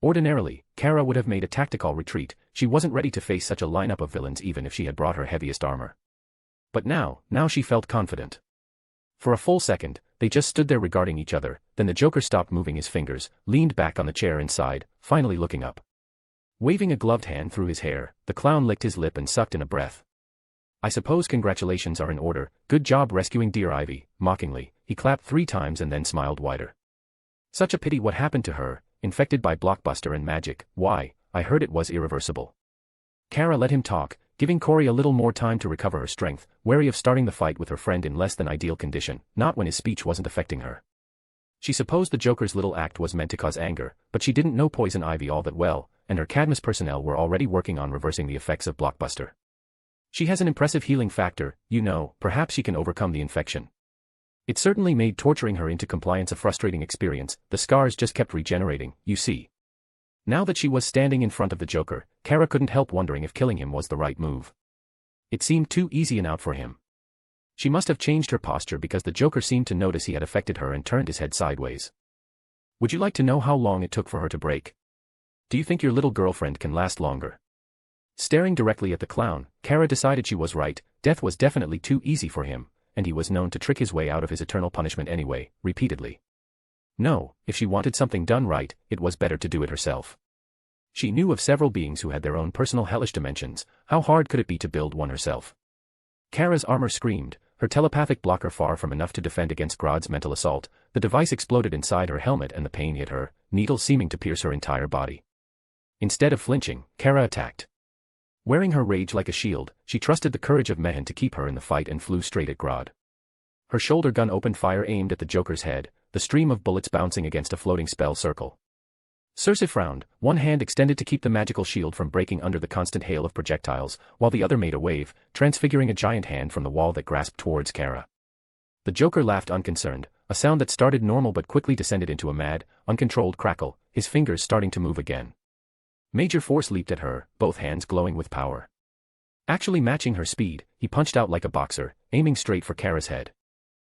Ordinarily, Kara would have made a tactical retreat. She wasn't ready to face such a lineup of villains even if she had brought her heaviest armor. But now she felt confident. For a full second, they just stood there regarding each other, then the Joker stopped moving his fingers, leaned back on the chair inside, finally looking up. Waving a gloved hand through his hair, the clown licked his lip and sucked in a breath. I suppose congratulations are in order, good job rescuing dear Ivy, mockingly, he clapped 3 times and then smiled wider. Such a pity what happened to her, infected by Blockbuster and magic, why, I heard it was irreversible. Kara let him talk, giving Corey a little more time to recover her strength, wary of starting the fight with her friend in less than ideal condition, not when his speech wasn't affecting her. She supposed the Joker's little act was meant to cause anger, but she didn't know Poison Ivy all that well, and her Cadmus personnel were already working on reversing the effects of Blockbuster. She has an impressive healing factor, you know, perhaps she can overcome the infection. It certainly made torturing her into compliance a frustrating experience, the scars just kept regenerating, you see. Now that she was standing in front of the Joker, Kara couldn't help wondering if killing him was the right move. It seemed too easy an out for him. She must have changed her posture because the Joker seemed to notice he had affected her and turned his head sideways. Would you like to know how long it took for her to break? Do you think your little girlfriend can last longer? Staring directly at the clown, Kara decided she was right, death was definitely too easy for him, and he was known to trick his way out of his eternal punishment anyway, repeatedly. No, if she wanted something done right, it was better to do it herself. She knew of several beings who had their own personal hellish dimensions, how hard could it be to build one herself? Kara's armor screamed, her telepathic blocker far from enough to defend against Grodd's mental assault, the device exploded inside her helmet and the pain hit her, needles seeming to pierce her entire body. Instead of flinching, Kara attacked. Wearing her rage like a shield, she trusted the courage of Mehan to keep her in the fight and flew straight at Grodd. Her shoulder gun opened fire aimed at the Joker's head, the stream of bullets bouncing against a floating spell circle. Circe frowned, one hand extended to keep the magical shield from breaking under the constant hail of projectiles, while the other made a wave, transfiguring a giant hand from the wall that grasped towards Kara. The Joker laughed unconcerned, a sound that started normal but quickly descended into a mad, uncontrolled crackle, his fingers starting to move again. Major Force leaped at her, both hands glowing with power. Actually matching her speed, he punched out like a boxer, aiming straight for Kara's head.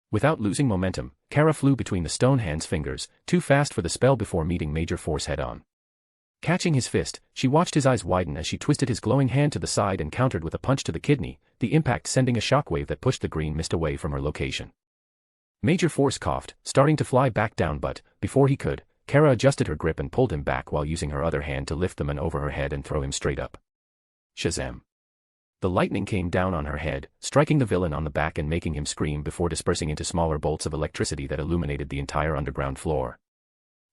Without losing momentum, Kara flew between the stone hand's fingers, too fast for the spell before meeting Major Force head-on. Catching his fist, she watched his eyes widen as she twisted his glowing hand to the side and countered with a punch to the kidney, the impact sending a shockwave that pushed the green mist away from her location. Major Force coughed, starting to fly back down but, before he could, Kara adjusted her grip and pulled him back while using her other hand to lift the man over her head and throw him straight up. Shazam! The lightning came down on her head, striking the villain on the back and making him scream before dispersing into smaller bolts of electricity that illuminated the entire underground floor.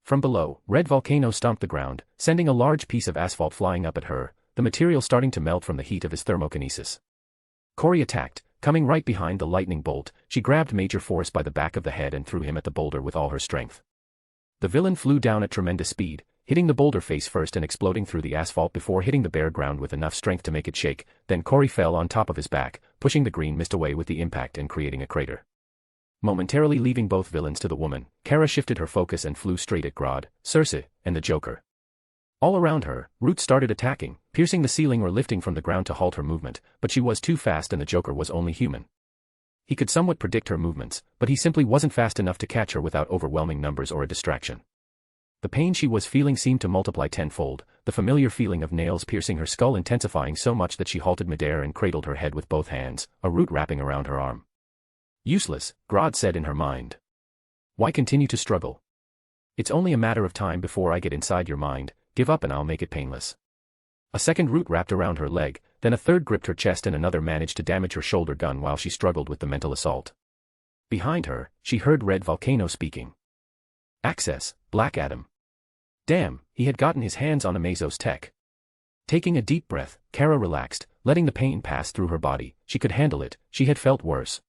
From below, Red Volcano stomped the ground, sending a large piece of asphalt flying up at her, the material starting to melt from the heat of his thermokinesis. Corey attacked, coming right behind the lightning bolt. She grabbed Major Force by the back of the head and threw him at the boulder with all her strength. The villain flew down at tremendous speed, hitting the boulder face first and exploding through the asphalt before hitting the bare ground with enough strength to make it shake. Then Corey fell on top of his back, pushing the green mist away with the impact and creating a crater. Momentarily leaving both villains to the woman, Kara shifted her focus and flew straight at Grodd, Circe, and the Joker. All around her, roots started attacking, piercing the ceiling or lifting from the ground to halt her movement, but she was too fast and the Joker was only human. He could somewhat predict her movements, but he simply wasn't fast enough to catch her without overwhelming numbers or a distraction. The pain she was feeling seemed to multiply tenfold, the familiar feeling of nails piercing her skull intensifying so much that she halted midair and cradled her head with both hands, a root wrapping around her arm. Useless, Grodd said in her mind. Why continue to struggle? It's only a matter of time before I get inside your mind, give up and I'll make it painless. A second root wrapped around her leg, then a third gripped her chest and another managed to damage her shoulder gun while she struggled with the mental assault. Behind her, she heard Red Volcano speaking. Access, Black Adam. Damn, he had gotten his hands on Amazo's tech. Taking a deep breath, Kara relaxed, letting the pain pass through her body. She could handle it, she had felt worse.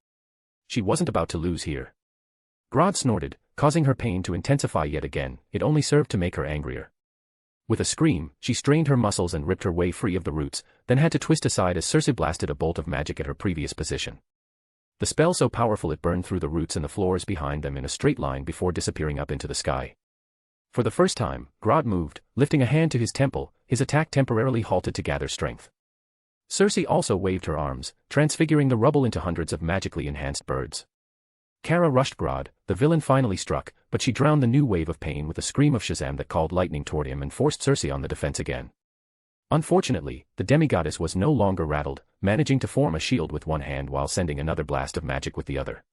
She wasn't about to lose here. Grodd snorted, causing her pain to intensify yet again. It only served to make her angrier. With a scream, she strained her muscles and ripped her way free of the roots, then had to twist aside as Circe blasted a bolt of magic at her previous position. The spell so powerful it burned through the roots and the floors behind them in a straight line before disappearing up into the sky. For the first time, Grodd moved, lifting a hand to his temple, his attack temporarily halted to gather strength. Circe also waved her arms, transfiguring the rubble into hundreds of magically enhanced birds. Kara rushed Grodd, the villain finally struck, but she drowned the new wave of pain with a scream of Shazam that called lightning toward him and forced Circe on the defense again. Unfortunately, the demigoddess was no longer rattled, managing to form a shield with one hand while sending another blast of magic with the other.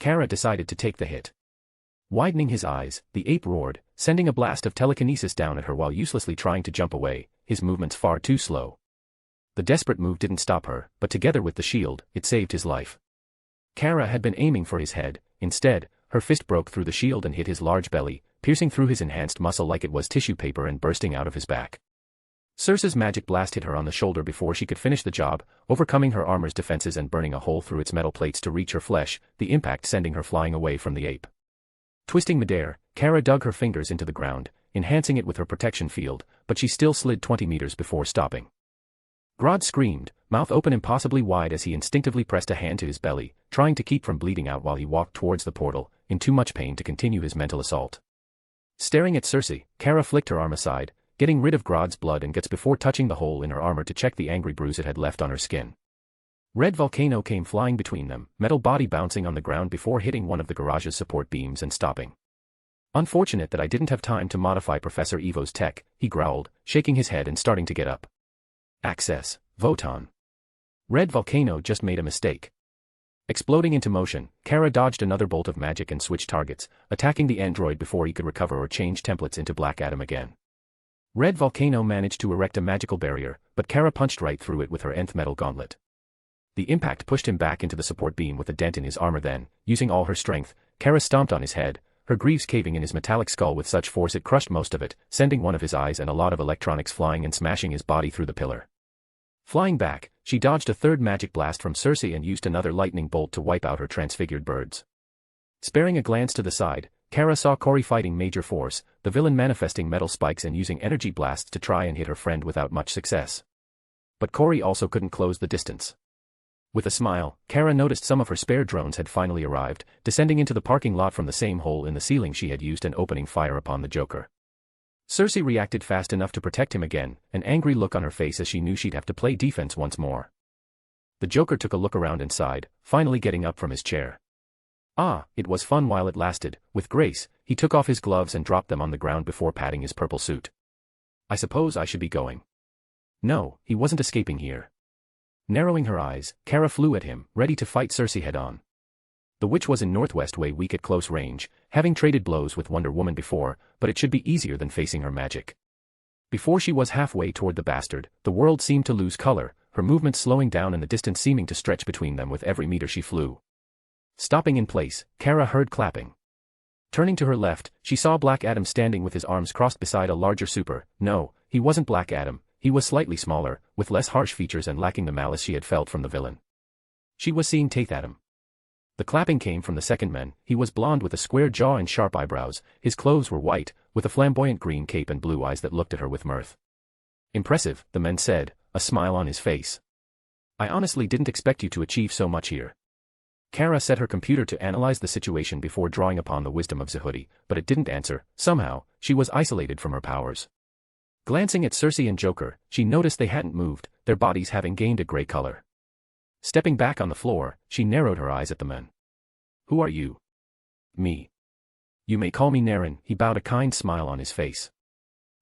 Kara decided to take the hit. Widening his eyes, the ape roared, sending a blast of telekinesis down at her while uselessly trying to jump away, his movements far too slow. The desperate move didn't stop her, but together with the shield, it saved his life. Kara had been aiming for his head. Instead, her fist broke through the shield and hit his large belly, piercing through his enhanced muscle like it was tissue paper and bursting out of his back. Circe's magic blast hit her on the shoulder before she could finish the job, overcoming her armor's defenses and burning a hole through its metal plates to reach her flesh, the impact sending her flying away from the ape. Twisting midair, Kara dug her fingers into the ground, enhancing it with her protection field, but she still slid 20 meters before stopping. Grodd screamed, mouth open impossibly wide as he instinctively pressed a hand to his belly, trying to keep from bleeding out while he walked towards the portal, in too much pain to continue his mental assault. Staring at Circe, Kara flicked her arm aside, getting rid of Grodd's blood and guts before touching the hole in her armor to check the angry bruise it had left on her skin. Red Volcano came flying between them, metal body bouncing on the ground before hitting one of the garage's support beams and stopping. Unfortunate that I didn't have time to modify Professor Evo's tech, he growled, shaking his head and starting to get up. Access, Voton. Red Volcano just made a mistake. Exploding into motion, Kara dodged another bolt of magic and switched targets, attacking the android before he could recover or change templates into Black Adam again. Red Volcano managed to erect a magical barrier, but Kara punched right through it with her nth metal gauntlet. The impact pushed him back into the support beam with a dent in his armor then, using all her strength, Kara stomped on his head, her greaves caving in his metallic skull with such force it crushed most of it, sending one of his eyes and a lot of electronics flying and smashing his body through the pillar. Flying back, she dodged a third magic blast from Cersei and used another lightning bolt to wipe out her transfigured birds. Sparing a glance to the side, Kara saw Corey fighting Major Force, the villain manifesting metal spikes and using energy blasts to try and hit her friend without much success. But Corey also couldn't close the distance. With a smile, Kara noticed some of her spare drones had finally arrived, descending into the parking lot from the same hole in the ceiling she had used and opening fire upon the Joker. Cersei reacted fast enough to protect him again, an angry look on her face as she knew she'd have to play defense once more. The Joker took a look around and sighed, finally getting up from his chair. Ah, it was fun while it lasted. With grace, he took off his gloves and dropped them on the ground before patting his purple suit. I suppose I should be going. No, he wasn't escaping here. Narrowing her eyes, Kara flew at him, ready to fight Cersei head-on. The witch was in Northwest way weak at close range, having traded blows with Wonder Woman before, but it should be easier than facing her magic. Before she was halfway toward the bastard, the world seemed to lose color, her movements slowing down and the distance seeming to stretch between them with every meter she flew. Stopping in place, Kara heard clapping. Turning to her left, she saw Black Adam standing with his arms crossed beside a larger super. No, he wasn't Black Adam, he was slightly smaller, with less harsh features and lacking the malice she had felt from the villain. She was seeing Tatham. The clapping came from the second man. He was blond with a square jaw and sharp eyebrows, his clothes were white, with a flamboyant green cape and blue eyes that looked at her with mirth. Impressive, the man said, a smile on his face. I honestly didn't expect you to achieve so much here. Kara set her computer to analyze the situation before drawing upon the wisdom of Zahudi, but it didn't answer. Somehow, she was isolated from her powers. Glancing at Cersei and Joker, she noticed they hadn't moved, their bodies having gained a gray color. Stepping back on the floor, she narrowed her eyes at the men. Who are you? Me. You may call me Naren, he bowed, a kind smile on his face.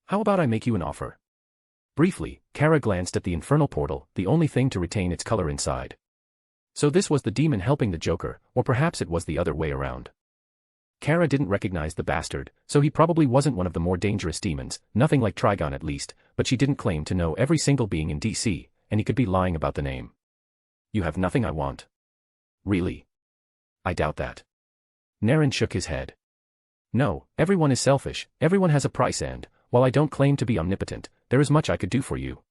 How about I make you an offer? Briefly, Kara glanced at the infernal portal, the only thing to retain its color inside. So this was the demon helping the Joker, or perhaps it was the other way around. Kara didn't recognize the bastard, so he probably wasn't one of the more dangerous demons, nothing like Trigon at least, but she didn't claim to know every single being in DC, and he could be lying about the name. You have nothing I want. Really? I doubt that. Naren shook his head. No, everyone is selfish, everyone has a price and, while I don't claim to be omnipotent, there is much I could do for you.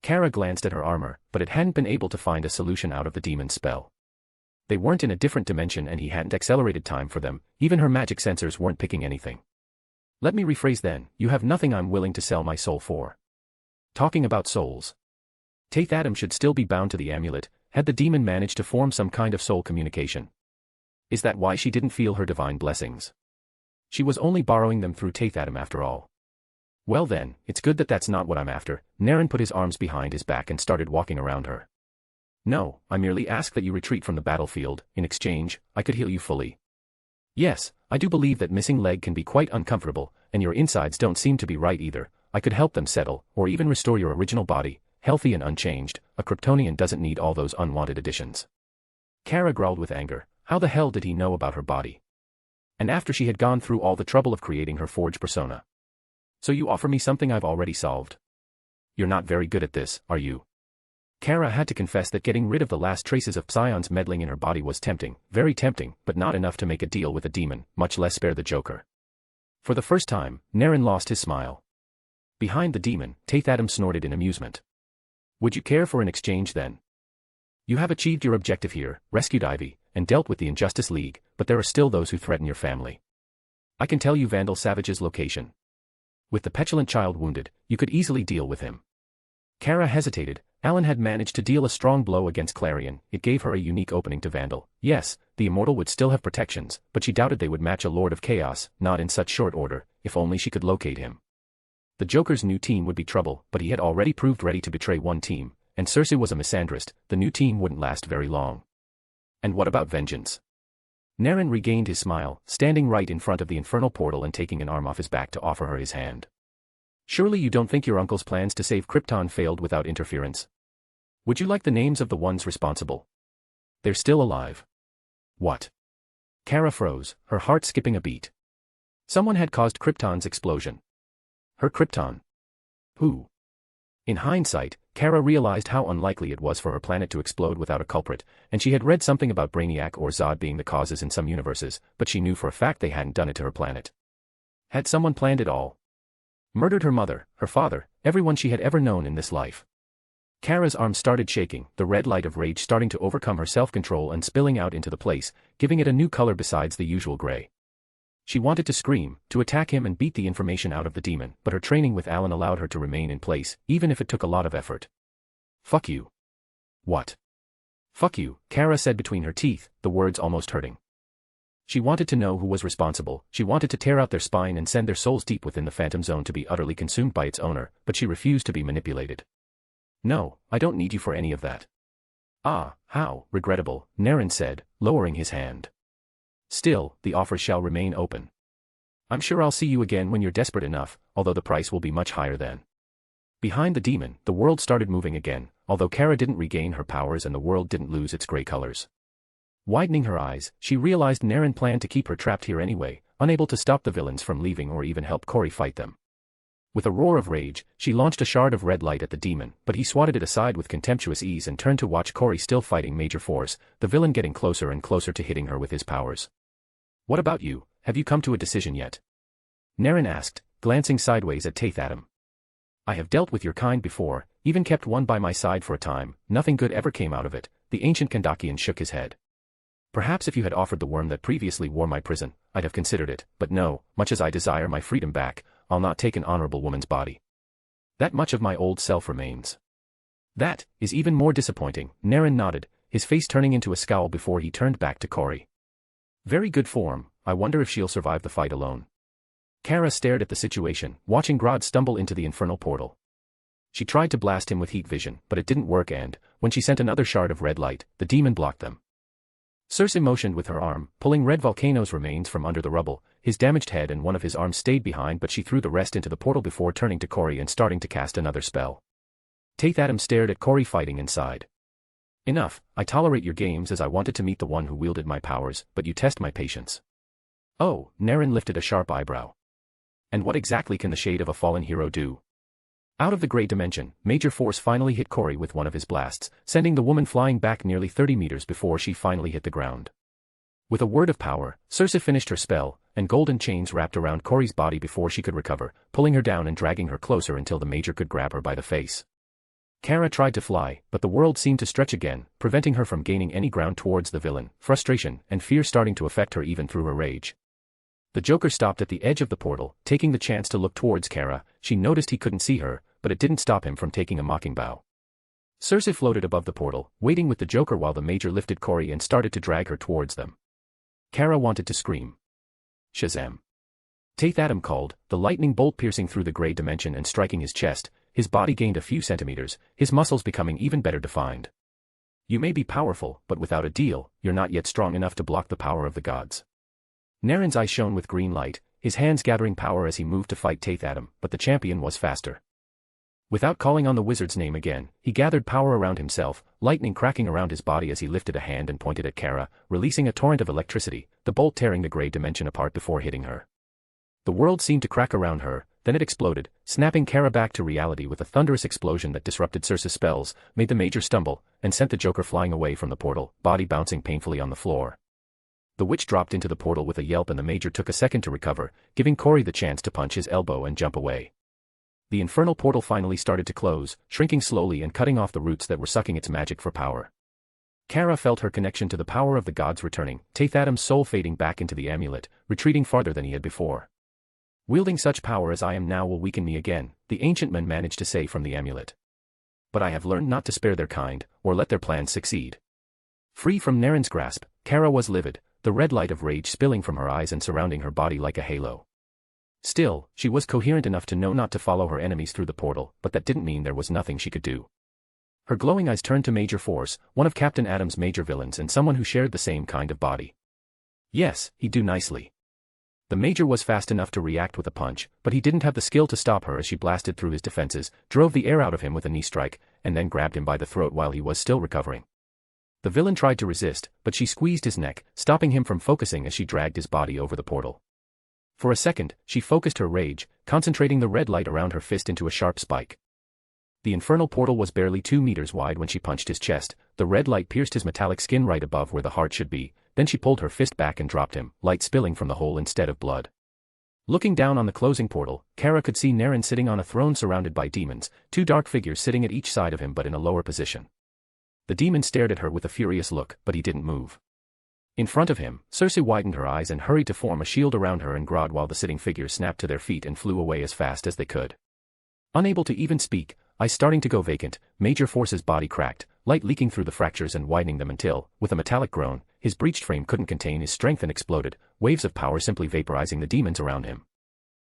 Kara glanced at her armor, but it hadn't been able to find a solution out of the demon's spell. They weren't in a different dimension and he hadn't accelerated time for them, even her magic sensors weren't picking anything. Let me rephrase then, you have nothing I'm willing to sell my soul for. Talking about souls. Tatham should still be bound to the amulet, had the demon managed to form some kind of soul communication. Is that why she didn't feel her divine blessings? She was only borrowing them through Tatham after all. Well then, it's good that that's not what I'm after. Naren put his arms behind his back and started walking around her. No, I merely ask that you retreat from the battlefield. In exchange, I could heal you fully. Yes, I do believe that missing leg can be quite uncomfortable, and your insides don't seem to be right either. I could help them settle, or even restore your original body, healthy and unchanged. A Kryptonian doesn't need all those unwanted additions. Kara growled with anger. How the hell did he know about her body? And after she had gone through all the trouble of creating her forged persona. So you offer me something I've already solved? You're not very good at this, are you? Kara had to confess that getting rid of the last traces of Psion's meddling in her body was tempting, very tempting, but not enough to make a deal with a demon, much less spare the Joker. For the first time, Naren lost his smile. Behind the demon, Tatham snorted in amusement. Would you care for an exchange then? You have achieved your objective here, rescued Ivy, and dealt with the Injustice League, but there are still those who threaten your family. I can tell you Vandal Savage's location. With the petulant child wounded, you could easily deal with him. Kara hesitated. Alan had managed to deal a strong blow against Clarion. It gave her a unique opening to Vandal. Yes, the Immortal would still have protections, but she doubted they would match a Lord of Chaos, not in such short order, if only she could locate him. The Joker's new team would be trouble, but he had already proved ready to betray one team, and Cersei was a misandrist. The new team wouldn't last very long. And what about vengeance? Naren regained his smile, standing right in front of the infernal portal and taking an arm off his back to offer her his hand. Surely you don't think your uncle's plans to save Krypton failed without interference? Would you like the names of the ones responsible? They're still alive. What? Kara froze, her heart skipping a beat. Someone had caused Krypton's explosion. Her Krypton. Who? In hindsight, Kara realized how unlikely it was for her planet to explode without a culprit, and she had read something about Brainiac or Zod being the causes in some universes, but she knew for a fact they hadn't done it to her planet. Had someone planned it all? Murdered her mother, her father, everyone she had ever known in this life. Kara's arm started shaking, the red light of rage starting to overcome her self-control and spilling out into the place, giving it a new color besides the usual gray. She wanted to scream, to attack him and beat the information out of the demon, but her training with Alan allowed her to remain in place, even if it took a lot of effort. Fuck you. What? Fuck you, Kara said between her teeth, the words almost hurting. She wanted to know who was responsible, she wanted to tear out their spine and send their souls deep within the phantom zone to be utterly consumed by its owner, but she refused to be manipulated. No, I don't need you for any of that. Ah, how regrettable, Naren said, lowering his hand. Still, the offer shall remain open. I'm sure I'll see you again when you're desperate enough, although the price will be much higher then. Behind the demon, the world started moving again, although Kara didn't regain her powers and the world didn't lose its gray colors. Widening her eyes, she realized Naren planned to keep her trapped here anyway, unable to stop the villains from leaving or even help Corey fight them. With a roar of rage, she launched a shard of red light at the demon, but he swatted it aside with contemptuous ease and turned to watch Corey still fighting Major Force, the villain getting closer and closer to hitting her with his powers. What about you, have you come to a decision yet? Naren asked, glancing sideways at Taith Adam. I have dealt with your kind before, even kept one by my side for a time, nothing good ever came out of it, the ancient Kandakian shook his head. Perhaps if you had offered the worm that previously wore my prison, I'd have considered it, but no, much as I desire my freedom back, I'll not take an honorable woman's body. That much of my old self remains. That is even more disappointing, Naren nodded, his face turning into a scowl before he turned back to Corey. Very good form, I wonder if she'll survive the fight alone. Kara stared at the situation, watching Grodd stumble into the infernal portal. She tried to blast him with heat vision, but it didn't work and, when she sent another shard of red light, the demon blocked them. Circe motioned with her arm, pulling Red Volcano's remains from under the rubble, his damaged head and one of his arms stayed behind but she threw the rest into the portal before turning to Corey and starting to cast another spell. Taith Adam stared at Corey fighting inside. Enough, I tolerate your games as I wanted to meet the one who wielded my powers, but you test my patience. Oh, Naren lifted a sharp eyebrow. And what exactly can the shade of a fallen hero do? Out of the gray dimension, Major Force finally hit Corey with one of his blasts, sending the woman flying back nearly 30 meters before she finally hit the ground. With a word of power, Circe finished her spell, and golden chains wrapped around Corey's body before she could recover, pulling her down and dragging her closer until the Major could grab her by the face. Kara tried to fly, but the world seemed to stretch again, preventing her from gaining any ground towards the villain, frustration and fear starting to affect her even through her rage. The Joker stopped at the edge of the portal, taking the chance to look towards Kara. She noticed he couldn't see her, but it didn't stop him from taking a mocking bow. Circe floated above the portal, waiting with the Joker while the Major lifted Corey and started to drag her towards them. Kara wanted to scream. Shazam! Taith Adam called, the lightning bolt piercing through the gray dimension and striking his chest. His body gained a few centimeters, his muscles becoming even better defined. You may be powerful, but without a deal, you're not yet strong enough to block the power of the gods. Naren's eyes shone with green light, his hands gathering power as he moved to fight Taith Adam, but the champion was faster. Without calling on the wizard's name again, he gathered power around himself, lightning cracking around his body as he lifted a hand and pointed at Kara, releasing a torrent of electricity, the bolt tearing the gray dimension apart before hitting her. The world seemed to crack around her, then it exploded, snapping Kara back to reality with a thunderous explosion that disrupted Circe's spells, made the Major stumble, and sent the Joker flying away from the portal, body bouncing painfully on the floor. The witch dropped into the portal with a yelp and the Major took a second to recover, giving Corey the chance to punch his elbow and jump away. The infernal portal finally started to close, shrinking slowly and cutting off the roots that were sucking its magic for power. Kara felt her connection to the power of the gods returning, Taith Adam's soul fading back into the amulet, retreating farther than he had before. Wielding such power as I am now will weaken me again, the ancient man managed to say from the amulet. But I have learned not to spare their kind, or let their plans succeed. Free from Naren's grasp, Kara was livid, the red light of rage spilling from her eyes and surrounding her body like a halo. Still, she was coherent enough to know not to follow her enemies through the portal, but that didn't mean there was nothing she could do. Her glowing eyes turned to Major Force, one of Captain Adam's major villains and someone who shared the same kind of body. Yes, he'd do nicely. The Major was fast enough to react with a punch, but he didn't have the skill to stop her as she blasted through his defenses, drove the air out of him with a knee strike, and then grabbed him by the throat while he was still recovering. The villain tried to resist, but she squeezed his neck, stopping him from focusing as she dragged his body over the portal. For a second, she focused her rage, concentrating the red light around her fist into a sharp spike. The infernal portal was barely 2 meters wide when she punched his chest, the red light pierced his metallic skin right above where the heart should be, then she pulled her fist back and dropped him, light spilling from the hole instead of blood. Looking down on the closing portal, Kara could see Naren sitting on a throne surrounded by demons, two dark figures sitting at each side of him but in a lower position. The demon stared at her with a furious look, but he didn't move. In front of him, Cersei widened her eyes and hurried to form a shield around her and Grodd while the sitting figures snapped to their feet and flew away as fast as they could. Unable to even speak, eyes starting to go vacant, Major Force's body cracked, light leaking through the fractures and widening them until, with a metallic groan, his breached frame couldn't contain his strength and exploded, waves of power simply vaporizing the demons around him.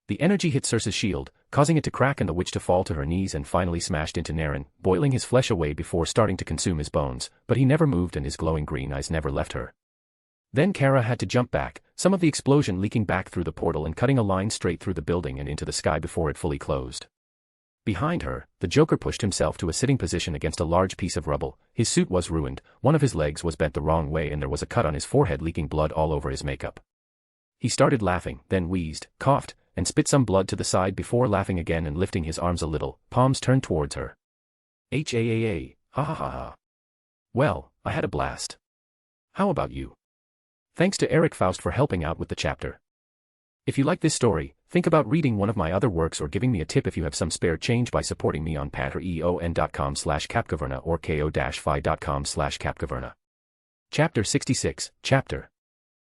The energy hit Cersei's shield, causing it to crack and the witch to fall to her knees and finally smashed into Naren, boiling his flesh away before starting to consume his bones, but he never moved and his glowing green eyes never left her. Then Kara had to jump back, some of the explosion leaking back through the portal and cutting a line straight through the building and into the sky before it fully closed. Behind her, the Joker pushed himself to a sitting position against a large piece of rubble. His suit was ruined, one of his legs was bent the wrong way and there was a cut on his forehead leaking blood all over his makeup. He started laughing, then wheezed, coughed, and spit some blood to the side before laughing again and lifting his arms a little, palms turned towards her. Ha ha ha ha. Well, I had a blast. How about you? Thanks to Eric Faust for helping out with the chapter. If you like this story, think about reading one of my other works or giving me a tip if you have some spare change by supporting me on patreon.com/capcaverna or ko-fi.com/capcaverna. Chapter 66, Chapter.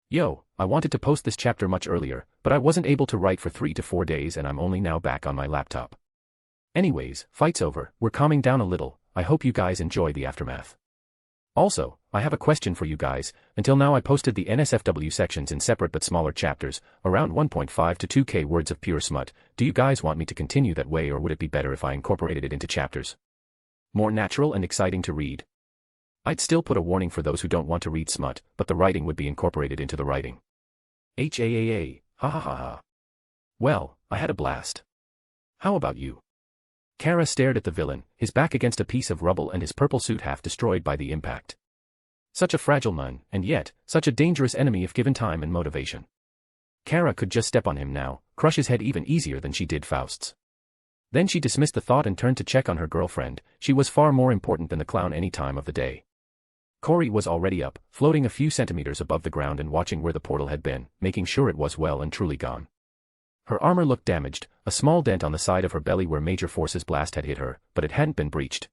Yo, I wanted to post this chapter much earlier, but I wasn't able to write for 3 to 4 days and I'm only now back on my laptop. Anyways, fight's over, we're calming down a little, I hope you guys enjoy the aftermath. Also, I have a question for you guys. Until now I posted the NSFW sections in separate but smaller chapters, around 1.5 to 2k words of pure smut. Do you guys want me to continue that way or would it be better if I incorporated it into chapters? More natural and exciting to read. I'd still put a warning for those who don't want to read smut, but the writing would be incorporated into the writing. Ha ha ha ha. Well, I had a blast. How about you? Kara stared at the villain, his back against a piece of rubble and his purple suit half destroyed by the impact. Such a fragile man, and yet, such a dangerous enemy if given time and motivation. Kara could just step on him now, crush his head even easier than she did Faust's. Then she dismissed the thought and turned to check on her girlfriend. She was far more important than the clown any time of the day. Corey was already up, floating a few centimeters above the ground and watching where the portal had been, making sure it was well and truly gone. Her armor looked damaged, a small dent on the side of her belly where Major Force's blast had hit her, but it hadn't been breached.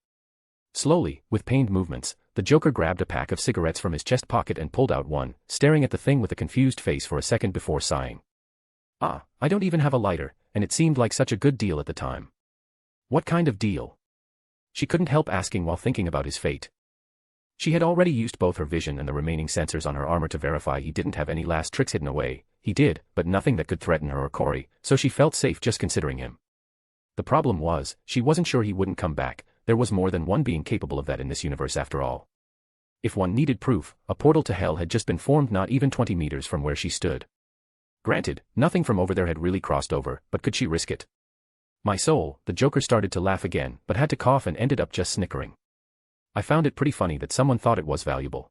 Slowly, with pained movements, the Joker grabbed a pack of cigarettes from his chest pocket and pulled out one, staring at the thing with a confused face for a second before sighing. Ah, I don't even have a lighter, and it seemed like such a good deal at the time. What kind of deal? She couldn't help asking while thinking about his fate. She had already used both her vision and the remaining sensors on her armor to verify he didn't have any last tricks hidden away. He did, but nothing that could threaten her or Corey, so she felt safe just considering him. The problem was, she wasn't sure he wouldn't come back. There was more than one being capable of that in this universe after all. If one needed proof, a portal to hell had just been formed not even 20 meters from where she stood. Granted, nothing from over there had really crossed over, but could she risk it? My soul, the Joker started to laugh again, but had to cough and ended up just snickering. I found it pretty funny that someone thought it was valuable.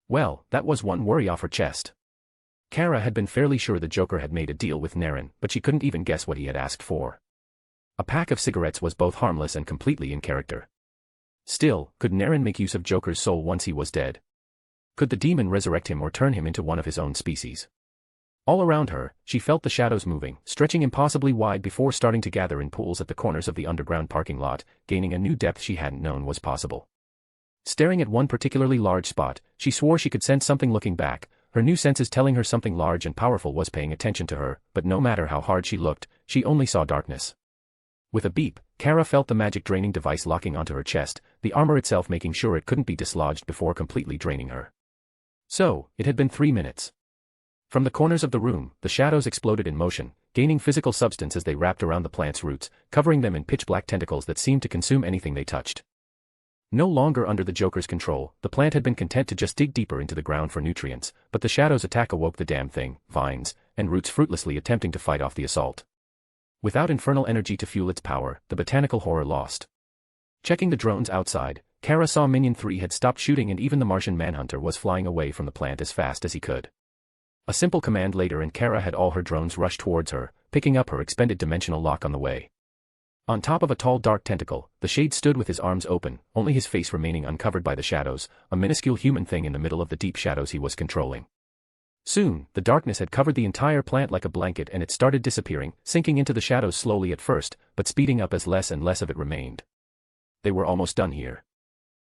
Well, that was one worry off her chest. Kara had been fairly sure the Joker had made a deal with Naren, but she couldn't even guess what he had asked for. A pack of cigarettes was both harmless and completely in character. Still, could Naren make use of Joker's soul once he was dead? Could the demon resurrect him or turn him into one of his own species? All around her, she felt the shadows moving, stretching impossibly wide before starting to gather in pools at the corners of the underground parking lot, gaining a new depth she hadn't known was possible. Staring at one particularly large spot, she swore she could sense something looking back, her new senses telling her something large and powerful was paying attention to her, but no matter how hard she looked, she only saw darkness. With a beep, Kara felt the magic draining device locking onto her chest, the armor itself making sure it couldn't be dislodged before completely draining her. So, it had been 3 minutes. From the corners of the room, the shadows exploded in motion, gaining physical substance as they wrapped around the plant's roots, covering them in pitch-black tentacles that seemed to consume anything they touched. No longer under the Joker's control, the plant had been content to just dig deeper into the ground for nutrients, but the shadow's attack awoke the damn thing, vines, and roots fruitlessly attempting to fight off the assault. Without infernal energy to fuel its power, the botanical horror lost. Checking the drones outside, Kara saw Minion 3 had stopped shooting and even the Martian Manhunter was flying away from the plant as fast as he could. A simple command later and Kara had all her drones rush towards her, picking up her expended dimensional lock on the way. On top of a tall dark tentacle, the Shade stood with his arms open, only his face remaining uncovered by the shadows, a minuscule human thing in the middle of the deep shadows he was controlling. Soon, the darkness had covered the entire plant like a blanket and it started disappearing, sinking into the shadows slowly at first, but speeding up as less and less of it remained. They were almost done here.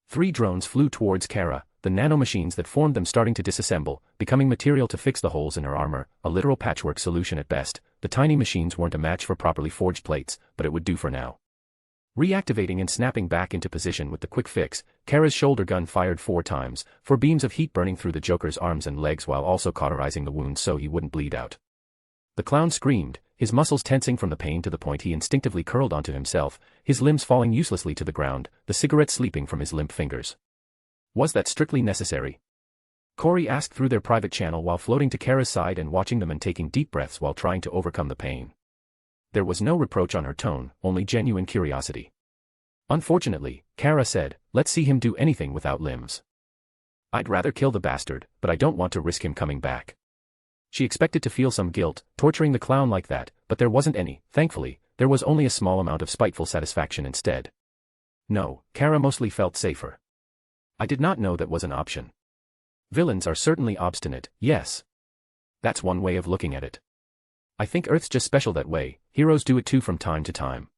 3 drones flew towards Kara, the nanomachines that formed them starting to disassemble, becoming material to fix the holes in her armor, a literal patchwork solution at best. The tiny machines weren't a match for properly forged plates, but it would do for now. Reactivating and snapping back into position with the quick fix, Kara's shoulder gun fired 4 times, 4 beams of heat burning through the Joker's arms and legs while also cauterizing the wounds so he wouldn't bleed out. The clown screamed, his muscles tensing from the pain to the point he instinctively curled onto himself, his limbs falling uselessly to the ground, the cigarette sleeping from his limp fingers. Was that strictly necessary? Corey asked through their private channel while floating to Kara's side and watching them and taking deep breaths while trying to overcome the pain. There was no reproach on her tone, only genuine curiosity. Unfortunately, Kara said, let's see him do anything without limbs. I'd rather kill the bastard, but I don't want to risk him coming back. She expected to feel some guilt, torturing the clown like that, but there wasn't any. Thankfully, there was only a small amount of spiteful satisfaction instead. No, Kara mostly felt safer. I did not know that was an option. Villains are certainly obstinate, yes. That's one way of looking at it. I think Earth's just special that way, heroes do it too from time to time.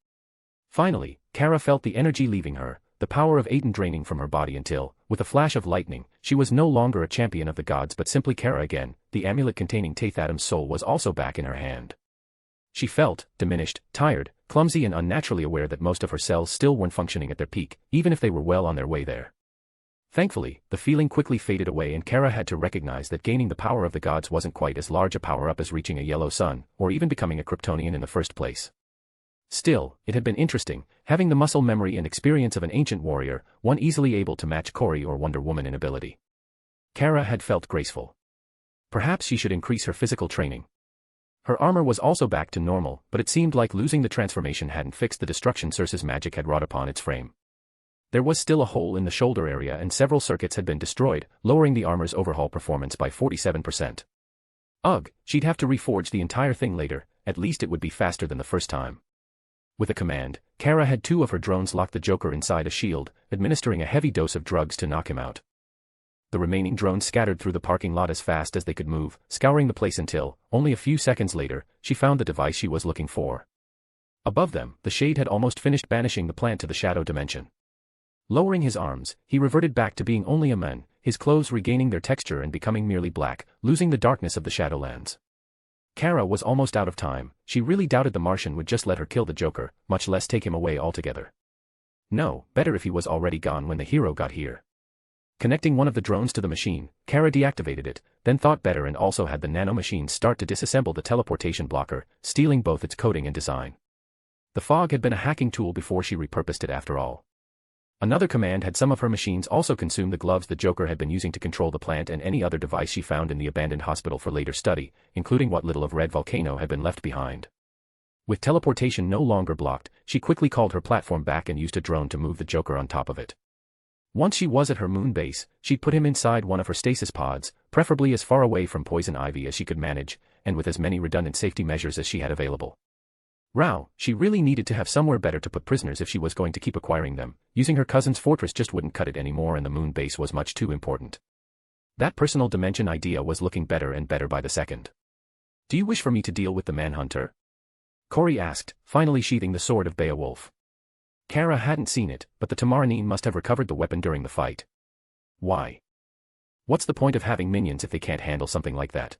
Finally, Kara felt the energy leaving her, the power of Aiden draining from her body until, with a flash of lightning, she was no longer a champion of the gods but simply Kara again. The amulet containing Tathatom's soul was also back in her hand. She felt diminished, tired, clumsy and unnaturally aware that most of her cells still weren't functioning at their peak, even if they were well on their way there. Thankfully, the feeling quickly faded away and Kara had to recognize that gaining the power of the gods wasn't quite as large a power-up as reaching a yellow sun, or even becoming a Kryptonian in the first place. Still, it had been interesting, having the muscle memory and experience of an ancient warrior, one easily able to match Corey or Wonder Woman in ability. Kara had felt graceful. Perhaps she should increase her physical training. Her armor was also back to normal, but it seemed like losing the transformation hadn't fixed the destruction Circe's magic had wrought upon its frame. There was still a hole in the shoulder area and several circuits had been destroyed, lowering the armor's overhaul performance by 47%. Ugh, she'd have to reforge the entire thing later, at least it would be faster than the first time. With a command, Kara had 2 of her drones lock the Joker inside a shield, administering a heavy dose of drugs to knock him out. The remaining drones scattered through the parking lot as fast as they could move, scouring the place until, only a few seconds later, she found the device she was looking for. Above them, the Shade had almost finished banishing the plant to the shadow dimension. Lowering his arms, he reverted back to being only a man, his clothes regaining their texture and becoming merely black, losing the darkness of the Shadowlands. Kara was almost out of time. She really doubted the Martian would just let her kill the Joker, much less take him away altogether. No, better if he was already gone when the hero got here. Connecting one of the drones to the machine, Kara deactivated it, then thought better and also had the nanomachine start to disassemble the teleportation blocker, stealing both its coding and design. The fog had been a hacking tool before she repurposed it after all. Another command had some of her machines also consume the gloves the Joker had been using to control the plant and any other device she found in the abandoned hospital for later study, including what little of Red Volcano had been left behind. With teleportation no longer blocked, she quickly called her platform back and used a drone to move the Joker on top of it. Once she was at her moon base, she'd put him inside one of her stasis pods, preferably as far away from poison ivy as she could manage, and with as many redundant safety measures as she had available. Wow, she really needed to have somewhere better to put prisoners if she was going to keep acquiring them. Using her cousin's fortress just wouldn't cut it anymore and the moon base was much too important. That personal dimension idea was looking better and better by the second. Do you wish for me to deal with the Manhunter? Corey asked, finally sheathing the sword of Beowulf. Kara hadn't seen it, but the Tamaranine must have recovered the weapon during the fight. Why? What's the point of having minions if they can't handle something like that?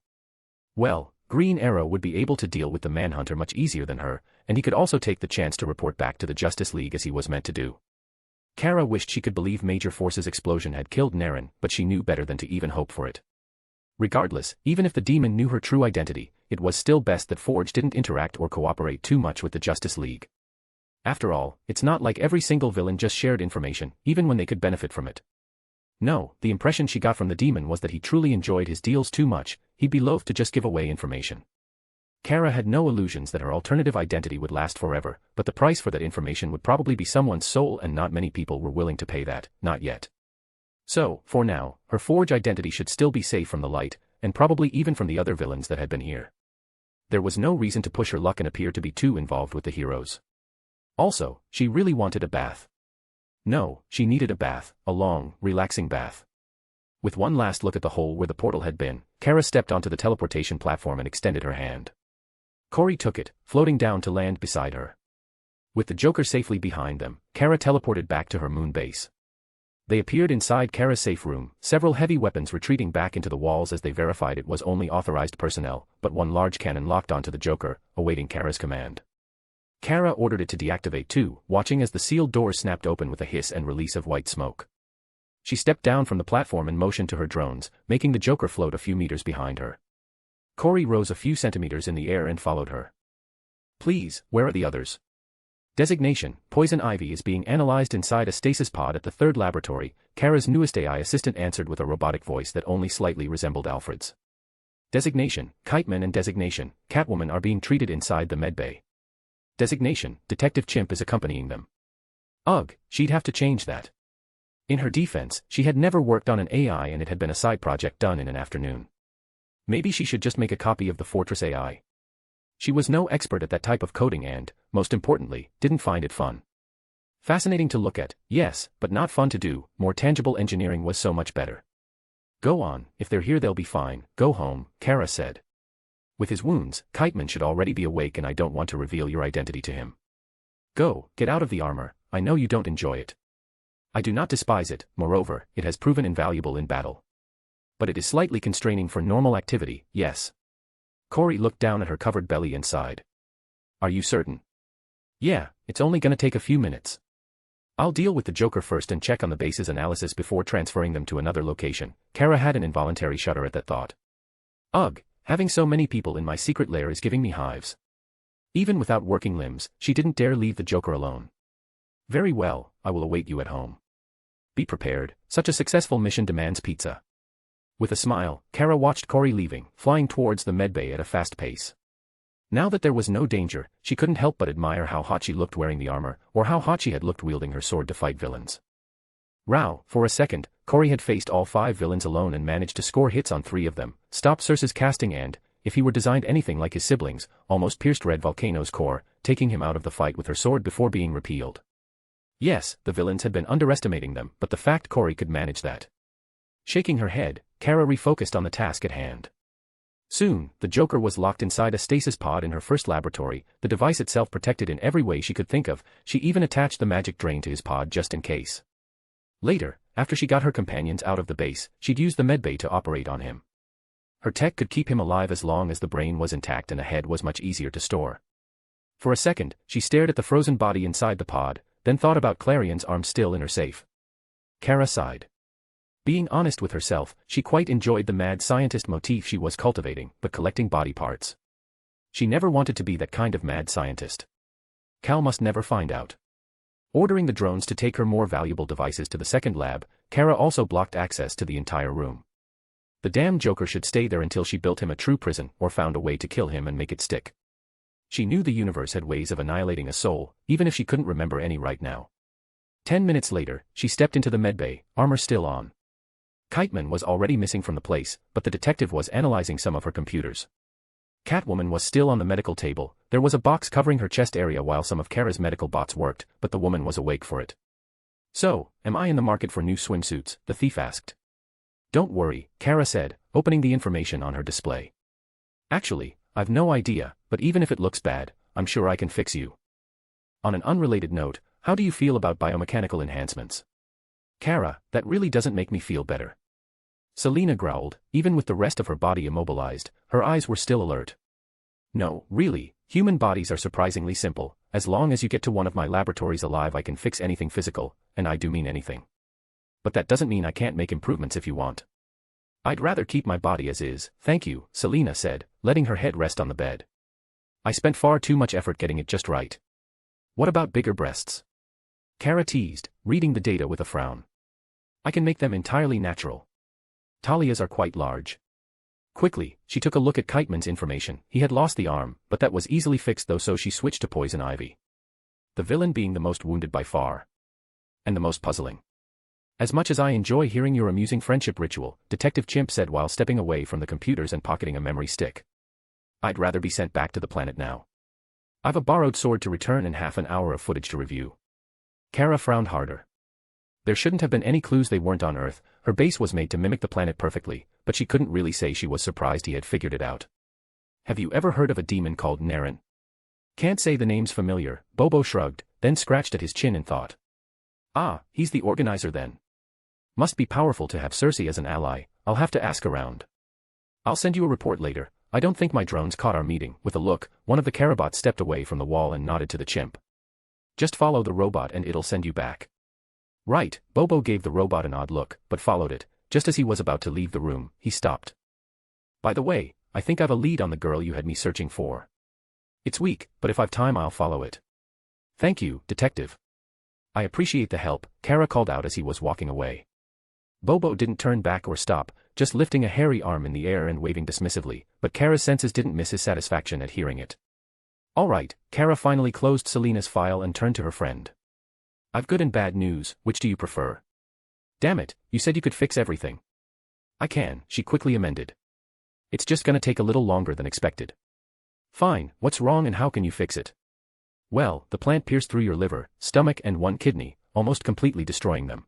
Well, Green Arrow would be able to deal with the Manhunter much easier than her, and he could also take the chance to report back to the Justice League as he was meant to do. Kara wished she could believe Major Force's explosion had killed Naren, but she knew better than to even hope for it. Regardless, even if the demon knew her true identity, it was still best that Forge didn't interact or cooperate too much with the Justice League. After all, it's not like every single villain just shared information, even when they could benefit from it. No, the impression she got from the demon was that he truly enjoyed his deals too much, he'd be loath to just give away information. Kara had no illusions that her alternative identity would last forever, but the price for that information would probably be someone's soul and not many people were willing to pay that, not yet. So, for now, her Forge identity should still be safe from the light, and probably even from the other villains that had been here. There was no reason to push her luck and appear to be too involved with the heroes. Also, she really wanted a bath. No, she needed a bath, a long, relaxing bath. With one last look at the hole where the portal had been, Kara stepped onto the teleportation platform and extended her hand. Corey took it, floating down to land beside her. With the Joker safely behind them, Kara teleported back to her moon base. They appeared inside Kara's safe room, several heavy weapons retreating back into the walls as they verified it was only authorized personnel, but one large cannon locked onto the Joker, awaiting Kara's command. Kara ordered it to deactivate too, watching as the sealed doors snapped open with a hiss and release of white smoke. She stepped down from the platform and motioned to her drones, making the Joker float a few meters behind her. Corey rose a few centimeters in the air and followed her. Please, where are the others? Designation, Poison Ivy is being analyzed inside a stasis pod at the third laboratory, Kara's newest AI assistant answered with a robotic voice that only slightly resembled Alfred's. Designation, Kiteman and Designation, Catwoman are being treated inside the medbay. Designation, Detective Chimp is accompanying them. Ugh, she'd have to change that. In her defense, she had never worked on an AI and it had been a side project done in an afternoon. Maybe she should just make a copy of the Fortress AI. She was no expert at that type of coding and, most importantly, didn't find it fun. Fascinating to look at, yes, but not fun to do. More tangible engineering was so much better. Go on, if they're here they'll be fine, go home, Kara said. With his wounds, Kiteman should already be awake and I don't want to reveal your identity to him. Go, get out of the armor, I know you don't enjoy it. I do not despise it, moreover, it has proven invaluable in battle. But it is slightly constraining for normal activity, yes. Corey looked down at her covered belly and sighed. Are you certain? Yeah, it's only gonna take a few minutes. I'll deal with the Joker first and check on the base's analysis before transferring them to another location. Kara had an involuntary shudder at that thought. Ugh, having so many people in my secret lair is giving me hives. Even without working limbs, she didn't dare leave the Joker alone. Very well, I will await you at home. Be prepared, such a successful mission demands pizza. With a smile, Kara watched Corey leaving, flying towards the medbay at a fast pace. Now that there was no danger, she couldn't help but admire how hot she looked wearing the armor, or how hot she had looked wielding her sword to fight villains. Row, for a second, Corey had faced all 5 villains alone and managed to score hits on 3 of them, stop Circe's casting and, if he were designed anything like his siblings, almost pierced Red Volcano's core, taking him out of the fight with her sword before being repealed. Yes, the villains had been underestimating them, but the fact Corey could manage that. Shaking her head, Kara refocused on the task at hand. Soon, the Joker was locked inside a stasis pod in her first laboratory, the device itself protected in every way she could think of. She even attached the magic drain to his pod just in case. Later, after she got her companions out of the base, she'd use the medbay to operate on him. Her tech could keep him alive as long as the brain was intact and a head was much easier to store. For a second, she stared at the frozen body inside the pod, then thought about Clarion's arm still in her safe. Kara sighed. Being honest with herself, she quite enjoyed the mad scientist motif she was cultivating, but collecting body parts. She never wanted to be that kind of mad scientist. Cal must never find out. Ordering the drones to take her more valuable devices to the second lab, Kara also blocked access to the entire room. The damn Joker should stay there until she built him a true prison or found a way to kill him and make it stick. She knew the universe had ways of annihilating a soul, even if she couldn't remember any right now. 10 minutes later, she stepped into the medbay, armor still on. Kiteman was already missing from the place, but the detective was analyzing some of her computers. Catwoman was still on the medical table, there was a box covering her chest area while some of Kara's medical bots worked, but the woman was awake for it. So, am I in the market for new swimsuits? The thief asked. Don't worry, Kara said, opening the information on her display. Actually, I've no idea, but even if it looks bad, I'm sure I can fix you. On an unrelated note, how do you feel about biomechanical enhancements? Kara, that really doesn't make me feel better. Selena growled, even with the rest of her body immobilized, her eyes were still alert. No, really, human bodies are surprisingly simple, as long as you get to one of my laboratories alive I can fix anything physical, and I do mean anything. But that doesn't mean I can't make improvements if you want. I'd rather keep my body as is, thank you, Selena said, letting her head rest on the bed. I spent far too much effort getting it just right. What about bigger breasts? Kara teased, reading the data with a frown. I can make them entirely natural. Talia's are quite large. Quickly, she took a look at Kiteman's information. He had lost the arm, but that was easily fixed though, so she switched to Poison Ivy. The villain being the most wounded by far. And the most puzzling. As much as I enjoy hearing your amusing friendship ritual, Detective Chimp said while stepping away from the computers and pocketing a memory stick. I'd rather be sent back to the planet now. I've a borrowed sword to return and half an hour of footage to review. Kara frowned harder. There shouldn't have been any clues they weren't on Earth. Her base was made to mimic the planet perfectly, but she couldn't really say she was surprised he had figured it out. Have you ever heard of a demon called Naren? Can't say the name's familiar. Bobo shrugged, then scratched at his chin and thought. Ah, he's the organizer then. Must be powerful to have Cersei as an ally. I'll have to ask around. I'll send you a report later. I don't think my drones caught our meeting. With a look, one of the Carabots stepped away from the wall and nodded to the chimp. Just follow the robot and it'll send you back. Right, Bobo gave the robot an odd look, but followed it. Just as he was about to leave the room, he stopped. By the way, I think I've a lead on the girl you had me searching for. It's weak, but if I've time I'll follow it. Thank you, detective. I appreciate the help, Kara called out as he was walking away. Bobo didn't turn back or stop, just lifting a hairy arm in the air and waving dismissively, but Kara's senses didn't miss his satisfaction at hearing it. All right, Kara finally closed Selena's file and turned to her friend. I've good and bad news, which do you prefer? Damn it, you said you could fix everything. I can, she quickly amended. It's just gonna take a little longer than expected. Fine, what's wrong and how can you fix it? Well, the plant pierced through your liver, stomach and one kidney, almost completely destroying them.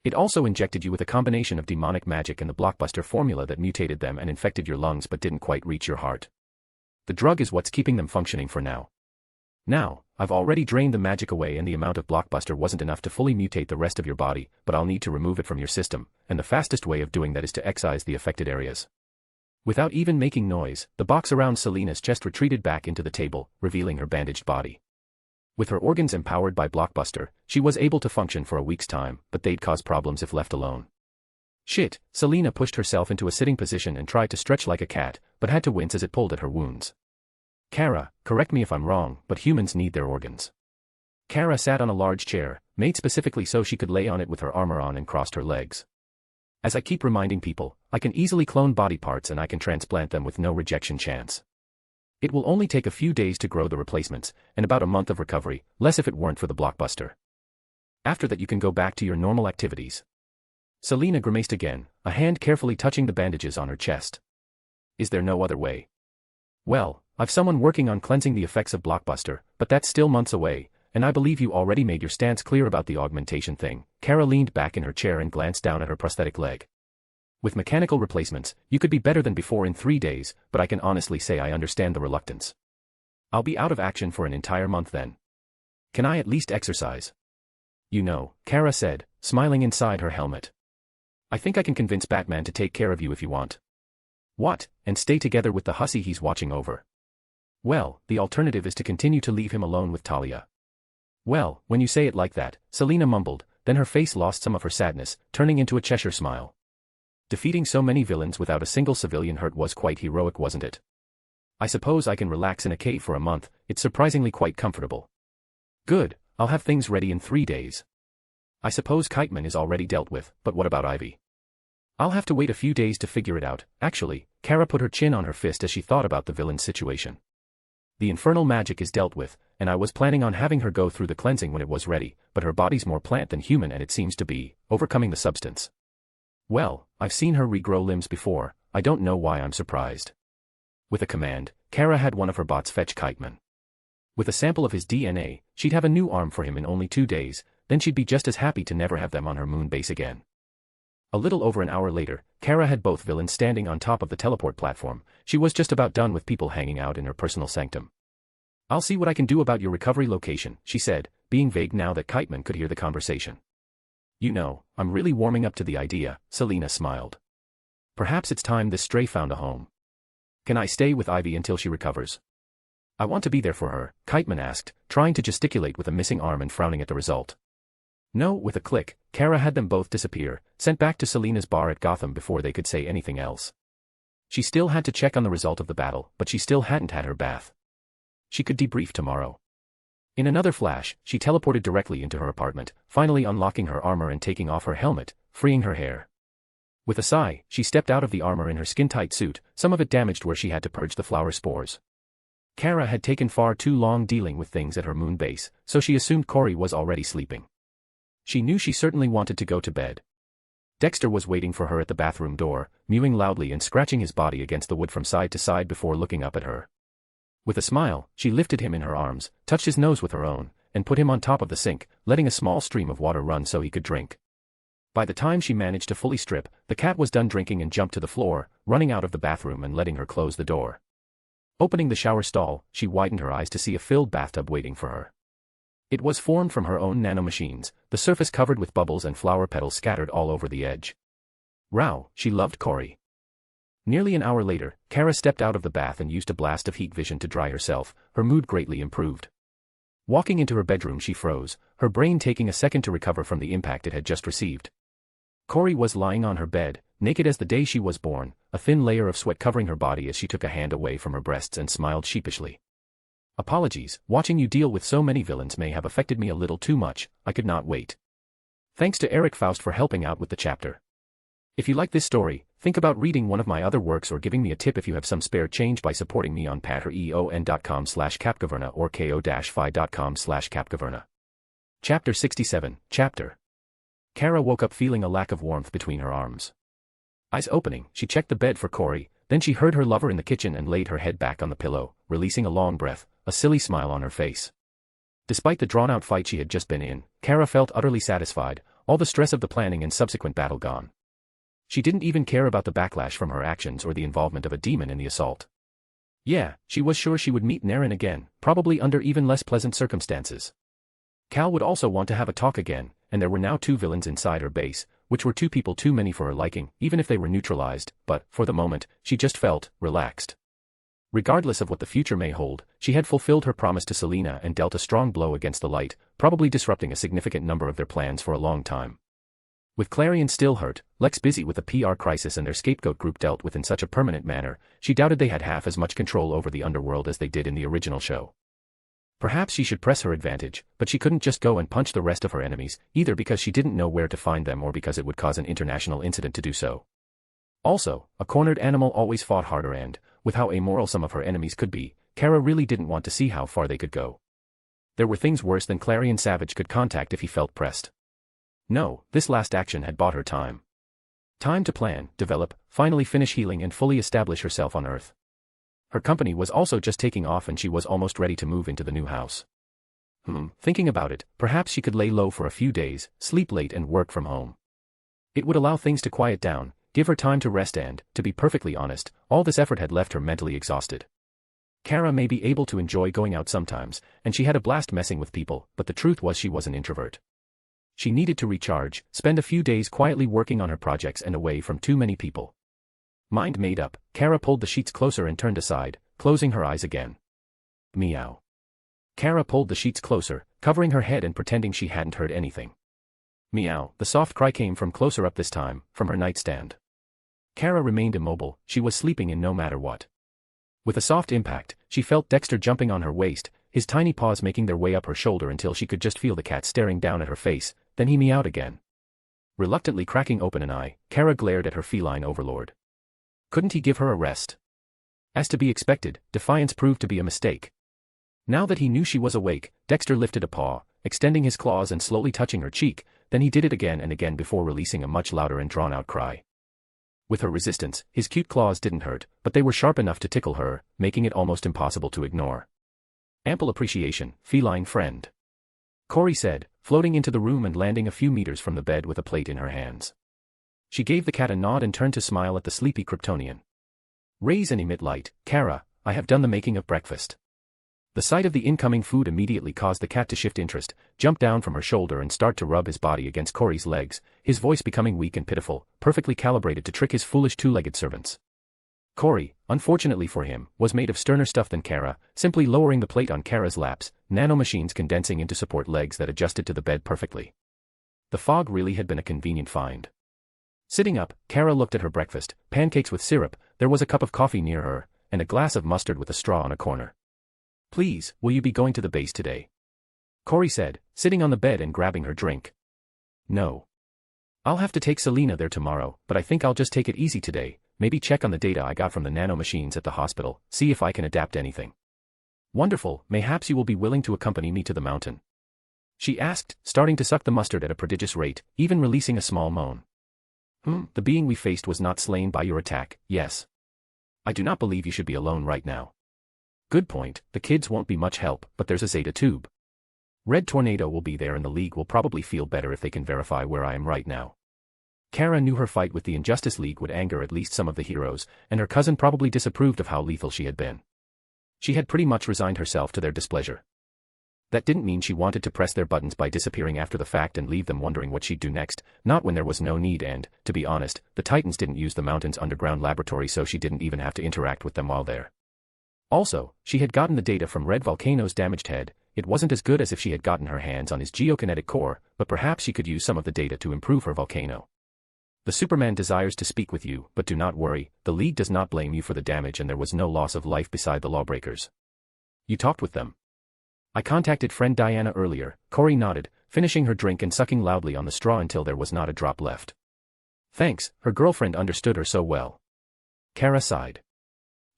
It also injected you with a combination of demonic magic and the blockbuster formula that mutated them and infected your lungs but didn't quite reach your heart. The drug is what's keeping them functioning for now. Now, I've already drained the magic away and the amount of blockbuster wasn't enough to fully mutate the rest of your body, but I'll need to remove it from your system, and the fastest way of doing that is to excise the affected areas. Without even making noise, the box around Selena's chest retreated back into the table, revealing her bandaged body. With her organs empowered by blockbuster, she was able to function for a week's time, but they'd cause problems if left alone. Shit, Selena pushed herself into a sitting position and tried to stretch like a cat, but had to wince as it pulled at her wounds. Kara, correct me if I'm wrong, but humans need their organs. Kara sat on a large chair, made specifically so she could lay on it with her armor on and crossed her legs. As I keep reminding people, I can easily clone body parts and I can transplant them with no rejection chance. It will only take a few days to grow the replacements, and about a month of recovery, less if it weren't for the blockbuster. After that you can go back to your normal activities. Selena grimaced again, a hand carefully touching the bandages on her chest. Is there no other way? Well, I've someone working on cleansing the effects of blockbuster, but that's still months away, and I believe you already made your stance clear about the augmentation thing. Kara leaned back in her chair and glanced down at her prosthetic leg. With mechanical replacements, you could be better than before in 3 days, but I can honestly say I understand the reluctance. I'll be out of action for an entire month then. Can I at least exercise? You know, Kara said, smiling inside her helmet. I think I can convince Batman to take care of you if you want. What, and stay together with the hussy he's watching over? Well, the alternative is to continue to leave him alone with Talia. Well, when you say it like that, Selena mumbled, then her face lost some of her sadness, turning into a Cheshire smile. Defeating so many villains without a single civilian hurt was quite heroic, wasn't it? I suppose I can relax in a cave for a month. It's surprisingly quite comfortable. Good, I'll have things ready in 3 days. I suppose Kiteman is already dealt with, but what about Ivy? I'll have to wait a few days to figure it out. Actually, Kara put her chin on her fist as she thought about the villain's situation. The infernal magic is dealt with, and I was planning on having her go through the cleansing when it was ready, but her body's more plant than human and it seems to be overcoming the substance. Well, I've seen her regrow limbs before, I don't know why I'm surprised. With a command, Kara had one of her bots fetch Kiteman. With a sample of his DNA, she'd have a new arm for him in only 2 days, then she'd be just as happy to never have them on her moon base again. A little over an hour later, Kara had both villains standing on top of the teleport platform. She was just about done with people hanging out in her personal sanctum. I'll see what I can do about your recovery location, she said, being vague now that Kiteman could hear the conversation. You know, I'm really warming up to the idea, Selena smiled. Perhaps it's time this stray found a home. Can I stay with Ivy until she recovers? I want to be there for her, Kiteman asked, trying to gesticulate with a missing arm and frowning at the result. No, with a click, Kara had them both disappear, sent back to Selena's bar at Gotham before they could say anything else. She still had to check on the result of the battle, but she still hadn't had her bath. She could debrief tomorrow. In another flash, she teleported directly into her apartment, finally unlocking her armor and taking off her helmet, freeing her hair. With a sigh, she stepped out of the armor in her skin-tight suit, some of it damaged where she had to purge the flower spores. Kara had taken far too long dealing with things at her moon base, so she assumed Corey was already sleeping. She knew she certainly wanted to go to bed. Dexter was waiting for her at the bathroom door, mewing loudly and scratching his body against the wood from side to side before looking up at her. With a smile, she lifted him in her arms, touched his nose with her own, and put him on top of the sink, letting a small stream of water run so he could drink. By the time she managed to fully strip, the cat was done drinking and jumped to the floor, running out of the bathroom and letting her close the door. Opening the shower stall, she widened her eyes to see a filled bathtub waiting for her. It was formed from her own nanomachines, the surface covered with bubbles and flower petals scattered all over the edge. Wow, she loved Corey. Nearly an hour later, Kara stepped out of the bath and used a blast of heat vision to dry herself, her mood greatly improved. Walking into her bedroom she froze, her brain taking a second to recover from the impact it had just received. Corey was lying on her bed, naked as the day she was born, a thin layer of sweat covering her body as she took a hand away from her breasts and smiled sheepishly. Apologies, watching you deal with so many villains may have affected me a little too much, I could not wait. Thanks to Eric Faust for helping out with the chapter. If you like this story, think about reading one of my other works or giving me a tip if you have some spare change by supporting me on patreon.com/capcaverna or ko-fi.com/capcaverna. Chapter 67, Chapter. Kara woke up feeling a lack of warmth between her arms. Eyes opening, she checked the bed for Corey, then she heard her lover in the kitchen and laid her head back on the pillow, releasing a long breath, a silly smile on her face. Despite the drawn-out fight she had just been in, Kara felt utterly satisfied, all the stress of the planning and subsequent battle gone. She didn't even care about the backlash from her actions or the involvement of a demon in the assault. Yeah, she was sure she would meet Naren again, probably under even less pleasant circumstances. Cal would also want to have a talk again, and there were now 2 villains inside her base, which were 2 people too many for her liking, even if they were neutralized, but, for the moment, she just felt relaxed. Regardless of what the future may hold, she had fulfilled her promise to Selena and dealt a strong blow against the light, probably disrupting a significant number of their plans for a long time. With Clarion still hurt, Lex busy with the PR crisis and their scapegoat group dealt with in such a permanent manner, she doubted they had half as much control over the underworld as they did in the original show. Perhaps she should press her advantage, but she couldn't just go and punch the rest of her enemies, either because she didn't know where to find them or because it would cause an international incident to do so. Also, a cornered animal always fought harder and, with how amoral some of her enemies could be, Kara really didn't want to see how far they could go. There were things worse than Clarion Savage could contact if he felt pressed. No, this last action had bought her time. Time to plan, develop, finally finish healing and fully establish herself on Earth. Her company was also just taking off and she was almost ready to move into the new house. Thinking about it, perhaps she could lay low for a few days, sleep late and work from home. It would allow things to quiet down, give her time to rest and, to be perfectly honest, all this effort had left her mentally exhausted. Kara may be able to enjoy going out sometimes, and she had a blast messing with people, but the truth was she was an introvert. She needed to recharge, spend a few days quietly working on her projects and away from too many people. Mind made up, Kara pulled the sheets closer and turned aside, closing her eyes again. Meow. Kara pulled the sheets closer, covering her head and pretending she hadn't heard anything. Meow, the soft cry came from closer up this time, from her nightstand. Kara remained immobile, she was sleeping in no matter what. With a soft impact, she felt Dexter jumping on her waist, his tiny paws making their way up her shoulder until she could just feel the cat staring down at her face, then he meowed again. Reluctantly cracking open an eye, Kara glared at her feline overlord. Couldn't he give her a rest? As to be expected, defiance proved to be a mistake. Now that he knew she was awake, Dexter lifted a paw, extending his claws and slowly touching her cheek, then he did it again and again before releasing a much louder and drawn-out cry. With her resistance, his cute claws didn't hurt, but they were sharp enough to tickle her, making it almost impossible to ignore. Ample appreciation, feline friend. Corey said, floating into the room and landing a few meters from the bed with a plate in her hands. She gave the cat a nod and turned to smile at the sleepy Kryptonian. Raise and emit light, Kara, I have done the making of breakfast. The sight of the incoming food immediately caused the cat to shift interest, jump down from her shoulder and start to rub his body against Corey's legs, his voice becoming weak and pitiful, perfectly calibrated to trick his foolish 2-legged servants. Corey, unfortunately for him, was made of sterner stuff than Kara, simply lowering the plate on Kara's laps, nanomachines condensing into support legs that adjusted to the bed perfectly. The fog really had been a convenient find. Sitting up, Kara looked at her breakfast, pancakes with syrup, there was a cup of coffee near her, and a glass of mustard with a straw on a corner. Please, will you be going to the base today? Corey said, sitting on the bed and grabbing her drink. No. I'll have to take Selena there tomorrow, but I think I'll just take it easy today, maybe check on the data I got from the nanomachines at the hospital, see if I can adapt anything. Wonderful, mayhaps you will be willing to accompany me to the mountain. She asked, starting to suck the mustard at a prodigious rate, even releasing a small moan. The being we faced was not slain by your attack, yes. I do not believe you should be alone right now. Good point, the kids won't be much help, but there's a Zeta tube. Red Tornado will be there and the League will probably feel better if they can verify where I am right now. Kara knew her fight with the Injustice League would anger at least some of the heroes, and her cousin probably disapproved of how lethal she had been. She had pretty much resigned herself to their displeasure. That didn't mean she wanted to press their buttons by disappearing after the fact and leave them wondering what she'd do next, not when there was no need and, to be honest, the Titans didn't use the mountain's underground laboratory so she didn't even have to interact with them while there. Also, she had gotten the data from Red Volcano's damaged head. It wasn't as good as if she had gotten her hands on his geokinetic core, but perhaps she could use some of the data to improve her volcano. The Superman desires to speak with you, but do not worry, the League does not blame you for the damage and there was no loss of life beside the lawbreakers. You talked with them. I contacted friend Diana earlier, Corey nodded, finishing her drink and sucking loudly on the straw until there was not a drop left. Thanks, her girlfriend understood her so well. Kara sighed.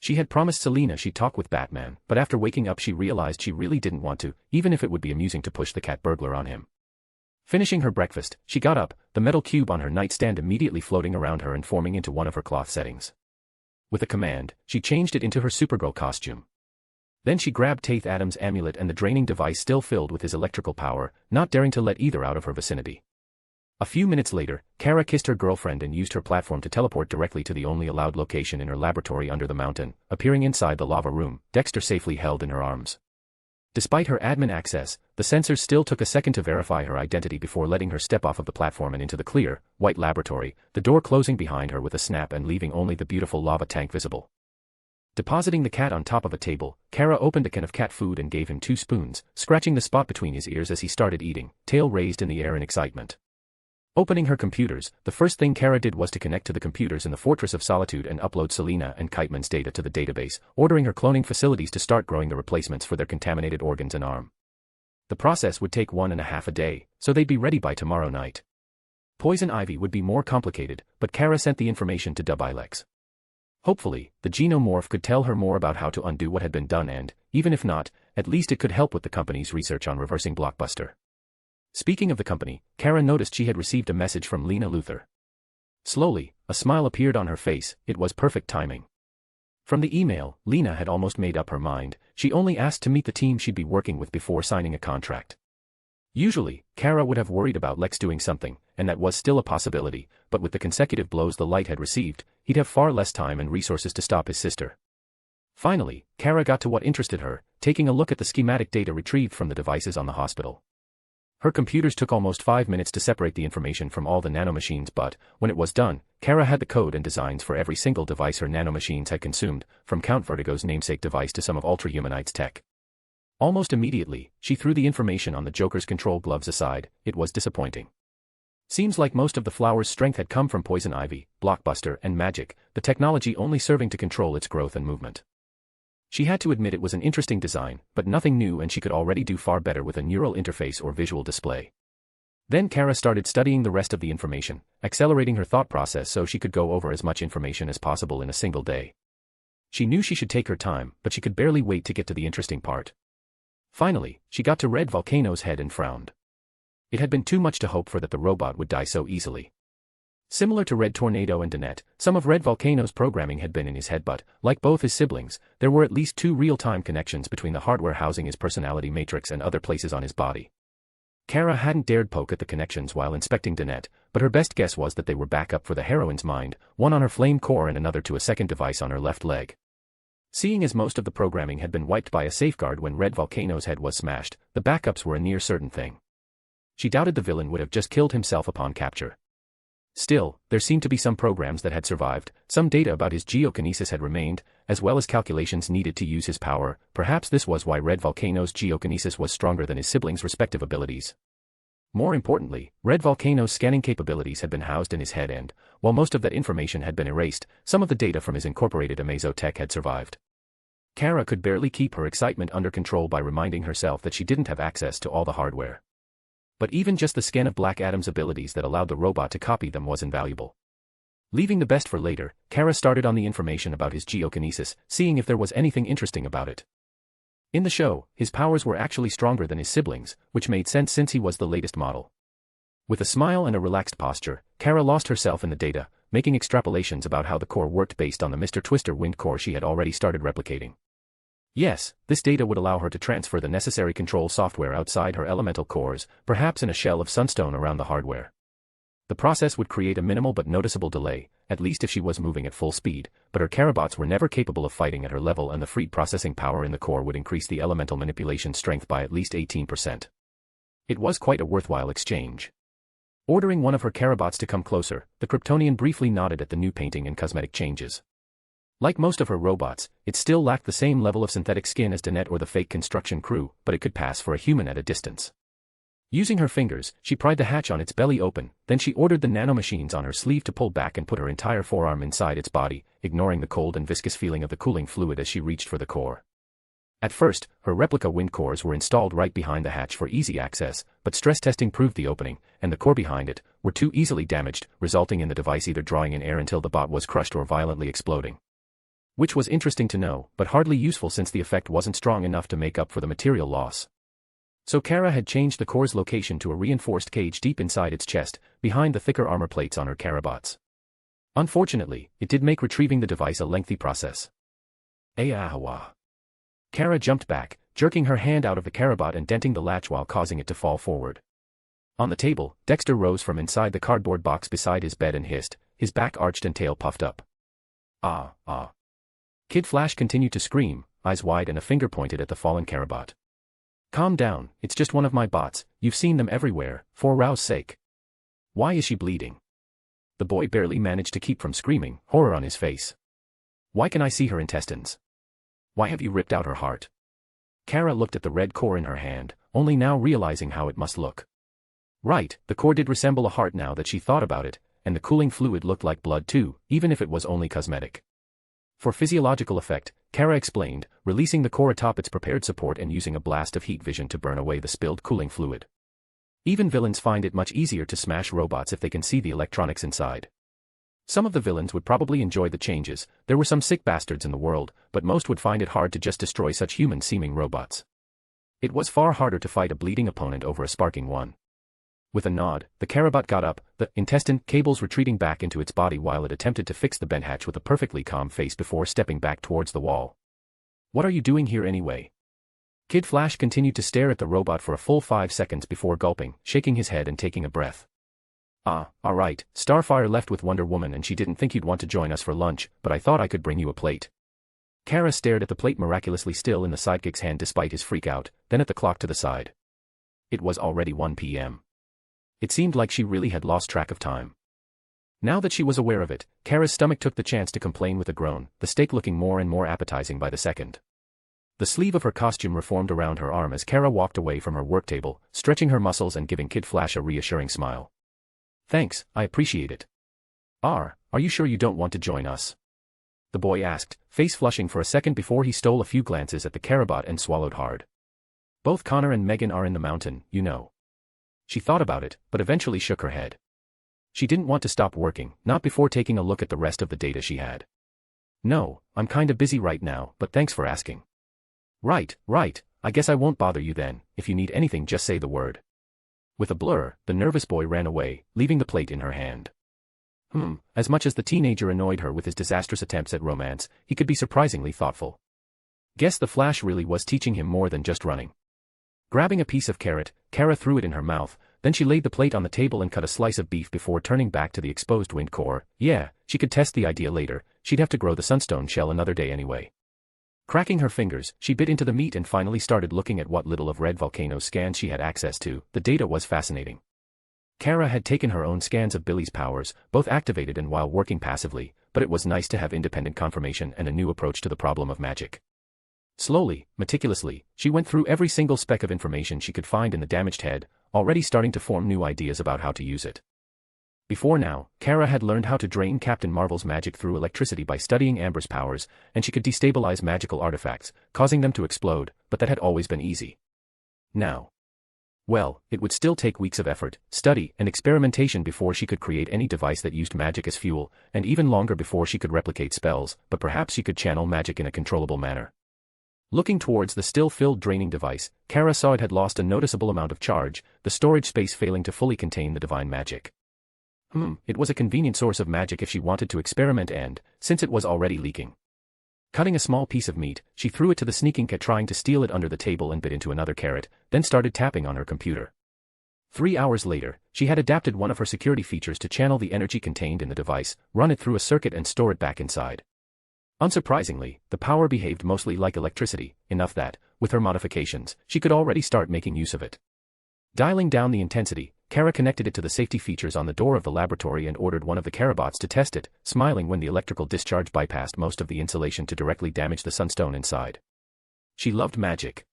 She had promised Selina she'd talk with Batman, but after waking up she realized she really didn't want to, even if it would be amusing to push the cat burglar on him. Finishing her breakfast, she got up, the metal cube on her nightstand immediately floating around her and forming into one of her cloth settings. With a command, she changed it into her Supergirl costume. Then she grabbed Taith Adam's amulet and the draining device still filled with his electrical power, not daring to let either out of her vicinity. A few minutes later, Kara kissed her girlfriend and used her platform to teleport directly to the only allowed location in her laboratory under the mountain, appearing inside the lava room, Dexter safely held in her arms. Despite her admin access, the sensors still took a second to verify her identity before letting her step off of the platform and into the clear, white laboratory, the door closing behind her with a snap and leaving only the beautiful lava tank visible. Depositing the cat on top of a table, Kara opened a can of cat food and gave him 2 spoons, scratching the spot between his ears as he started eating, tail raised in the air in excitement. Opening her computers, the first thing Kara did was to connect to the computers in the Fortress of Solitude and upload Selina and Kiteman's data to the database, ordering her cloning facilities to start growing the replacements for their contaminated organs and arm. The process would take 1.5 days, so they'd be ready by tomorrow night. Poison Ivy would be more complicated, but Kara sent the information to Dubilex. Hopefully, the Genomorph could tell her more about how to undo what had been done and, even if not, at least it could help with the company's research on reversing Blockbuster. Speaking of the company, Kara noticed she had received a message from Lena Luthor. Slowly, a smile appeared on her face. It was perfect timing. From the email, Lena had almost made up her mind. She only asked to meet the team she'd be working with before signing a contract. Usually, Kara would have worried about Lex doing something, and that was still a possibility, but with the consecutive blows the Light had received, he'd have far less time and resources to stop his sister. Finally, Kara got to what interested her, taking a look at the schematic data retrieved from the devices on the hospital. Her computers took almost 5 minutes to separate the information from all the nanomachines, but, when it was done, Kara had the code and designs for every single device her nanomachines had consumed, from Count Vertigo's namesake device to some of Ultra-Humanite's tech. Almost immediately, she threw the information on the Joker's control gloves aside. It was disappointing. Seems like most of the flower's strength had come from Poison Ivy, Blockbuster, and Magic, the technology only serving to control its growth and movement. She had to admit it was an interesting design, but nothing new, and she could already do far better with a neural interface or visual display. Then Kara started studying the rest of the information, accelerating her thought process so she could go over as much information as possible in a single day. She knew she should take her time, but she could barely wait to get to the interesting part. Finally, she got to Red Volcano's head and frowned. It had been too much to hope for that the robot would die so easily. Similar to Red Tornado and Danette, some of Red Volcano's programming had been in his head, but, like both his siblings, there were at least 2 real-time connections between the hardware housing his personality matrix and other places on his body. Kara hadn't dared poke at the connections while inspecting Danette, but her best guess was that they were backup for the heroine's mind, one on her flame core and another to a second device on her left leg. Seeing as most of the programming had been wiped by a safeguard when Red Volcano's head was smashed, the backups were a near certain thing. She doubted the villain would have just killed himself upon capture. Still, there seemed to be some programs that had survived, some data about his geokinesis had remained, as well as calculations needed to use his power. Perhaps this was why Red Volcano's geokinesis was stronger than his siblings' respective abilities. More importantly, Red Volcano's scanning capabilities had been housed in his head and, while most of that information had been erased, some of the data from his incorporated Amazo tech had survived. Kara could barely keep her excitement under control by reminding herself that she didn't have access to all the hardware. But even just the scan of Black Adam's abilities that allowed the robot to copy them was invaluable. Leaving the best for later, Kara started on the information about his geokinesis, seeing if there was anything interesting about it. In the show, his powers were actually stronger than his siblings, which made sense since he was the latest model. With a smile and a relaxed posture, Kara lost herself in the data, making extrapolations about how the core worked based on the Mr. Twister wind core she had already started replicating. Yes, this data would allow her to transfer the necessary control software outside her elemental cores, perhaps in a shell of sunstone around the hardware. The process would create a minimal but noticeable delay, at least if she was moving at full speed, but her Carabots were never capable of fighting at her level, and the freed processing power in the core would increase the elemental manipulation strength by at least 18%. It was quite a worthwhile exchange. Ordering one of her Carabots to come closer, the Kryptonian briefly nodded at the new painting and cosmetic changes. Like most of her robots, it still lacked the same level of synthetic skin as Danette or the fake construction crew, but it could pass for a human at a distance. Using her fingers, she pried the hatch on its belly open, then she ordered the nanomachines on her sleeve to pull back and put her entire forearm inside its body, ignoring the cold and viscous feeling of the cooling fluid as she reached for the core. At first, her replica wind cores were installed right behind the hatch for easy access, but stress testing proved the opening, and the core behind it, were too easily damaged, resulting in the device either drawing in air until the bot was crushed or violently exploding. Which was interesting to know, but hardly useful since the effect wasn't strong enough to make up for the material loss. So Kara had changed the core's location to a reinforced cage deep inside its chest, behind the thicker armor plates on her Carabots. Unfortunately, it did make retrieving the device a lengthy process. Ayahawa. Kara jumped back, jerking her hand out of the Carabot and denting the latch while causing it to fall forward. On the table, Dexter rose from inside the cardboard box beside his bed and hissed, his back arched and tail puffed up. Ah, ah. Kid Flash continued to scream, eyes wide and a finger pointed at the fallen Carabot. Calm down, it's just one of my bots, you've seen them everywhere, for Rao's sake. Why is she bleeding? The boy barely managed to keep from screaming, horror on his face. Why can I see her intestines? Why have you ripped out her heart? Kara looked at the red core in her hand, only now realizing how it must look. Right, the core did resemble a heart now that she thought about it, and the cooling fluid looked like blood too, even if it was only cosmetic. For physiological effect, Kara explained, releasing the core atop its prepared support and using a blast of heat vision to burn away the spilled cooling fluid. Even villains find it much easier to smash robots if they can see the electronics inside. Some of the villains would probably enjoy the changes, there were some sick bastards in the world, but most would find it hard to just destroy such human-seeming robots. It was far harder to fight a bleeding opponent over a sparking one. With a nod, the Carabot got up, the intestine cables retreating back into its body while it attempted to fix the bent hatch with a perfectly calm face before stepping back towards the wall. What are you doing here anyway? Kid Flash continued to stare at the robot for a full 5 seconds before gulping, shaking his head and taking a breath. Alright, Starfire left with Wonder Woman and she didn't think you'd want to join us for lunch, but I thought I could bring you a plate. Kara stared at the plate miraculously still in the sidekick's hand despite his freak out, then at the clock to the side. It was already 1 p.m. It seemed like she really had lost track of time. Now that she was aware of it, Kara's stomach took the chance to complain with a groan, the steak looking more and more appetizing by the second. The sleeve of her costume reformed around her arm as Kara walked away from her work table, stretching her muscles and giving Kid Flash a reassuring smile. Thanks, I appreciate it. Are you sure you don't want to join us? The boy asked, face flushing for a second before he stole a few glances at the Carabot and swallowed hard. Both Connor and Megan are in the mountain, you know. She thought about it, but eventually shook her head. She didn't want to stop working, not before taking a look at the rest of the data she had. No, I'm kinda busy right now, but thanks for asking. Right, I guess I won't bother you then, if you need anything just say the word. With a blur, the nervous boy ran away, leaving the plate in her hand. As much as the teenager annoyed her with his disastrous attempts at romance, he could be surprisingly thoughtful. Guess the Flash really was teaching him more than just running. Grabbing a piece of carrot, Kara threw it in her mouth, then she laid the plate on the table and cut a slice of beef before turning back to the exposed wind core. Yeah, she could test the idea later, she'd have to grow the sunstone shell another day anyway. Cracking her fingers, she bit into the meat and finally started looking at what little of Red Volcano's scans she had access to. The data was fascinating. Kara had taken her own scans of Billy's powers, both activated and while working passively, but it was nice to have independent confirmation and a new approach to the problem of magic. Slowly, meticulously, she went through every single speck of information she could find in the damaged head, already starting to form new ideas about how to use it. Before now, Kara had learned how to drain Captain Marvel's magic through electricity by studying Amber's powers, and she could destabilize magical artifacts, causing them to explode, but that had always been easy. Now. Well, it would still take weeks of effort, study, and experimentation before she could create any device that used magic as fuel, and even longer before she could replicate spells, but perhaps she could channel magic in a controllable manner. Looking towards the still-filled draining device, Kara saw it had lost a noticeable amount of charge, the storage space failing to fully contain the divine magic. It was a convenient source of magic if she wanted to experiment and, since it was already leaking. Cutting a small piece of meat, she threw it to the sneaking cat trying to steal it under the table and bit into another carrot, then started tapping on her computer. 3 hours later, she had adapted one of her security features to channel the energy contained in the device, run it through a circuit and store it back inside. Unsurprisingly, the power behaved mostly like electricity, enough that, with her modifications, she could already start making use of it. Dialing down the intensity, Kara connected it to the safety features on the door of the laboratory and ordered one of the Karabots to test it, smiling when the electrical discharge bypassed most of the insulation to directly damage the sunstone inside. She loved magic.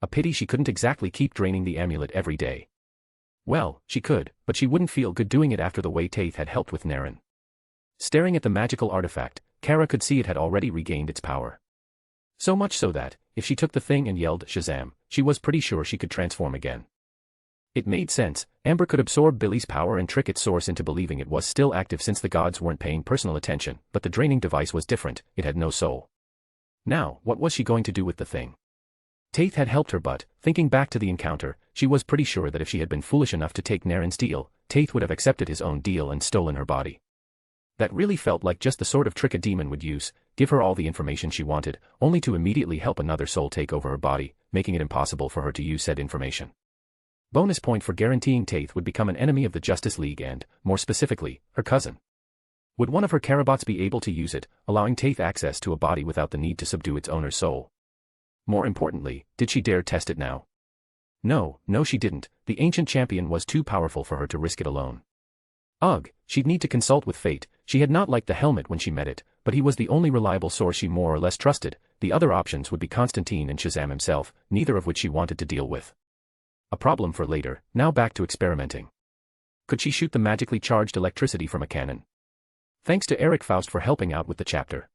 A pity she couldn't exactly keep draining the amulet every day. Well, she could, but she wouldn't feel good doing it after the way Taith had helped with Naren. Staring at the magical artifact, Kara could see it had already regained its power. So much so that, if she took the thing and yelled Shazam, she was pretty sure she could transform again. It made sense. Amber could absorb Billy's power and trick its source into believing it was still active since the gods weren't paying personal attention, but the draining device was different, it had no soul. Now, what was she going to do with the thing? Taith had helped her but, thinking back to the encounter, she was pretty sure that if she had been foolish enough to take Naren's deal, Taith would have accepted his own deal and stolen her body. That really felt like just the sort of trick a demon would use, give her all the information she wanted, only to immediately help another soul take over her body, making it impossible for her to use said information. Bonus point for guaranteeing Taith would become an enemy of the Justice League and, more specifically, her cousin. Would one of her Karabots be able to use it, allowing Taith access to a body without the need to subdue its owner's soul? More importantly, did she dare test it now? No, she didn't. The ancient champion was too powerful for her to risk it alone. Ugh, she'd need to consult with fate. She had not liked the helmet when she met it, but he was the only reliable source she more or less trusted. The other options would be Constantine and Shazam himself, neither of which she wanted to deal with. A problem for later, now back to experimenting. Could she shoot the magically charged electricity from a cannon? Thanks to Eric Faust for helping out with the chapter.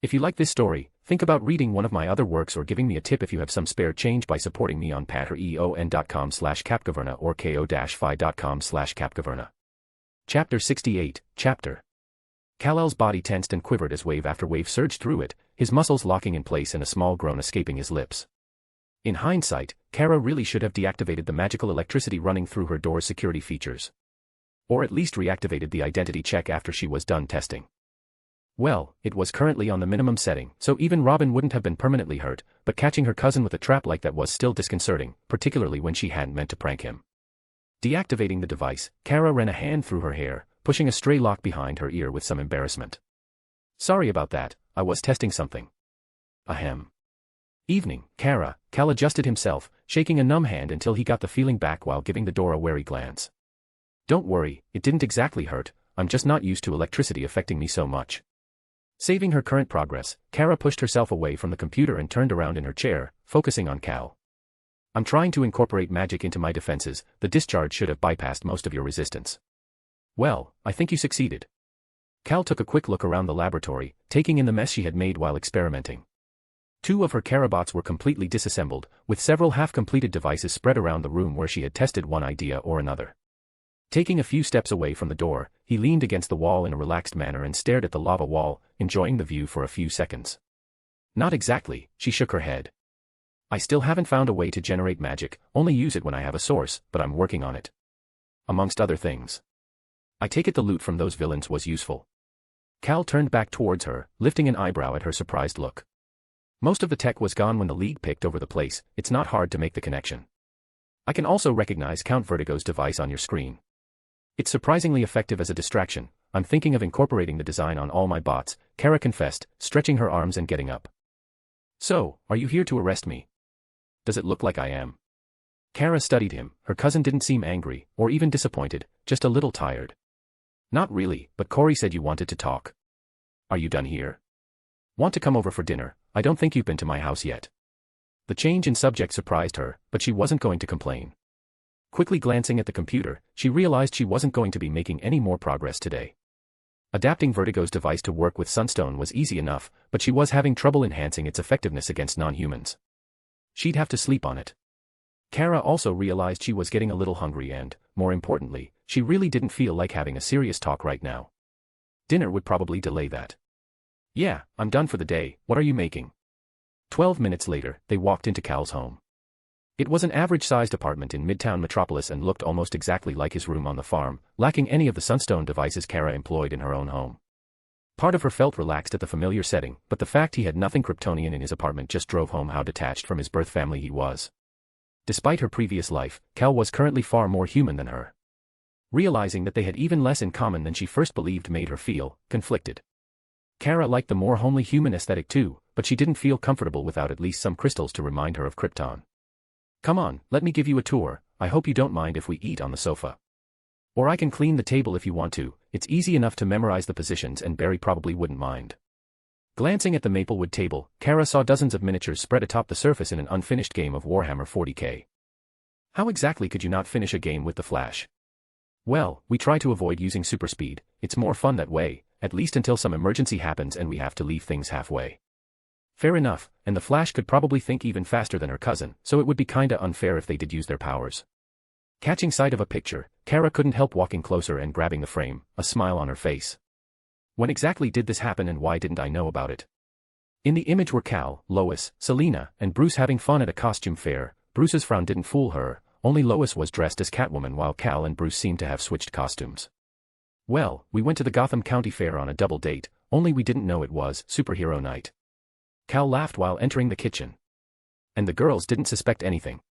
If you like this story, think about reading one of my other works or giving me a tip if you have some spare change by supporting me on patreon.com/capcaverna or ko-fi.com/capcaverna. Chapter 68, Chapter. Kal-El's body tensed and quivered as wave after wave surged through it, his muscles locking in place and a small groan escaping his lips. In hindsight, Kara really should have deactivated the magical electricity running through her door's security features. Or at least reactivated the identity check after she was done testing. Well, it was currently on the minimum setting, so even Robin wouldn't have been permanently hurt, but catching her cousin with a trap like that was still disconcerting, particularly when she hadn't meant to prank him. Deactivating the device, Kara ran a hand through her hair, pushing a stray lock behind her ear with some embarrassment. Sorry about that, I was testing something. Ahem. Evening, Kara. Kal adjusted himself, shaking a numb hand until he got the feeling back while giving the door a wary glance. Don't worry, it didn't exactly hurt, I'm just not used to electricity affecting me so much. Saving her current progress, Kara pushed herself away from the computer and turned around in her chair, focusing on Kal. I'm trying to incorporate magic into my defenses, the discharge should have bypassed most of your resistance. Well, I think you succeeded. Kal took a quick look around the laboratory, taking in the mess she had made while experimenting. 2 of her Karabots were completely disassembled, with several half-completed devices spread around the room where she had tested one idea or another. Taking a few steps away from the door, he leaned against the wall in a relaxed manner and stared at the lava wall, enjoying the view for a few seconds. Not exactly, she shook her head. I still haven't found a way to generate magic, only use it when I have a source, but I'm working on it. Amongst other things. I take it the loot from those villains was useful. Kal turned back towards her, lifting an eyebrow at her surprised look. Most of the tech was gone when the League picked over the place, it's not hard to make the connection. I can also recognize Count Vertigo's device on your screen. It's surprisingly effective as a distraction. I'm thinking of incorporating the design on all my bots, Kara confessed, stretching her arms and getting up. So, are you here to arrest me? Does it look like I am? Kara studied him, her cousin didn't seem angry, or even disappointed, just a little tired. Not really, but Corey said you wanted to talk. Are you done here? Want to come over for dinner? I don't think you've been to my house yet. The change in subject surprised her, but she wasn't going to complain. Quickly glancing at the computer, she realized she wasn't going to be making any more progress today. Adapting Vertigo's device to work with Sunstone was easy enough, but she was having trouble enhancing its effectiveness against non-humans. She'd have to sleep on it. Kara also realized she was getting a little hungry and, more importantly, she really didn't feel like having a serious talk right now. Dinner would probably delay that. Yeah, I'm done for the day, what are you making? 12 minutes later, they walked into Kal's home. It was an average-sized apartment in Midtown Metropolis and looked almost exactly like his room on the farm, lacking any of the Sunstone devices Kara employed in her own home. Part of her felt relaxed at the familiar setting, but the fact he had nothing Kryptonian in his apartment just drove home how detached from his birth family he was. Despite her previous life, Cal was currently far more human than her. Realizing that they had even less in common than she first believed made her feel conflicted. Kara liked the more homely human aesthetic too, but she didn't feel comfortable without at least some crystals to remind her of Krypton. Come on, let me give you a tour. I hope you don't mind if we eat on the sofa. Or I can clean the table if you want to. It's easy enough to memorize the positions and Barry probably wouldn't mind. Glancing at the maplewood table, Kara saw dozens of miniatures spread atop the surface in an unfinished game of Warhammer 40k. How exactly could you not finish a game with the Flash? Well, we try to avoid using superspeed. It's more fun that way, at least until some emergency happens and we have to leave things halfway. Fair enough, and the Flash could probably think even faster than her cousin, so it would be kinda unfair if they did use their powers. Catching sight of a picture, Kara couldn't help walking closer and grabbing the frame, a smile on her face. When exactly did this happen and why didn't I know about it? In the image were Cal, Lois, Selina, and Bruce having fun at a costume fair. Bruce's frown didn't fool her, only Lois was dressed as Catwoman while Cal and Bruce seemed to have switched costumes. Well, we went to the Gotham County Fair on a double date, only we didn't know it was superhero night. Cal laughed while entering the kitchen. And the girls didn't suspect anything.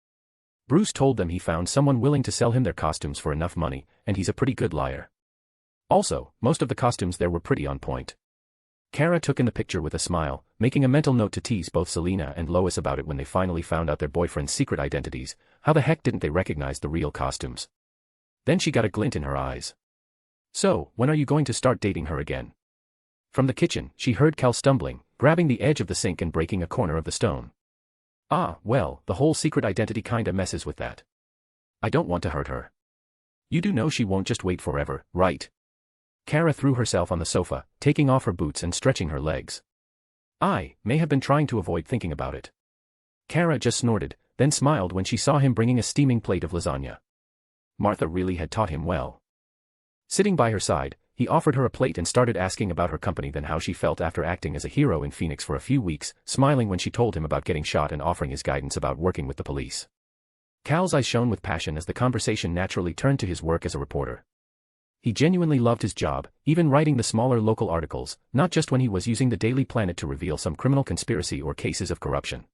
Bruce told them he found someone willing to sell him their costumes for enough money, and he's a pretty good liar. Also, most of the costumes there were pretty on point. Kara took in the picture with a smile, making a mental note to tease both Selina and Lois about it when they finally found out their boyfriend's secret identities. How the heck didn't they recognize the real costumes? Then she got a glint in her eyes. So, when are you going to start dating her again? From the kitchen, she heard Cal stumbling, grabbing the edge of the sink and breaking a corner of the stone. Ah, well, the whole secret identity kinda messes with that. I don't want to hurt her. You do know she won't just wait forever, right? Kara threw herself on the sofa, taking off her boots and stretching her legs. I may have been trying to avoid thinking about it. Kara just snorted, then smiled when she saw him bringing a steaming plate of lasagna. Martha really had taught him well. Sitting by her side, he offered her a plate and started asking about her company, then how she felt after acting as a hero in Phoenix for a few weeks, smiling when she told him about getting shot and offering his guidance about working with the police. Cal's eyes shone with passion as the conversation naturally turned to his work as a reporter. He genuinely loved his job, even writing the smaller local articles, not just when he was using the Daily Planet to reveal some criminal conspiracy or cases of corruption.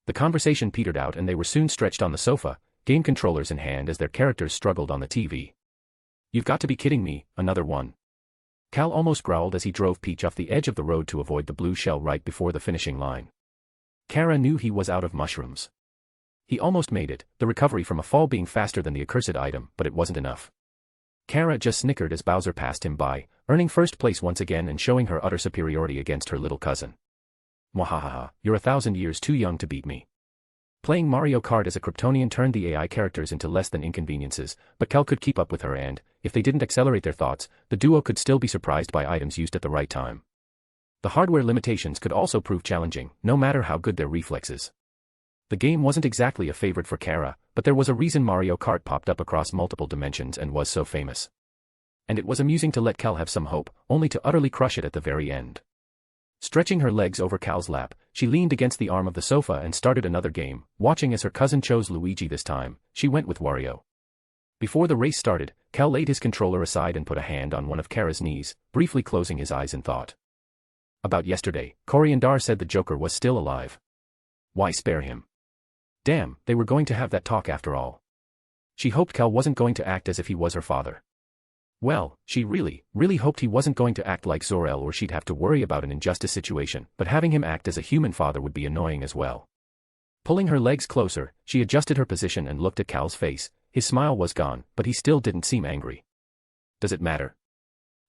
The conversation petered out and they were soon stretched on the sofa, game controllers in hand as their characters struggled on the TV. You've got to be kidding me, another one. Cal almost growled as he drove Peach off the edge of the road to avoid the blue shell right before the finishing line. Kara knew he was out of mushrooms. He almost made it, the recovery from a fall being faster than the accursed item, but it wasn't enough. Kara just snickered as Bowser passed him by, earning first place once again and showing her utter superiority against her little cousin. Mwahaha, you're 1,000 years too young to beat me. Playing Mario Kart as a Kryptonian turned the AI characters into less than inconveniences, but Cal could keep up with her and, if they didn't accelerate their thoughts, the duo could still be surprised by items used at the right time. The hardware limitations could also prove challenging, no matter how good their reflexes. The game wasn't exactly a favorite for Kara, but there was a reason Mario Kart popped up across multiple dimensions and was so famous. And it was amusing to let Cal have some hope, only to utterly crush it at the very end. Stretching her legs over Cal's lap, she leaned against the arm of the sofa and started another game, watching as her cousin chose Luigi this time. She went with Wario. Before the race started, Cal laid his controller aside and put a hand on one of Kara's knees, briefly closing his eyes in thought. About yesterday, Coriandar said the Joker was still alive. Why spare him? Damn, they were going to have that talk after all. She hoped Cal wasn't going to act as if he was her father. Well, she really hoped he wasn't going to act like Zor-El or she'd have to worry about an injustice situation, but having him act as a human father would be annoying as well. Pulling her legs closer, she adjusted her position and looked at Cal's face. His smile was gone, but he still didn't seem angry. Does it matter?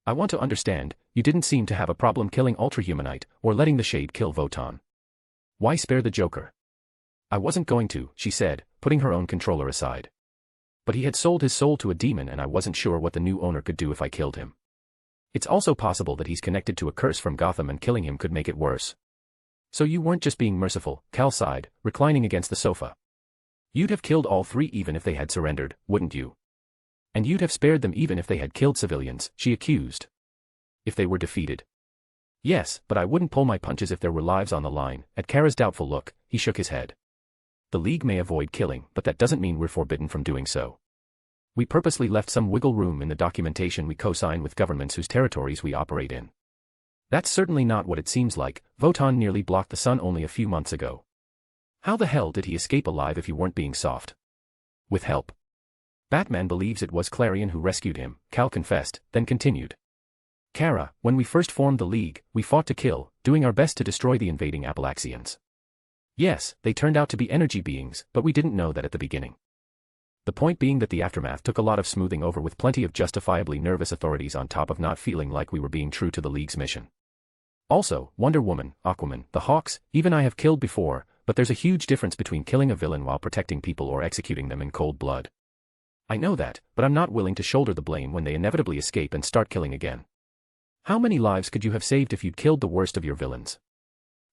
I want to understand, you didn't seem to have a problem killing Ultrahumanite, or letting the Shade kill Votan. Why spare the Joker? I wasn't going to, she said, putting her own controller aside. But he had sold his soul to a demon and I wasn't sure what the new owner could do if I killed him. It's also possible that he's connected to a curse from Gotham and killing him could make it worse. So you weren't just being merciful, Cal sighed, reclining against the sofa. You'd have killed all three even if they had surrendered, wouldn't you? And you'd have spared them even if they had killed civilians, she accused. If they were defeated. Yes, but I wouldn't pull my punches if there were lives on the line. At Kara's doubtful look, he shook his head. The League may avoid killing, but that doesn't mean we're forbidden from doing so. We purposely left some wiggle room in the documentation we co-sign with governments whose territories we operate in. That's certainly not what it seems like. Votan nearly blocked the sun only a few months ago. How the hell did he escape alive if you weren't being soft? With help. Batman believes it was Clarion who rescued him, Cal confessed, then continued. Kara, when we first formed the League, we fought to kill, doing our best to destroy the invading Appalachians. Yes, they turned out to be energy beings, but we didn't know that at the beginning. The point being that the aftermath took a lot of smoothing over with plenty of justifiably nervous authorities on top of not feeling like we were being true to the League's mission. Also, Wonder Woman, Aquaman, the Hawks, even I have killed before, but there's a huge difference between killing a villain while protecting people or executing them in cold blood. I know that, but I'm not willing to shoulder the blame when they inevitably escape and start killing again. How many lives could you have saved if you'd killed the worst of your villains?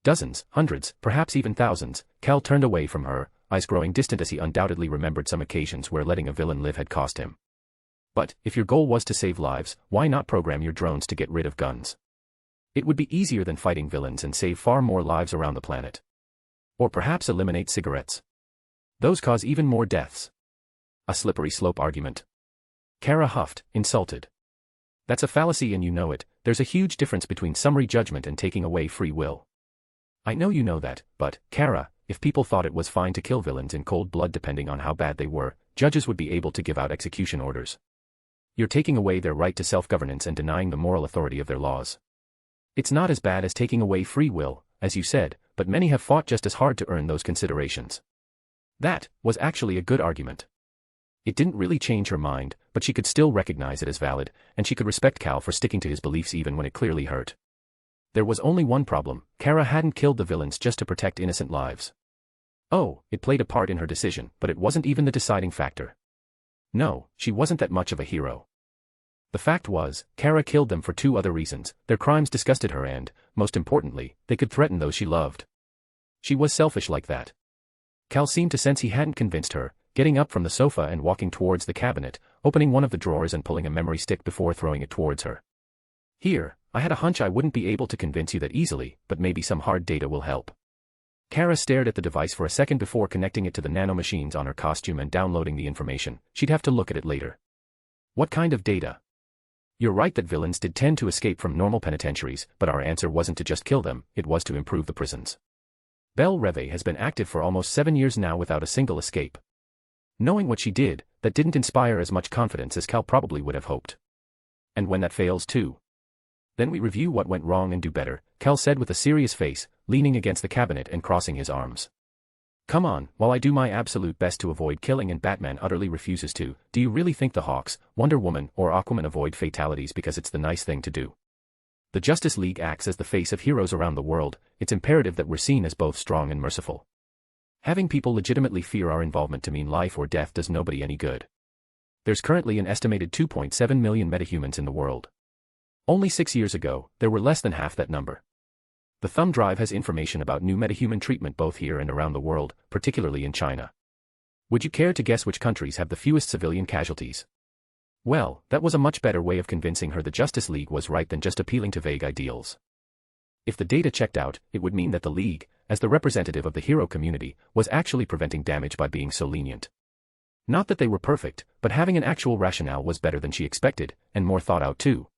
Dozens, hundreds, perhaps even thousands. Cal turned away from her, eyes growing distant as he undoubtedly remembered some occasions where letting a villain live had cost him. But, if your goal was to save lives, why not program your drones to get rid of guns? It would be easier than fighting villains and save far more lives around the planet. Or perhaps eliminate cigarettes. Those cause even more deaths. A slippery slope argument. Kara huffed, insulted. That's a fallacy and you know it. There's a huge difference between summary judgment and taking away free will. I know you know that, but, Kara, if people thought it was fine to kill villains in cold blood depending on how bad they were, judges would be able to give out execution orders. You're taking away their right to self-governance and denying the moral authority of their laws. It's not as bad as taking away free will, as you said, but many have fought just as hard to earn those considerations. That was actually a good argument. It didn't really change her mind, but she could still recognize it as valid, and she could respect Cal for sticking to his beliefs even when it clearly hurt. There was only one problem: Kara hadn't killed the villains just to protect innocent lives. Oh, it played a part in her decision, but it wasn't even the deciding factor. No, she wasn't that much of a hero. The fact was, Kara killed them for two other reasons: their crimes disgusted her and, most importantly, they could threaten those she loved. She was selfish like that. Cal seemed to sense he hadn't convinced her, getting up from the sofa and walking towards the cabinet, opening one of the drawers and pulling a memory stick before throwing it towards her. Here, I had a hunch I wouldn't be able to convince you that easily, but maybe some hard data will help. Kara stared at the device for a second before connecting it to the nanomachines on her costume and downloading the information. She'd have to look at it later. What kind of data? You're right that villains did tend to escape from normal penitentiaries, but our answer wasn't to just kill them, it was to improve the prisons. Belle Reve has been active for almost 7 years now without a single escape. Knowing what she did, that didn't inspire as much confidence as Cal probably would have hoped. And when that fails too? Then we review what went wrong and do better, Cal said with a serious face, leaning against the cabinet and crossing his arms. Come on, while I do my absolute best to avoid killing and Batman utterly refuses to, do you really think the Hawks, Wonder Woman, or Aquaman avoid fatalities because it's the nice thing to do? The Justice League acts as the face of heroes around the world. It's imperative that we're seen as both strong and merciful. Having people legitimately fear our involvement to mean life or death does nobody any good. There's currently an estimated 2.7 million metahumans in the world. Only 6 years ago, there were less than half that number. The thumb drive has information about new metahuman treatment both here and around the world, particularly in China. Would you care to guess which countries have the fewest civilian casualties? Well, that was a much better way of convincing her the Justice League was right than just appealing to vague ideals. If the data checked out, it would mean that the League, as the representative of the hero community, was actually preventing damage by being so lenient. Not that they were perfect, but having an actual rationale was better than she expected, and more thought out too.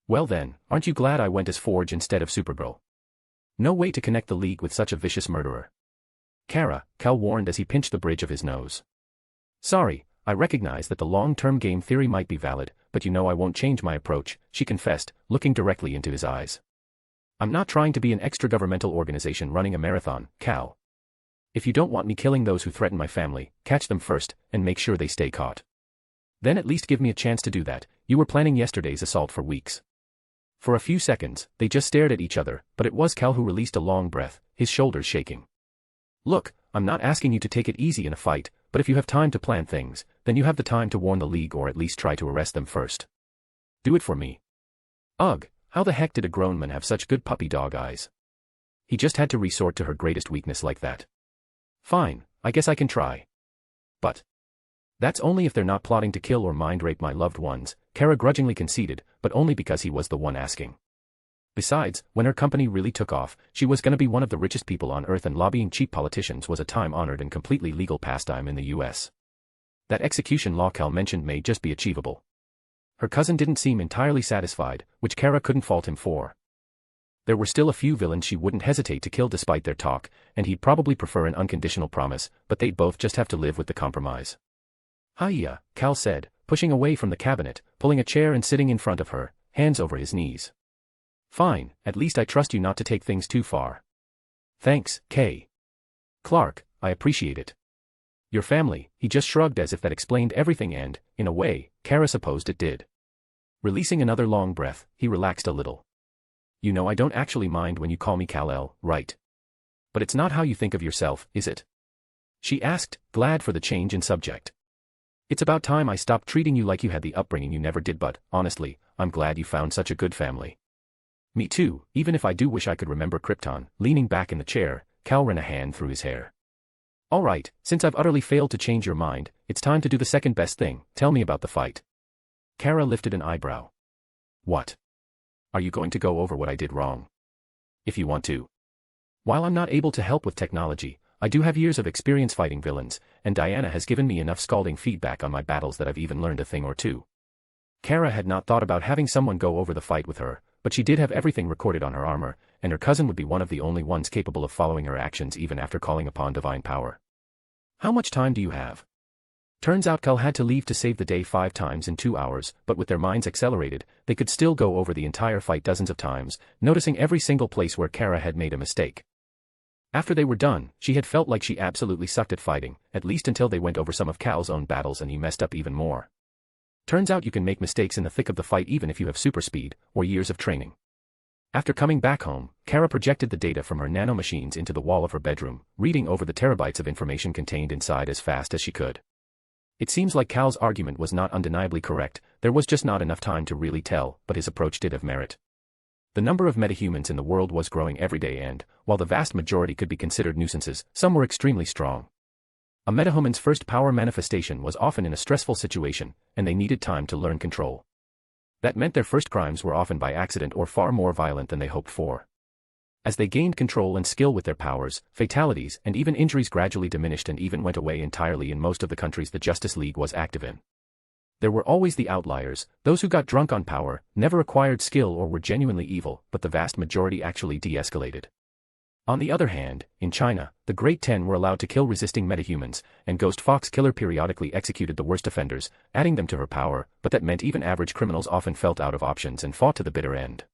Well then, aren't you glad I went as Forge instead of Supergirl? No way to connect the League with such a vicious murderer. Kara, Cal warned as he pinched the bridge of his nose. Sorry, I recognize that the long-term game theory might be valid, but you know I won't change my approach, she confessed, looking directly into his eyes. I'm not trying to be an extra-governmental organization running a marathon, Cal. If you don't want me killing those who threaten my family, catch them first, and make sure they stay caught. Then at least give me a chance to do that. You were planning yesterday's assault for weeks. For a few seconds, they just stared at each other, but it was Cal who released a long breath, his shoulders shaking. Look, I'm not asking you to take it easy in a fight, but if you have time to plan things, then you have the time to warn the League or at least try to arrest them first. Do it for me. Ugh, how the heck did a grown man have such good puppy dog eyes? He just had to resort to her greatest weakness like that. Fine, I guess I can try. But that's only if they're not plotting to kill or mind rape my loved ones, Kara grudgingly conceded, but only because he was the one asking. Besides, when her company really took off, she was gonna be one of the richest people on Earth, and lobbying cheap politicians was a time-honored and completely legal pastime in the US. That execution law Cal mentioned may just be achievable. Her cousin didn't seem entirely satisfied, which Kara couldn't fault him for. There were still a few villains she wouldn't hesitate to kill despite their talk, and he'd probably prefer an unconditional promise, but they'd both just have to live with the compromise. Hiya, Cal said, pushing away from the cabinet, pulling a chair and sitting in front of her, hands over his knees. Fine, at least I trust you not to take things too far. Thanks, Kay. Clark, I appreciate it. Your family, he just shrugged as if that explained everything and, in a way, Kara supposed it did. Releasing another long breath, he relaxed a little. You know I don't actually mind when you call me Kal-El, right? But it's not how you think of yourself, is it? She asked, glad for the change in subject. It's about time I stopped treating you like you had the upbringing you never did, but, honestly, I'm glad you found such a good family. Me too, even if I do wish I could remember Krypton. Leaning back in the chair, Cal ran a hand through his hair. Alright, since I've utterly failed to change your mind, it's time to do the second best thing. Tell me about the fight. Kara lifted an eyebrow. What? Are you going to go over what I did wrong? If you want to. While I'm not able to help with technology, I do have years of experience fighting villains, and Diana has given me enough scalding feedback on my battles that I've even learned a thing or two. Kara had not thought about having someone go over the fight with her, but she did have everything recorded on her armor, and her cousin would be one of the only ones capable of following her actions even after calling upon divine power. How much time do you have? Turns out Cal had to leave to save the day 5 times in 2 hours, but with their minds accelerated, they could still go over the entire fight dozens of times, noticing every single place where Kara had made a mistake. After they were done, she had felt like she absolutely sucked at fighting, at least until they went over some of Cal's own battles and he messed up even more. Turns out you can make mistakes in the thick of the fight even if you have super speed, or years of training. After coming back home, Kara projected the data from her nanomachines into the wall of her bedroom, reading over the terabytes of information contained inside as fast as she could. It seems like Cal's argument was not undeniably correct, there was just not enough time to really tell, but his approach did have merit. The number of metahumans in the world was growing every day and, while the vast majority could be considered nuisances, some were extremely strong. A metahuman's first power manifestation was often in a stressful situation, and they needed time to learn control. That meant their first crimes were often by accident or far more violent than they hoped for. As they gained control and skill with their powers, fatalities and even injuries gradually diminished and even went away entirely in most of the countries the Justice League was active in. There were always the outliers, those who got drunk on power, never acquired skill or were genuinely evil, but the vast majority actually de-escalated. On the other hand, in China, the Great Ten were allowed to kill resisting metahumans, and Ghost Fox Killer periodically executed the worst offenders, adding them to her power, but that meant even average criminals often felt out of options and fought to the bitter end.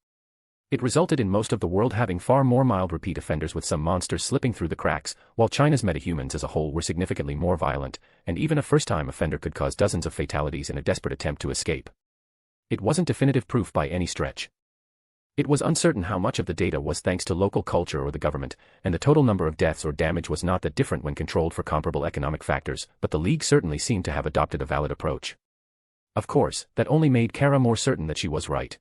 It resulted in most of the world having far more mild repeat offenders with some monsters slipping through the cracks, while China's metahumans as a whole were significantly more violent, and even a first-time offender could cause dozens of fatalities in a desperate attempt to escape. It wasn't definitive proof by any stretch. It was uncertain how much of the data was thanks to local culture or the government, and the total number of deaths or damage was not that different when controlled for comparable economic factors, but the League certainly seemed to have adopted a valid approach. Of course, that only made Kara more certain that she was right.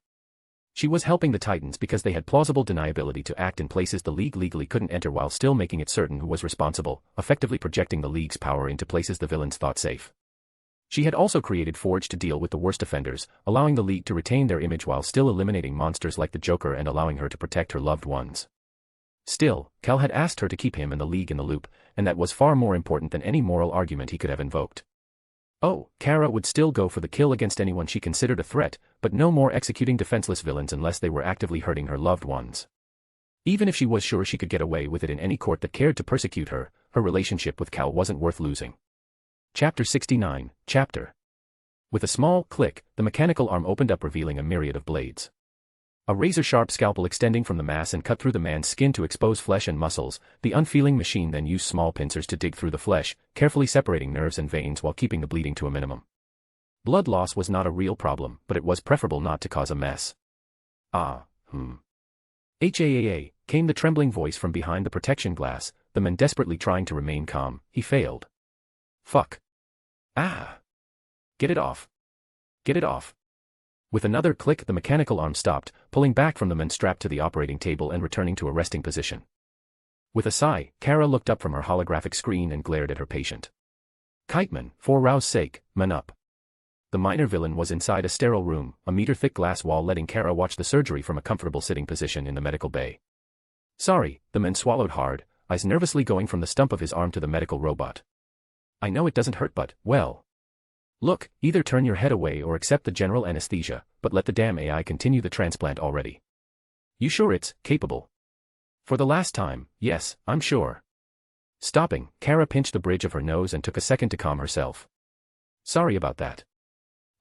She was helping the Titans because they had plausible deniability to act in places the League legally couldn't enter while still making it certain who was responsible, effectively projecting the League's power into places the villains thought safe. She had also created Forge to deal with the worst offenders, allowing the League to retain their image while still eliminating monsters like the Joker and allowing her to protect her loved ones. Still, Cal had asked her to keep him and the League in the loop, and that was far more important than any moral argument he could have invoked. Oh, Kara would still go for the kill against anyone she considered a threat, but no more executing defenseless villains unless they were actively hurting her loved ones. Even if she was sure she could get away with it in any court that cared to persecute her, her relationship with Cal wasn't worth losing. Chapter 69, Chapter. With a small click, the mechanical arm opened up revealing a myriad of blades. A razor-sharp scalpel extending from the mass and cut through the man's skin to expose flesh and muscles, the unfeeling machine then used small pincers to dig through the flesh, carefully separating nerves and veins while keeping the bleeding to a minimum. Blood loss was not a real problem, but it was preferable not to cause a mess. HAAA, came the trembling voice from behind the protection glass, the man desperately trying to remain calm. He failed. Fuck. Ah. Get it off. Get it off. With another click, the mechanical arm stopped, pulling back from the man strapped to the operating table and returning to a resting position. With a sigh, Kara looked up from her holographic screen and glared at her patient. Kiteman, for Rao's sake, man up. The minor villain was inside a sterile room, a meter-thick glass wall letting Kara watch the surgery from a comfortable sitting position in the medical bay. Sorry, the man swallowed hard, eyes nervously going from the stump of his arm to the medical robot. I know it doesn't hurt but, well. Look, either turn your head away or accept the general anesthesia, but let the damn AI continue the transplant already. You sure it's capable? For the last time, yes, I'm sure. Stopping, Kara pinched the bridge of her nose and took a second to calm herself. Sorry about that.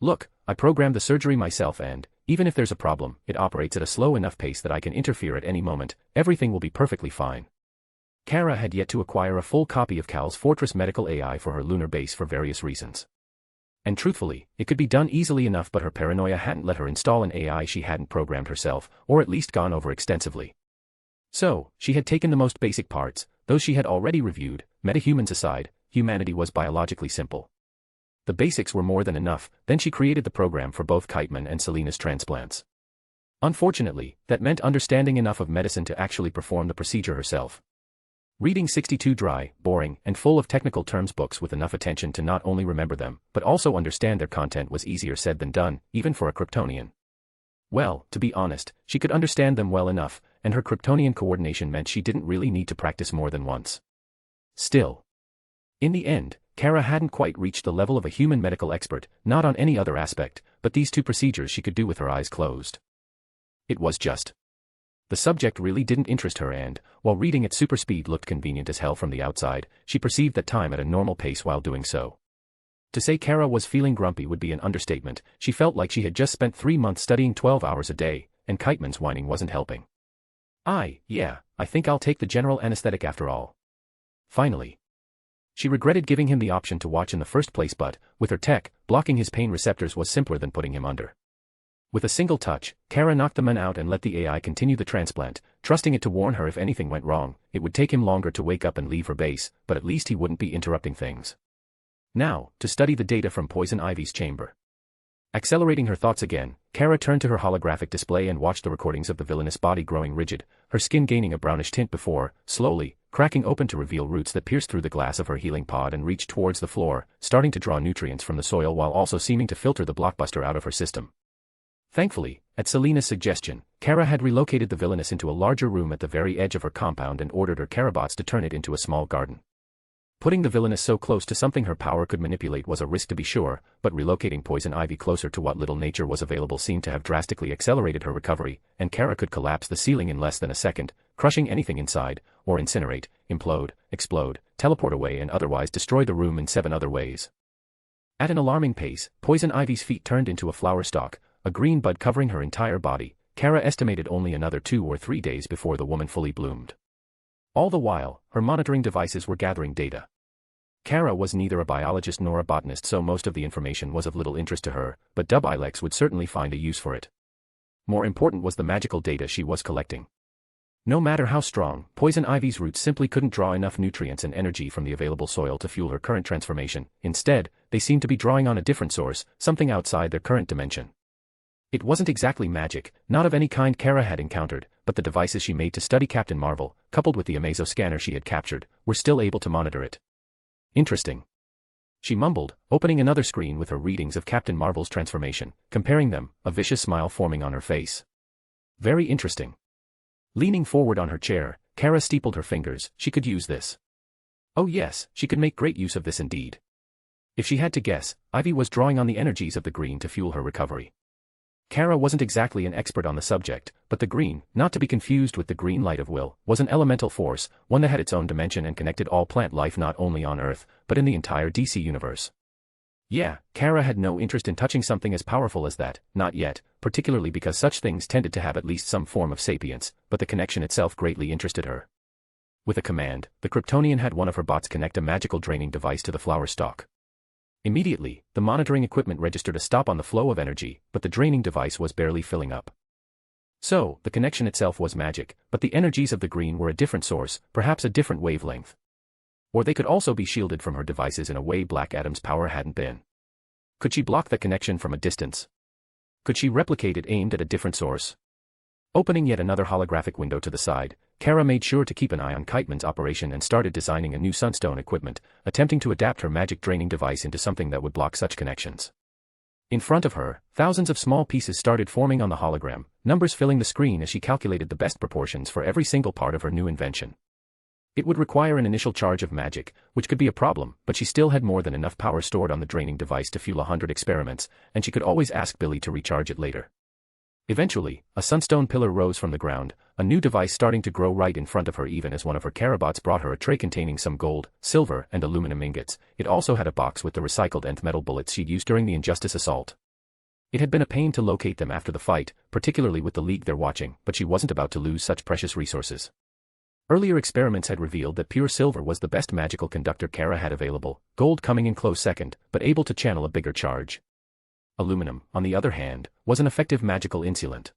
Look, I programmed the surgery myself and, even if there's a problem, it operates at a slow enough pace that I can interfere at any moment. Everything will be perfectly fine. Kara had yet to acquire a full copy of Cal's Fortress Medical AI for her lunar base for various reasons. And truthfully, it could be done easily enough, but her paranoia hadn't let her install an AI she hadn't programmed herself, or at least gone over extensively. So, she had taken the most basic parts, those she had already reviewed. Metahumans aside, humanity was biologically simple. The basics were more than enough, then she created the program for both Krypton and Selina's transplants. Unfortunately, that meant understanding enough of medicine to actually perform the procedure herself. Reading 62 dry, boring, and full of technical terms books with enough attention to not only remember them, but also understand their content was easier said than done, even for a Kryptonian. Well, to be honest, she could understand them well enough, and her Kryptonian coordination meant she didn't really need to practice more than once. Still, in the end, Kara hadn't quite reached the level of a human medical expert, not on any other aspect, but these two procedures she could do with her eyes closed. It was just. The subject really didn't interest her and, while reading at super speed looked convenient as hell from the outside, she perceived that time at a normal pace while doing so. To say Kara was feeling grumpy would be an understatement. She felt like she had just spent 3 months studying 12 hours a day, and Krypton's whining wasn't helping. Yeah, I think I'll take the general anesthetic after all. Finally. She regretted giving him the option to watch in the first place, but, with her tech, blocking his pain receptors was simpler than putting him under. With a single touch, Kara knocked the man out and let the AI continue the transplant, trusting it to warn her if anything went wrong. It would take him longer to wake up and leave her base, but at least he wouldn't be interrupting things. Now, to study the data from Poison Ivy's chamber. Accelerating her thoughts again, Kara turned to her holographic display and watched the recordings of the villainous body growing rigid, her skin gaining a brownish tint before, slowly, cracking open to reveal roots that pierced through the glass of her healing pod and reached towards the floor, starting to draw nutrients from the soil while also seeming to filter the blockbuster out of her system. Thankfully, at Selina's suggestion, Kara had relocated the villainess into a larger room at the very edge of her compound and ordered her Karabots to turn it into a small garden. Putting the villainess so close to something her power could manipulate was a risk to be sure, but relocating Poison Ivy closer to what little nature was available seemed to have drastically accelerated her recovery, and Kara could collapse the ceiling in less than a second, crushing anything inside, or incinerate, implode, explode, teleport away and otherwise destroy the room in 7 other ways. At an alarming pace, Poison Ivy's feet turned into a flower stalk, a green bud covering her entire body. Kara estimated only another 2 or 3 days before the woman fully bloomed. All the while, her monitoring devices were gathering data. Kara was neither a biologist nor a botanist, so most of the information was of little interest to her, but Dub-Ilex would certainly find a use for it. More important was the magical data she was collecting. No matter how strong, Poison Ivy's roots simply couldn't draw enough nutrients and energy from the available soil to fuel her current transformation. Instead, they seemed to be drawing on a different source, something outside their current dimension. It wasn't exactly magic, not of any kind Kara had encountered, but the devices she made to study Captain Marvel, coupled with the Amazo scanner she had captured, were still able to monitor it. Interesting. She mumbled, opening another screen with her readings of Captain Marvel's transformation, comparing them, a vicious smile forming on her face. Very interesting. Leaning forward on her chair, Kara steepled her fingers. She could use this. Oh yes, she could make great use of this indeed. If she had to guess, Ivy was drawing on the energies of the green to fuel her recovery. Kara wasn't exactly an expert on the subject, but the green, not to be confused with the green light of will, was an elemental force, one that had its own dimension and connected all plant life not only on Earth, but in the entire DC universe. Yeah, Kara had no interest in touching something as powerful as that, not yet, particularly because such things tended to have at least some form of sapience, but the connection itself greatly interested her. With a command, the Kryptonian had one of her bots connect a magical draining device to the flower stalk. Immediately, the monitoring equipment registered a stop on the flow of energy, but the draining device was barely filling up. So, the connection itself was magic, but the energies of the green were a different source, perhaps a different wavelength. Or they could also be shielded from her devices in a way Black Adam's power hadn't been. Could she block the connection from a distance? Could she replicate it aimed at a different source? Opening yet another holographic window to the side, Kara made sure to keep an eye on Krypton's operation and started designing a new sunstone equipment, attempting to adapt her magic draining device into something that would block such connections. In front of her, thousands of small pieces started forming on the hologram, numbers filling the screen as she calculated the best proportions for every single part of her new invention. It would require an initial charge of magic, which could be a problem, but she still had more than enough power stored on the draining device to fuel 100 experiments, and she could always ask Billy to recharge it later. Eventually, a sunstone pillar rose from the ground, a new device starting to grow right in front of her even as one of her Carabots brought her a tray containing some gold, silver, and aluminum ingots. It also had a box with the recycled nth metal bullets she'd used during the Injustice assault. It had been a pain to locate them after the fight, particularly with the League there watching, but she wasn't about to lose such precious resources. Earlier experiments had revealed that pure silver was the best magical conductor Kara had available, gold coming in close second, but able to channel a bigger charge. Aluminum, on the other hand, was an effective magical insulant.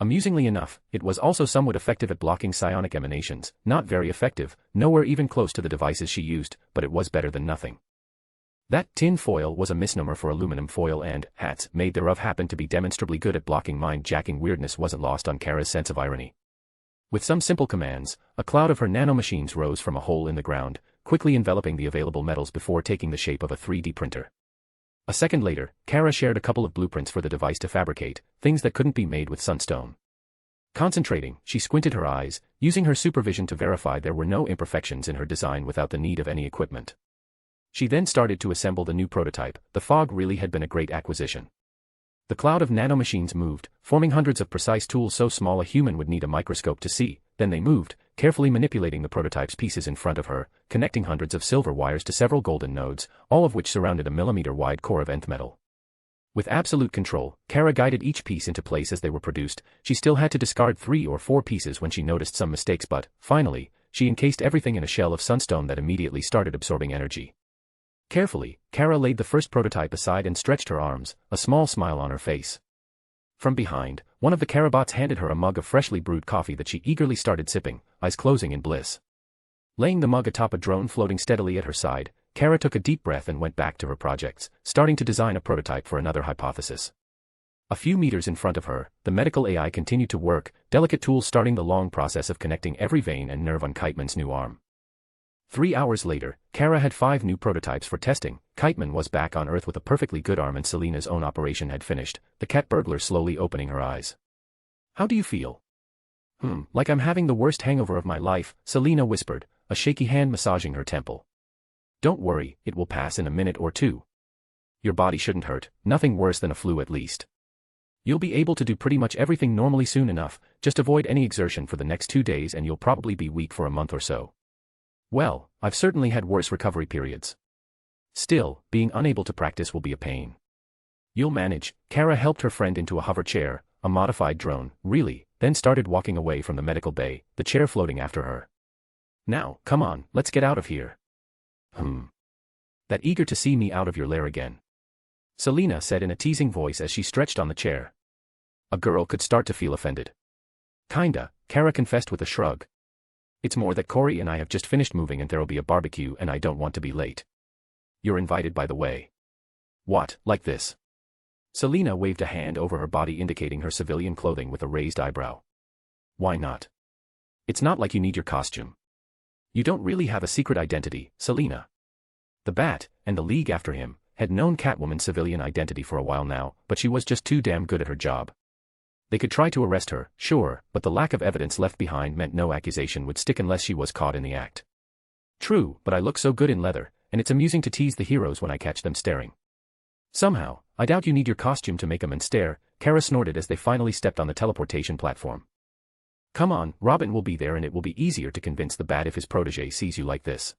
Amusingly enough, it was also somewhat effective at blocking psionic emanations, not very effective, nowhere even close to the devices she used, but it was better than nothing. That tin foil was a misnomer for aluminum foil and, hats made thereof happened to be demonstrably good at blocking mind-jacking weirdness wasn't lost on Kara's sense of irony. With some simple commands, a cloud of her nanomachines rose from a hole in the ground, quickly enveloping the available metals before taking the shape of a 3D printer. A second later, Kara shared a couple of blueprints for the device to fabricate, things that couldn't be made with sunstone. Concentrating, she squinted her eyes, using her supervision to verify there were no imperfections in her design without the need of any equipment. She then started to assemble the new prototype. The fog really had been a great acquisition. The cloud of nanomachines moved, forming hundreds of precise tools so small a human would need a microscope to see. Then they moved, carefully manipulating the prototype's pieces in front of her, connecting hundreds of silver wires to several golden nodes, all of which surrounded a millimeter-wide core of nth metal. With absolute control, Kara guided each piece into place as they were produced. She still had to discard 3 or 4 pieces when she noticed some mistakes, but, finally, she encased everything in a shell of sunstone that immediately started absorbing energy. Carefully, Kara laid the first prototype aside and stretched her arms, a small smile on her face. From behind, one of the Carabots handed her a mug of freshly brewed coffee that she eagerly started sipping, eyes closing in bliss. Laying the mug atop a drone floating steadily at her side, Kara took a deep breath and went back to her projects, starting to design a prototype for another hypothesis. A few meters in front of her, the medical AI continued to work, delicate tools starting the long process of connecting every vein and nerve on Kiteman's new arm. 3 hours later, Kara had 5 new prototypes for testing. Kiteman was back on Earth with a perfectly good arm and Selena's own operation had finished, the cat burglar slowly opening her eyes. "How do you feel?" Like I'm having the worst hangover of my life," Selena whispered, a shaky hand massaging her temple. "Don't worry, it will pass in a minute or two. Your body shouldn't hurt, nothing worse than a flu at least. You'll be able to do pretty much everything normally soon enough, just avoid any exertion for the next 2 days and you'll probably be weak for a month or so." "Well, I've certainly had worse recovery periods. Still, being unable to practice will be a pain." "You'll manage." Kara helped her friend into a hover chair, a modified drone, really, then started walking away from the medical bay, the chair floating after her. "Now, come on, let's get out of here." That eager to see me out of your lair again?" Selena said in a teasing voice as she stretched on the chair. A girl could start to feel offended. "Kinda," Kara confessed with a shrug. "It's more that Corey and I have just finished moving and there'll be a barbecue and I don't want to be late. You're invited, by the way." "What, like this?" Selena waved a hand over her body indicating her civilian clothing with a raised eyebrow. "Why not? It's not like you need your costume. You don't really have a secret identity, Selena." The Bat, and the League after him, had known Catwoman's civilian identity for a while now, but she was just too damn good at her job. They could try to arrest her, sure, but the lack of evidence left behind meant no accusation would stick unless she was caught in the act. "True, but I look so good in leather, and it's amusing to tease the heroes when I catch them staring." "Somehow, I doubt you need your costume to make them stare," Kara snorted as they finally stepped on the teleportation platform. "Come on, Robin will be there and it will be easier to convince the Bat if his protege sees you like this."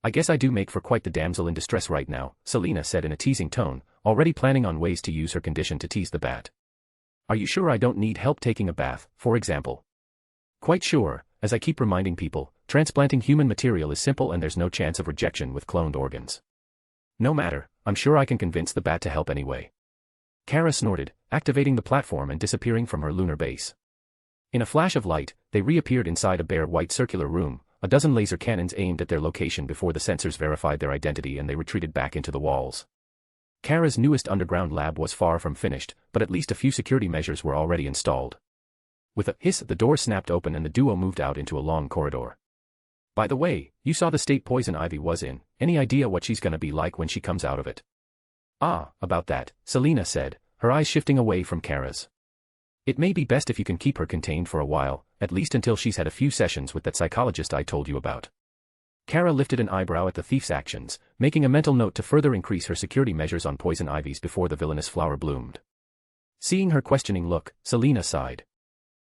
"I guess I do make for quite the damsel in distress right now," Selena said in a teasing tone, already planning on ways to use her condition to tease the Bat. "Are you sure I don't need help taking a bath, for example?" "Quite sure, as I keep reminding people, transplanting human material is simple and there's no chance of rejection with cloned organs." "No matter, I'm sure I can convince the Bat to help anyway." Kara snorted, activating the platform and disappearing from her lunar base. In a flash of light, they reappeared inside a bare white circular room, a dozen laser cannons aimed at their location before the sensors verified their identity and they retreated back into the walls. Kara's newest underground lab was far from finished, but at least a few security measures were already installed. With a hiss, the door snapped open and the duo moved out into a long corridor. "By the way, you saw the state Poison Ivy was in. Any idea what she's gonna be like when she comes out of it?" "Ah, about that," Selena said, her eyes shifting away from Kara's. "It may be best if you can keep her contained for a while, at least until she's had a few sessions with that psychologist I told you about." Kara lifted an eyebrow at the thief's actions, making a mental note to further increase her security measures on Poison Ivy's before the villainous flower bloomed. Seeing her questioning look, Selena sighed.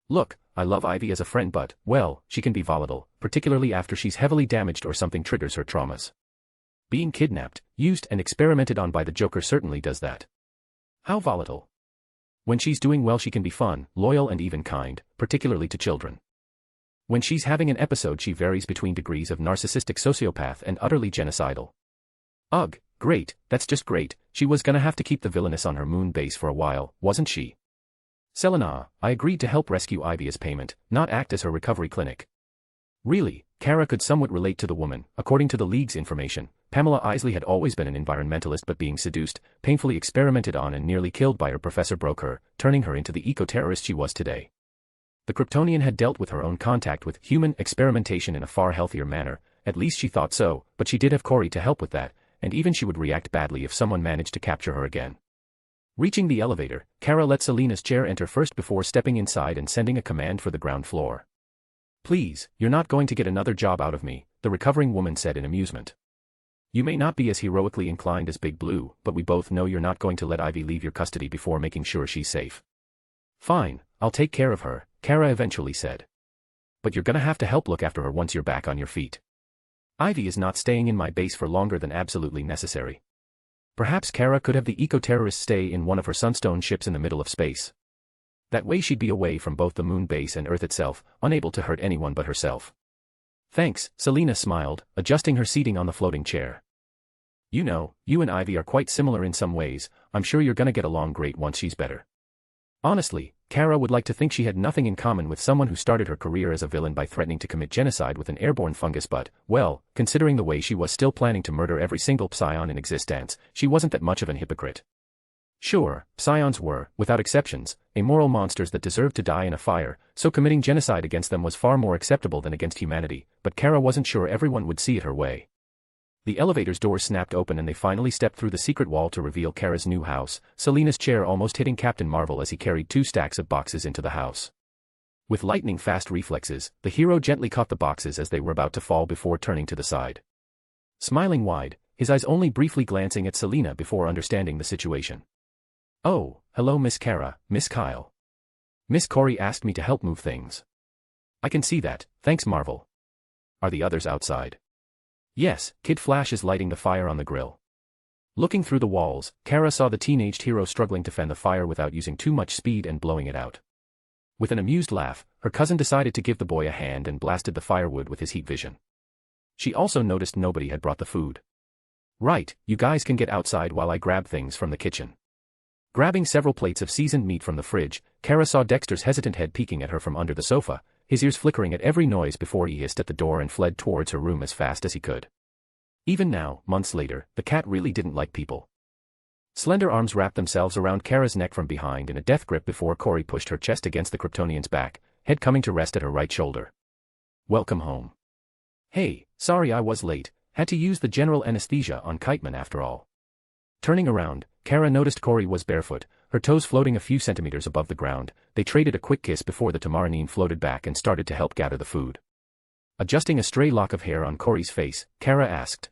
Look, I love Ivy as a friend but, well, she can be volatile, particularly after she's heavily damaged or something triggers her traumas. Being kidnapped, used and experimented on by the Joker certainly does that. How volatile? When she's doing well she can be fun, loyal and even kind, particularly to children. When she's having an episode she varies between degrees of narcissistic sociopath and utterly genocidal. Ugh, great, that's just great, she was gonna have to keep the villainess on her moon base for a while, wasn't she? Selena, I agreed to help rescue Ivy as payment, not act as her recovery clinic. Really, Kara could somewhat relate to the woman. According to the League's information, Pamela Isley had always been an environmentalist but being seduced, painfully experimented on and nearly killed by her professor broke her, turning her into the eco-terrorist she was today. The Kryptonian had dealt with her own contact with human experimentation in a far healthier manner, at least she thought so, but she did have Corey to help with that, and even she would react badly if someone managed to capture her again. Reaching the elevator, Kara let Selena's chair enter first before stepping inside and sending a command for the ground floor. Please, you're not going to get another job out of me, the recovering woman said in amusement. You may not be as heroically inclined as Big Blue, but we both know you're not going to let Ivy leave your custody before making sure she's safe. Fine, I'll take care of her, Kara eventually said. But you're gonna have to help look after her once you're back on your feet. Ivy is not staying in my base for longer than absolutely necessary. Perhaps Kara could have the eco-terrorists stay in one of her Sunstone ships in the middle of space. That way she'd be away from both the moon base and Earth itself, unable to hurt anyone but herself. Thanks, Selena smiled, adjusting her seating on the floating chair. You know, you and Ivy are quite similar in some ways, I'm sure you're gonna get along great once she's better. Honestly, Kara would like to think she had nothing in common with someone who started her career as a villain by threatening to commit genocide with an airborne fungus but, well, considering the way she was still planning to murder every single psion in existence, she wasn't that much of an hypocrite. Sure, psions were, without exceptions, amoral monsters that deserved to die in a fire, so committing genocide against them was far more acceptable than against humanity, but Kara wasn't sure everyone would see it her way. The elevator's doors snapped open and they finally stepped through the secret wall to reveal Kara's new house, Selena's chair almost hitting Captain Marvel as he carried 2 stacks of boxes into the house. With lightning-fast reflexes, the hero gently caught the boxes as they were about to fall before turning to the side. Smiling wide, his eyes only briefly glancing at Selena before understanding the situation. Oh, hello Miss Kara, Miss Kyle. Miss Corey asked me to help move things. I can see that, thanks Marvel. Are the others outside? Yes, Kid Flash is lighting the fire on the grill. Looking through the walls, Kara saw the teenaged hero struggling to fend the fire without using too much speed and blowing it out. With an amused laugh, her cousin decided to give the boy a hand and blasted the firewood with his heat vision. She also noticed nobody had brought the food. Right, you guys can get outside while I grab things from the kitchen. Grabbing several plates of seasoned meat from the fridge, Kara saw Dexter's hesitant head peeking at her from under the sofa, his ears flickering at every noise before he hissed at the door and fled towards her room as fast as he could. Even now, months later, the cat really didn't like people. Slender arms wrapped themselves around Kara's neck from behind in a death grip before Corey pushed her chest against the Kryptonian's back, head coming to rest at her right shoulder. Welcome home. Hey, sorry I was late, had to use the general anesthesia on Kiteman after all. Turning around, Kara noticed Corey was barefoot, her toes floating a few centimeters above the ground. They traded a quick kiss before the Tamarinine floated back and started to help gather the food. Adjusting a stray lock of hair on Corey's face, Kara asked.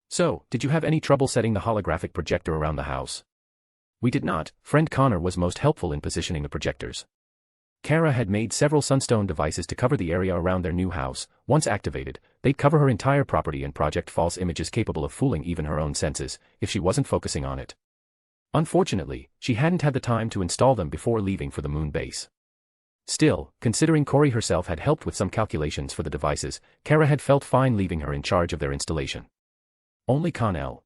So, did you have any trouble setting the holographic projector around the house? We did not, friend Connor was most helpful in positioning the projectors. Kara had made several Sunstone devices to cover the area around their new house. Once activated, they'd cover her entire property and project false images capable of fooling even her own senses, if she wasn't focusing on it. Unfortunately, she hadn't had the time to install them before leaving for the moon base. Still, considering Corey herself had helped with some calculations for the devices, Kara had felt fine leaving her in charge of their installation. Only Con-El.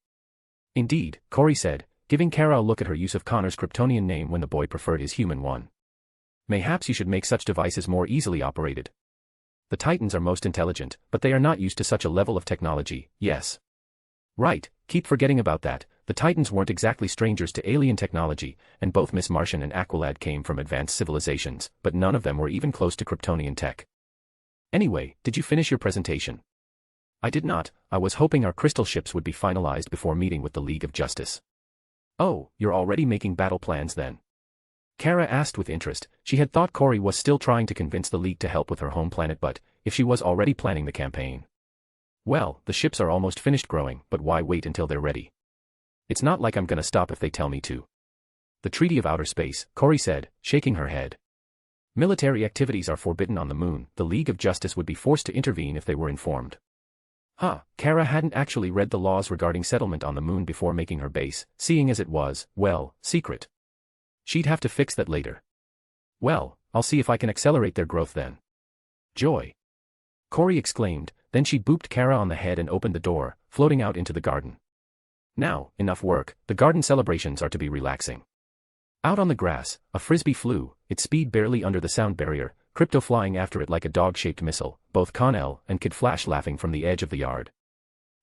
Indeed, Corey said, giving Kara a look at her use of Connor's Kryptonian name when the boy preferred his human one. Mayhaps you should make such devices more easily operated. The Titans are most intelligent, but they are not used to such a level of technology, yes. Right, keep forgetting about that. The Titans weren't exactly strangers to alien technology, and both Miss Martian and Aqualad came from advanced civilizations, but none of them were even close to Kryptonian tech. Anyway, did you finish your presentation? I did not. I was hoping our crystal ships would be finalized before meeting with the League of Justice. Oh, you're already making battle plans then? Kara asked with interest. She had thought Corey was still trying to convince the League to help with her home planet, but if she was already planning the campaign. Well, the ships are almost finished growing, but why wait until they're ready? It's not like I'm gonna stop if they tell me to. The Treaty of Outer Space, Corey said, shaking her head. Military activities are forbidden on the moon. The League of Justice would be forced to intervene if they were informed. Kara hadn't actually read the laws regarding settlement on the moon before making her base, seeing as it was, well, secret. She'd have to fix that later. Well, I'll see if I can accelerate their growth then. Joy! Corey exclaimed, then she booped Kara on the head and opened the door, floating out into the garden. Now, enough work, the garden celebrations are to be relaxing. Out on the grass, a frisbee flew, its speed barely under the sound barrier, Crypto flying after it like a dog-shaped missile, both Connell and Kid Flash laughing from the edge of the yard.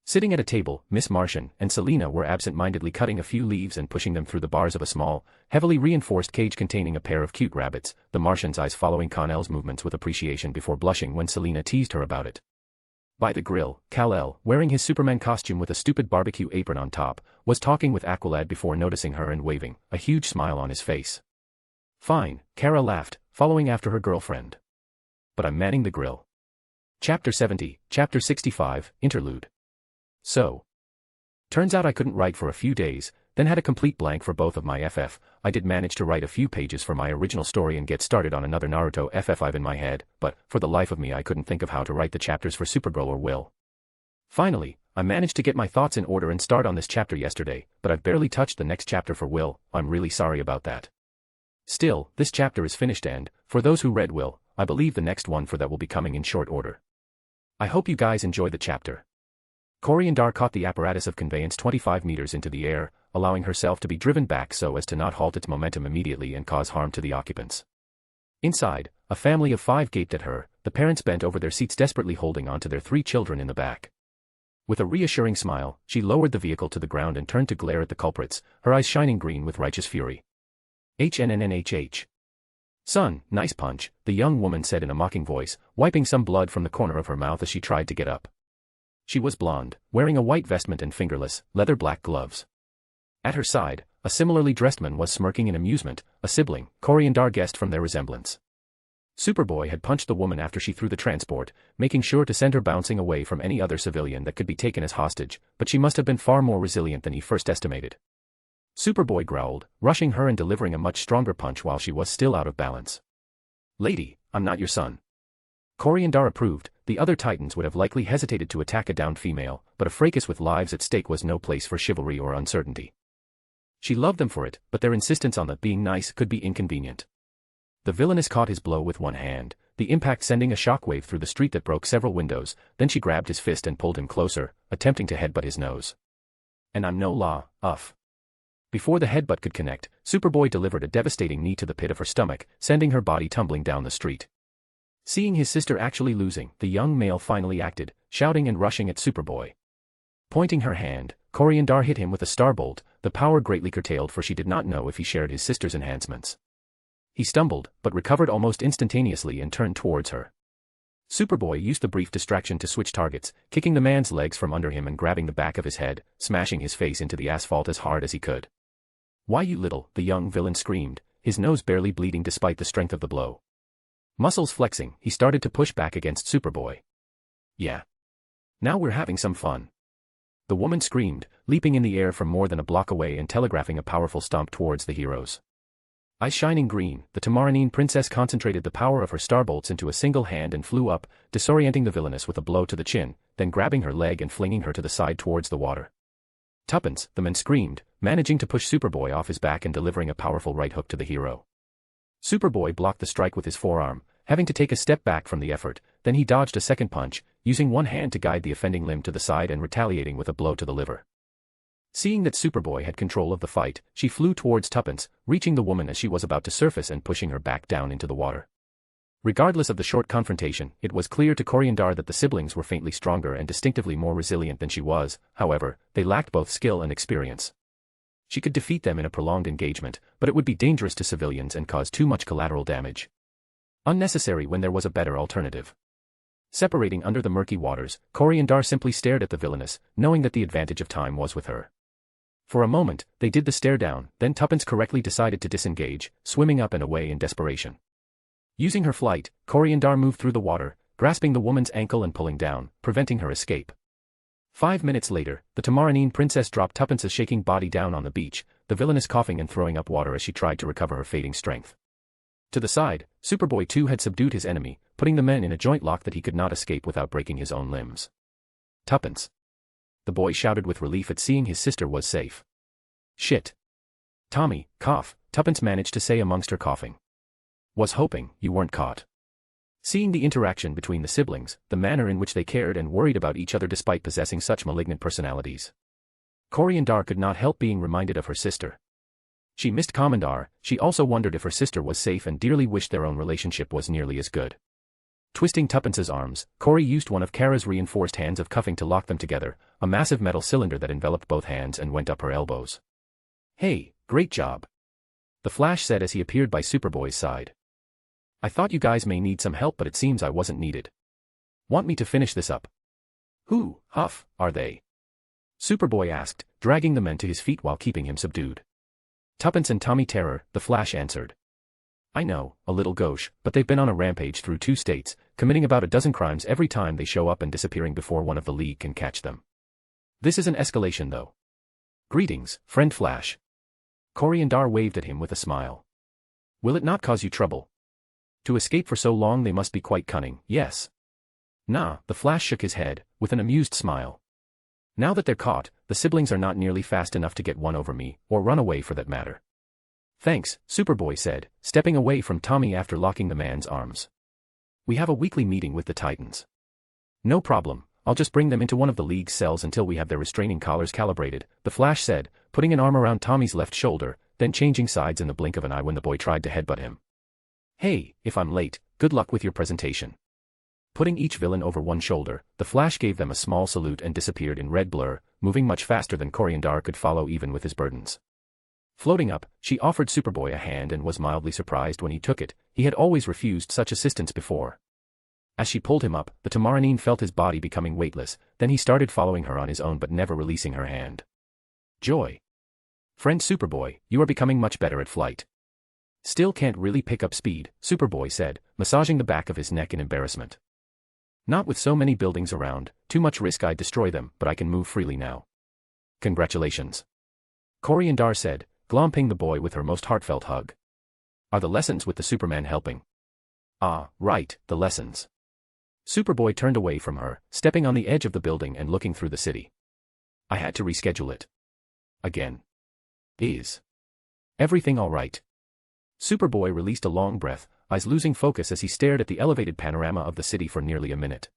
Sitting at a table, Miss Martian and Selena were absent-mindedly cutting a few leaves and pushing them through the bars of a small, heavily reinforced cage containing a pair of cute rabbits, the Martian's eyes following Connell's movements with appreciation before blushing when Selena teased her about it. By the grill, Kal-El, wearing his Superman costume with a stupid barbecue apron on top, was talking with Aqualad before noticing her and waving, a huge smile on his face. Fine, Kara laughed, following after her girlfriend. But I'm manning the grill. Chapter 70, Chapter 65, Interlude. So. Turns out I couldn't write for a few days, then had a complete blank for both of my FF. I did manage to write a few pages for my original story and get started on another Naruto FF5 in my head, but, for the life of me I couldn't think of how to write the chapters for Supergirl or Will. Finally, I managed to get my thoughts in order and start on this chapter yesterday, but I've barely touched the next chapter for Will. I'm really sorry about that. Still, this chapter is finished and, for those who read Will, I believe the next one for that will be coming in short order. I hope you guys enjoy the chapter. Coriandar caught the apparatus of conveyance 25 meters into the air, allowing herself to be driven back so as to not halt its momentum immediately and cause harm to the occupants. Inside, a family of 5 gaped at her, the parents bent over their seats desperately holding on to their 3 children in the back. With a reassuring smile, she lowered the vehicle to the ground and turned to glare at the culprits, her eyes shining green with righteous fury. HNNNHH. Son, nice punch, the young woman said in a mocking voice, wiping some blood from the corner of her mouth as she tried to get up. She was blonde, wearing a white vestment and fingerless, leather-black gloves. At her side, a similarly dressed man was smirking in amusement, a sibling, Coriandar guessed from their resemblance. Superboy had punched the woman after she threw the transport, making sure to send her bouncing away from any other civilian that could be taken as hostage, but she must have been far more resilient than he first estimated. Superboy growled, rushing her and delivering a much stronger punch while she was still out of balance. Lady, I'm not your son. Coriandar approved. The other Titans would have likely hesitated to attack a downed female, but a fracas with lives at stake was no place for chivalry or uncertainty. She loved them for it, but their insistence on the being nice could be inconvenient. The villainess caught his blow with one hand, the impact sending a shockwave through the street that broke several windows, then she grabbed his fist and pulled him closer, attempting to headbutt his nose. And I'm no law, uff. Before the headbutt could connect, Superboy delivered a devastating knee to the pit of her stomach, sending her body tumbling down the street. Seeing his sister actually losing, the young male finally acted, shouting and rushing at Superboy. Pointing her hand, Coriandar hit him with a starbolt, the power greatly curtailed for she did not know if he shared his sister's enhancements. He stumbled, but recovered almost instantaneously and turned towards her. Superboy used the brief distraction to switch targets, kicking the man's legs from under him and grabbing the back of his head, smashing his face into the asphalt as hard as he could. Why you little, the young villain screamed, his nose barely bleeding despite the strength of the blow. Muscles flexing, he started to push back against Superboy. Yeah. Now we're having some fun. The woman screamed, leaping in the air from more than a block away and telegraphing a powerful stomp towards the heroes. Eyes shining green, the Tamaranine princess concentrated the power of her starbolts into a single hand and flew up, disorienting the villainess with a blow to the chin, then grabbing her leg and flinging her to the side towards the water. Tuppence, the man screamed, managing to push Superboy off his back and delivering a powerful right hook to the hero. Superboy blocked the strike with his forearm, having to take a step back from the effort, then he dodged a second punch, using one hand to guide the offending limb to the side and retaliating with a blow to the liver. Seeing that Superboy had control of the fight, she flew towards Tuppence, reaching the woman as she was about to surface and pushing her back down into the water. Regardless of the short confrontation, it was clear to Coriandar that the siblings were faintly stronger and distinctively more resilient than she was, however, they lacked both skill and experience. She could defeat them in a prolonged engagement, but it would be dangerous to civilians and cause too much collateral damage. Unnecessary when there was a better alternative. Separating under the murky waters, Coriandar simply stared at the villainess, knowing that the advantage of time was with her. For a moment, they did the stare down, then Tuppence correctly decided to disengage, swimming up and away in desperation. Using her flight, Coriandar moved through the water, grasping the woman's ankle and pulling down, preventing her escape. 5 minutes later, the Tamaranine princess dropped Tuppence's shaking body down on the beach, the villainess coughing and throwing up water as she tried to recover her fading strength. To the side, Superboy too had subdued his enemy, putting the men in a joint lock that he could not escape without breaking his own limbs. "Tuppence." The boy shouted with relief at seeing his sister was safe. "Shit. Tommy, cough," Tuppence managed to say amongst her coughing. "Was hoping you weren't caught." Seeing the interaction between the siblings, the manner in which they cared and worried about each other despite possessing such malignant personalities, Koryandar could not help being reminded of her sister. She missed Commandar, she also wondered if her sister was safe and dearly wished their own relationship was nearly as good. Twisting Tuppence's arms, Cory used one of Kara's reinforced hands of cuffing to lock them together, a massive metal cylinder that enveloped both hands and went up her elbows. "Hey, great job," the Flash said as he appeared by Superboy's side. "I thought you guys may need some help, but it seems I wasn't needed. Want me to finish this up?" "Who, Huff, are they?" Superboy asked, dragging the men to his feet while keeping him subdued. "Tuppence and Tommy Terror," the Flash answered. "I know, a little gauche, but they've been on a rampage through 2 states, committing about a dozen crimes every time they show up and disappearing before one of the League can catch them. This is an escalation though. Greetings, friend Flash." Koryandar waved at him with a smile. "Will it not cause you trouble? To escape for so long they must be quite cunning, yes?" "Nah," the Flash shook his head, with an amused smile. "Now that they're caught, the siblings are not nearly fast enough to get one over me, or run away for that matter." "Thanks," Superboy said, stepping away from Tommy after locking the man's arms. "We have a weekly meeting with the Titans." "No problem, I'll just bring them into one of the League's cells until we have their restraining collars calibrated," the Flash said, putting an arm around Tommy's left shoulder, then changing sides in the blink of an eye when the boy tried to headbutt him. "Hey, if I'm late, good luck with your presentation." Putting each villain over one shoulder, the Flash gave them a small salute and disappeared in red blur, moving much faster than Koryandar could follow even with his burdens. Floating up, she offered Superboy a hand and was mildly surprised when he took it. He had always refused such assistance before. As she pulled him up, the Tamaranine felt his body becoming weightless, then he started following her on his own but never releasing her hand. "Joy. Friend Superboy, you are becoming much better at flight." "Still can't really pick up speed," Superboy said, massaging the back of his neck in embarrassment. "Not with so many buildings around, too much risk I'd destroy them, but I can move freely now." "Congratulations," Koryandar said, glomping the boy with her most heartfelt hug. "Are the lessons with the Superman helping?" "Ah, right, the lessons." Superboy turned away from her, stepping on the edge of the building and looking through the city. "I had to reschedule it. Again. Is everything all right?" Superboy released a long breath, eyes losing focus as he stared at the elevated panorama of the city for nearly a minute.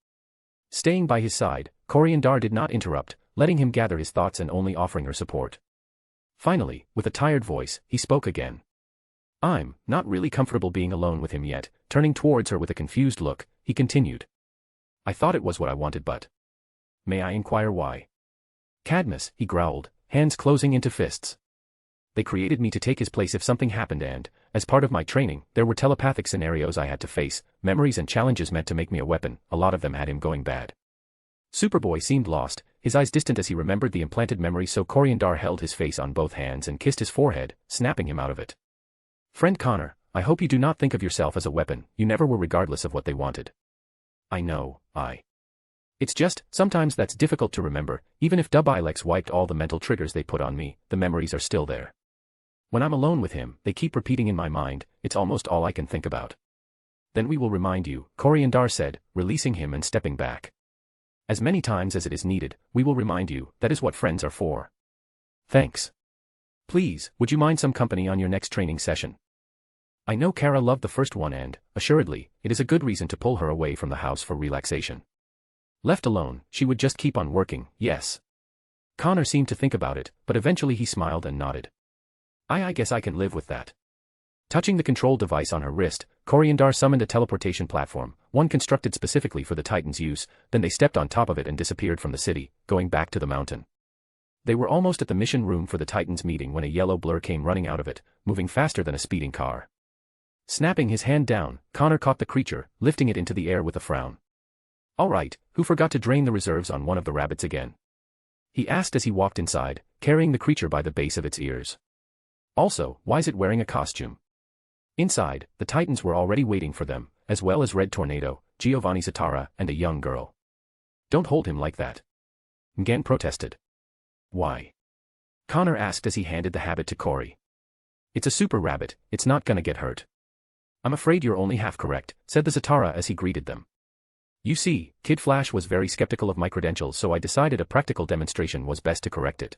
Staying by his side, Koryandar did not interrupt, letting him gather his thoughts and only offering her support. Finally, with a tired voice, he spoke again. "I'm not really comfortable being alone with him yet," turning towards her with a confused look, he continued. "I thought it was what I wanted, but may I inquire why?" "Cadmus," he growled, hands closing into fists. "They created me to take his place if something happened and, as part of my training, there were telepathic scenarios I had to face, memories and challenges meant to make me a weapon. A lot of them had him going bad." Superboy seemed lost, his eyes distant as he remembered the implanted memory, so Koryandar held his face on both hands and kissed his forehead, snapping him out of it. "Friend Connor, I hope you do not think of yourself as a weapon. You never were regardless of what they wanted." "I know, It's just, sometimes that's difficult to remember. Even if Dubilex wiped all the mental triggers they put on me, the memories are still there. When I'm alone with him, they keep repeating in my mind, it's almost all I can think about." "Then we will remind you," Koryandar said, releasing him and stepping back. "As many times as it is needed, we will remind you, that is what friends are for." "Thanks. Please, would you mind some company on your next training session?" I know Kara loved the first one and, assuredly, it is a good reason to pull her away from the house for relaxation. Left alone, she would just keep on working, yes. Connor seemed to think about it, but eventually he smiled and nodded. I guess I can live with that." Touching the control device on her wrist, Koryandar summoned a teleportation platform, one constructed specifically for the Titans' use, then they stepped on top of it and disappeared from the city, going back to the mountain. They were almost at the mission room for the Titans' meeting when a yellow blur came running out of it, moving faster than a speeding car. Snapping his hand down, Connor caught the creature, lifting it into the air with a frown. "All right, who forgot to drain the reserves on one of the rabbits again?" he asked as he walked inside, carrying the creature by the base of its ears. "Also, why's it wearing a costume?" Inside, the Titans were already waiting for them, as well as Red Tornado, Giovanni Zatara, and a young girl. "Don't hold him like that," Ngan protested. "Why? Connor asked as he handed the habit to Corey. It's a super rabbit, it's not gonna get hurt. I'm afraid you're only half correct, said the Zatara as he greeted them. You see, Kid Flash was very skeptical of my credentials, so I decided a practical demonstration was best to correct it.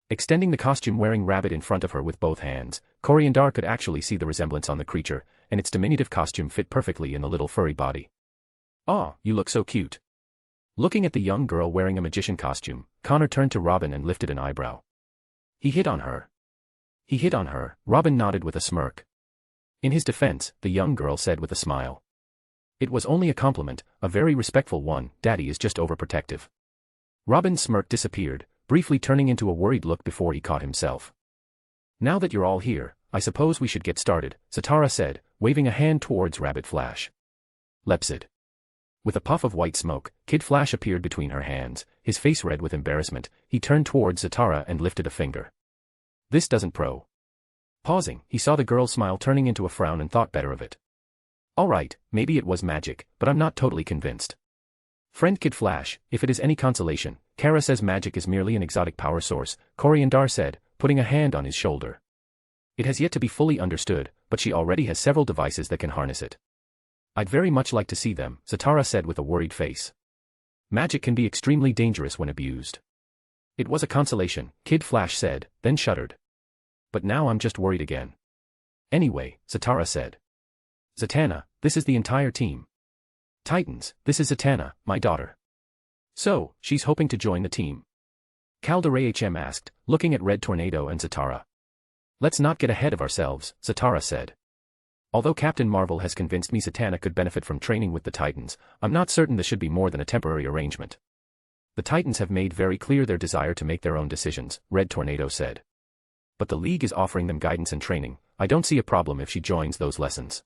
Extending the costume-wearing rabbit in front of her with both hands, Corey and Dar could actually see the resemblance on the creature, and its diminutive costume fit perfectly in the little furry body. "Aw, you look so cute." Looking at the young girl wearing a magician costume, Connor turned to Robin and lifted an eyebrow. He hit on her. He hit on her, Robin nodded with a smirk. In his defense, the young girl said with a smile. It was only a compliment, a very respectful one. Daddy is just overprotective. Robin's smirk disappeared, briefly turning into a worried look before he caught himself. Now that you're all here, I suppose we should get started, Zatara said, waving a hand towards Rabbit Flash. Lepsid. With a puff of white smoke, Kid Flash appeared between her hands, his face red with embarrassment. He turned towards Zatara and lifted a finger. This doesn't pro. Pausing, he saw the girl's smile turning into a frown and thought better of it. Alright, maybe it was magic, but I'm not totally convinced. Friend Kid Flash, if it is any consolation, Kara says magic is merely an exotic power source, Corey and Dar said, putting a hand on his shoulder. It has yet to be fully understood, but she already has several devices that can harness it. I'd very much like to see them, Zatara said with a worried face. Magic can be extremely dangerous when abused. It was a consolation, Kid Flash said, then shuddered. But now I'm just worried again. Anyway, Zatara said. Zatanna, this is the entire team. Titans, this is Zatanna, my daughter. So, she's hoping to join the team. Calder-HM asked, looking at Red Tornado and Zatara. Let's not get ahead of ourselves, Zatara said. Although Captain Marvel has convinced me Zatanna could benefit from training with the Titans, I'm not certain this should be more than a temporary arrangement. The Titans have made very clear their desire to make their own decisions, Red Tornado said. But the League is offering them guidance and training. I don't see a problem if she joins those lessons.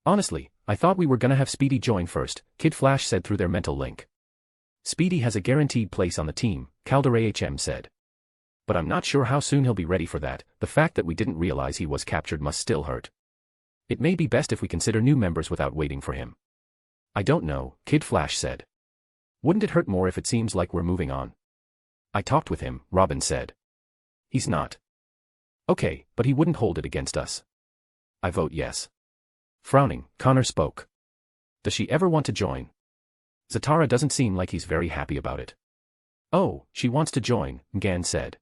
Honestly, I thought we were gonna have Speedy join first, Kid Flash said through their mental link. Speedy has a guaranteed place on the team, Calder-HM said. But I'm not sure how soon he'll be ready for that. The fact that we didn't realize he was captured must still hurt. It may be best if we consider new members without waiting for him. I don't know, Kid Flash said. Wouldn't it hurt more if it seems like we're moving on? I talked with him, Robin said. He's not. Okay, but he wouldn't hold it against us. I vote yes. Frowning, Connor spoke. Does she ever want to join? Zatara doesn't seem like he's very happy about it. Oh, she wants to join, Gan said.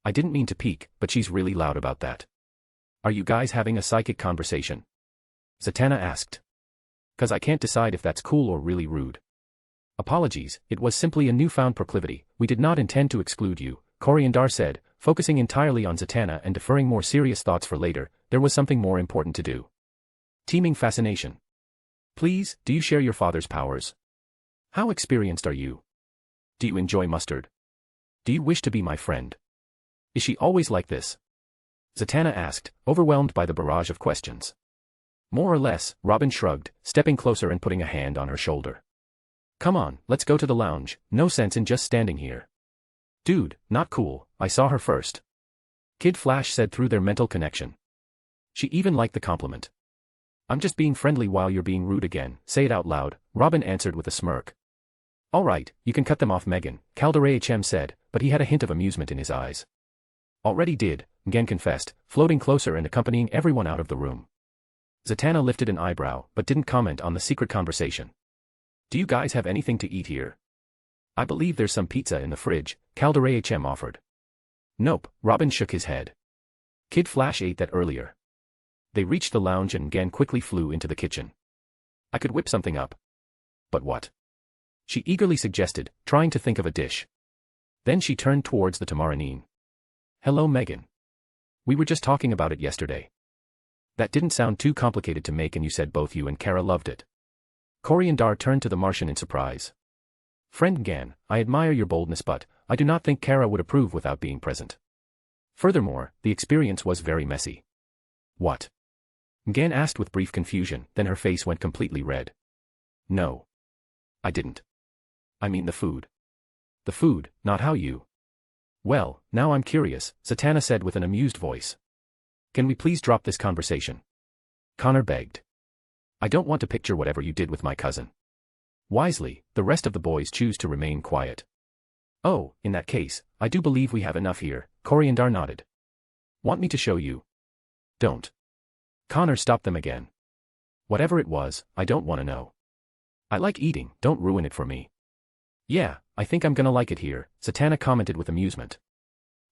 I didn't mean to peek, but she's really loud about that. Are you guys having a psychic conversation? Zatanna asked. 'Cause I can't decide if that's cool or really rude. Apologies, it was simply a newfound proclivity. We did not intend to exclude you, Corey and Dar said, focusing entirely on Zatanna and deferring more serious thoughts for later. There was something more important to do. Teaming fascination. Please, do you share your father's powers? How experienced are you? Do you enjoy mustard? Do you wish to be my friend? Is she always like this? Zatanna asked, overwhelmed by the barrage of questions. More or less, Robin shrugged, stepping closer and putting a hand on her shoulder. Come on, let's go to the lounge, no sense in just standing here. Dude, not cool, I saw her first. Kid Flash said through their mental connection. She even liked the compliment. I'm just being friendly while you're being rude again, say it out loud, Robin answered with a smirk. Alright, you can cut them off, Megan, Calder-HM said, but he had a hint of amusement in his eyes. Already did, Gen confessed, floating closer and accompanying everyone out of the room. Zatanna lifted an eyebrow, but didn't comment on the secret conversation. Do you guys have anything to eat here? I believe there's some pizza in the fridge, Calder-HM offered. Nope, Robin shook his head. Kid Flash ate that earlier. They reached the lounge and Gan quickly flew into the kitchen. I could whip something up. But what? She eagerly suggested, trying to think of a dish. Then she turned towards the Tamarinine. Hello, Megan. We were just talking about it yesterday. That didn't sound too complicated to make and you said both you and Kara loved it. Corey and Dar turned to the Martian in surprise. Friend Gan, I admire your boldness but, I do not think Kara would approve without being present. Furthermore, the experience was very messy. What? Gan asked with brief confusion, then her face went completely red. No. I didn't. I mean the food. The food, not how you. Well, now I'm curious, Zatanna said with an amused voice. Can we please drop this conversation? Connor begged. I don't want to picture whatever you did with my cousin. Wisely, the rest of the boys choose to remain quiet. Oh, in that case, I do believe we have enough here, Coriandar nodded. Want me to show you? Don't. Connor stopped them again. Whatever it was, I don't want to know. I like eating, don't ruin it for me. Yeah, I think I'm gonna like it here, Zatanna commented with amusement.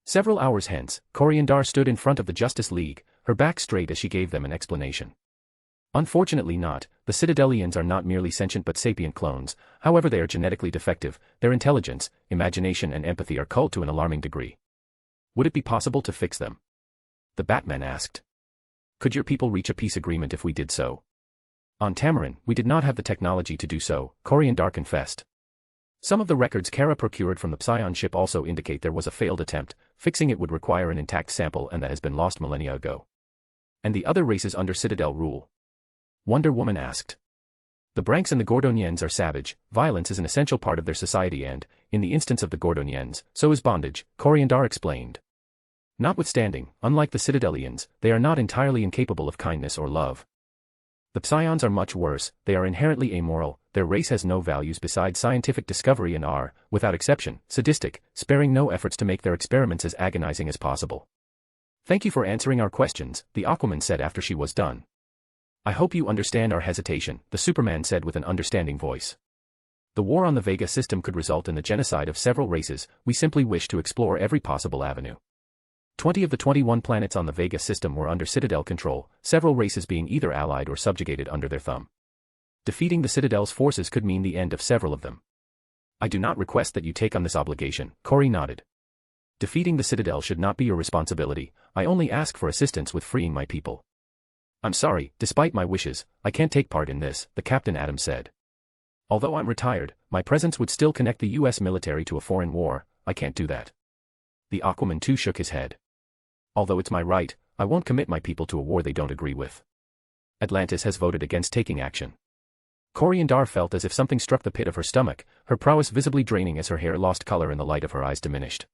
Several hours hence, Coriandar stood in front of the Justice League, her back straight as she gave them an explanation. Unfortunately not, the Citadelians are not merely sentient but sapient clones, however they are genetically defective, their intelligence, imagination and empathy are culled to an alarming degree. Would it be possible to fix them? The Batman asked. Could your people reach a peace agreement if we did so? On Tamarin, we did not have the technology to do so, Coriandar confessed. Some of the records Kara procured from the Psion ship also indicate there was a failed attempt, fixing it would require an intact sample and that has been lost millennia ago. And the other races under Citadel rule? Wonder Woman asked. The Branks and the Gordonians are savage, violence is an essential part of their society and, in the instance of the Gordonians, so is bondage, Coriandar explained. Notwithstanding, unlike the Citadelians, they are not entirely incapable of kindness or love. The Psions are much worse, they are inherently amoral, their race has no values besides scientific discovery and are, without exception, sadistic, sparing no efforts to make their experiments as agonizing as possible. Thank you for answering our questions, the Aquaman said after she was done. I hope you understand our hesitation, the Superman said with an understanding voice. The war on the Vega system could result in the genocide of several races, we simply wish to explore every possible avenue. 20 of the 21 planets on the Vega system were under Citadel control, several races being either allied or subjugated under their thumb. Defeating the Citadel's forces could mean the end of several of them. I do not request that you take on this obligation, Cori nodded. Defeating the Citadel should not be your responsibility, I only ask for assistance with freeing my people. I'm sorry, despite my wishes, I can't take part in this, the Captain Adam said. Although I'm retired, my presence would still connect the US military to a foreign war, I can't do that. The Aquaman too shook his head. Although it's my right, I won't commit my people to a war they don't agree with. Atlantis has voted against taking action. Coriandar felt as if something struck the pit of her stomach, her prowess visibly draining as her hair lost color and the light of her eyes diminished.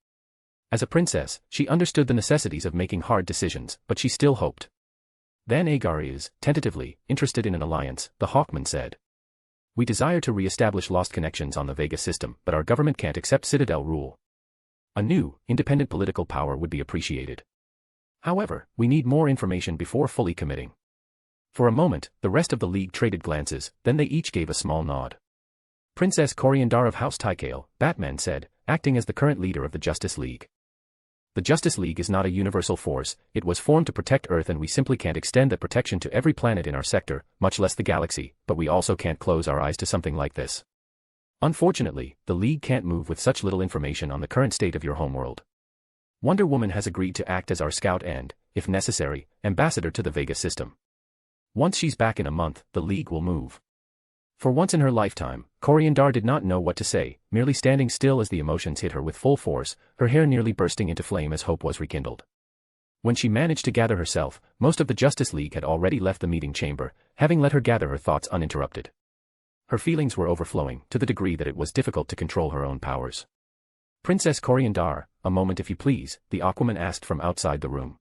As a princess, she understood the necessities of making hard decisions, but she still hoped. Then Agar is, tentatively, interested in an alliance, the Hawkman said. We desire to re-establish lost connections on the Vega system, but our government can't accept Citadel rule. A new, independent political power would be appreciated. However, we need more information before fully committing. For a moment, the rest of the League traded glances, then they each gave a small nod. Princess Coriandar of House Tykael, Batman said, acting as the current leader of the Justice League. The Justice League is not a universal force, it was formed to protect Earth and we simply can't extend that protection to every planet in our sector, much less the galaxy, but we also can't close our eyes to something like this. Unfortunately, the League can't move with such little information on the current state of your homeworld. Wonder Woman has agreed to act as our scout and, if necessary, ambassador to the Vega system. Once she's back in a month, the League will move. For once in her lifetime, Coriandar did not know what to say, merely standing still as the emotions hit her with full force, her hair nearly bursting into flame as hope was rekindled. When she managed to gather herself, most of the Justice League had already left the meeting chamber, having let her gather her thoughts uninterrupted. Her feelings were overflowing, to the degree that it was difficult to control her own powers. Princess Coriandar, a moment if you please, the Aquaman asked from outside the room.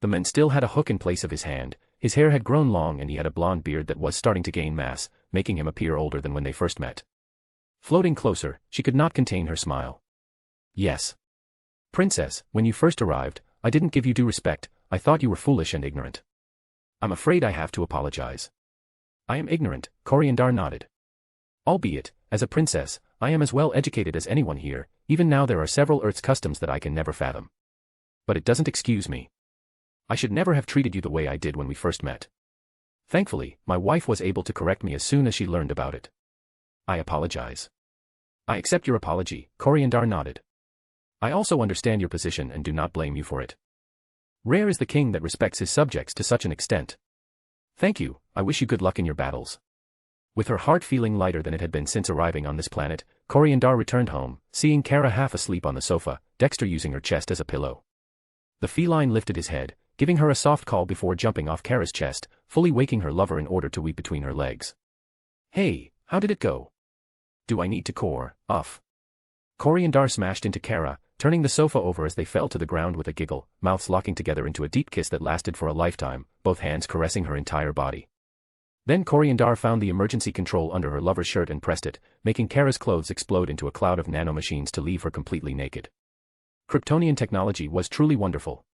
The man still had a hook in place of his hand, his hair had grown long and he had a blonde beard that was starting to gain mass, making him appear older than when they first met. Floating closer, she could not contain her smile. Yes. Princess, when you first arrived, I didn't give you due respect, I thought you were foolish and ignorant. I'm afraid I have to apologize. I am ignorant, Coriandar nodded. Albeit, as a princess, I am as well educated as anyone here, even now there are several Earth's customs that I can never fathom. But it doesn't excuse me. I should never have treated you the way I did when we first met. Thankfully, my wife was able to correct me as soon as she learned about it. I apologize. I accept your apology, Coriandar nodded. I also understand your position and do not blame you for it. Rare is the king that respects his subjects to such an extent. Thank you, I wish you good luck in your battles. With her heart feeling lighter than it had been since arriving on this planet, Coriandar returned home, seeing Kara half asleep on the sofa, Dexter using her chest as a pillow. The feline lifted his head, giving her a soft call before jumping off Kara's chest, fully waking her lover in order to weep between her legs. Hey, how did it go? Do I need to core off? Coriandar smashed into Kara, turning the sofa over as they fell to the ground with a giggle, mouths locking together into a deep kiss that lasted for a lifetime, both hands caressing her entire body. Then Coriandar found the emergency control under her lover's shirt and pressed it, making Kara's clothes explode into a cloud of nanomachines to leave her completely naked. Kryptonian technology was truly wonderful.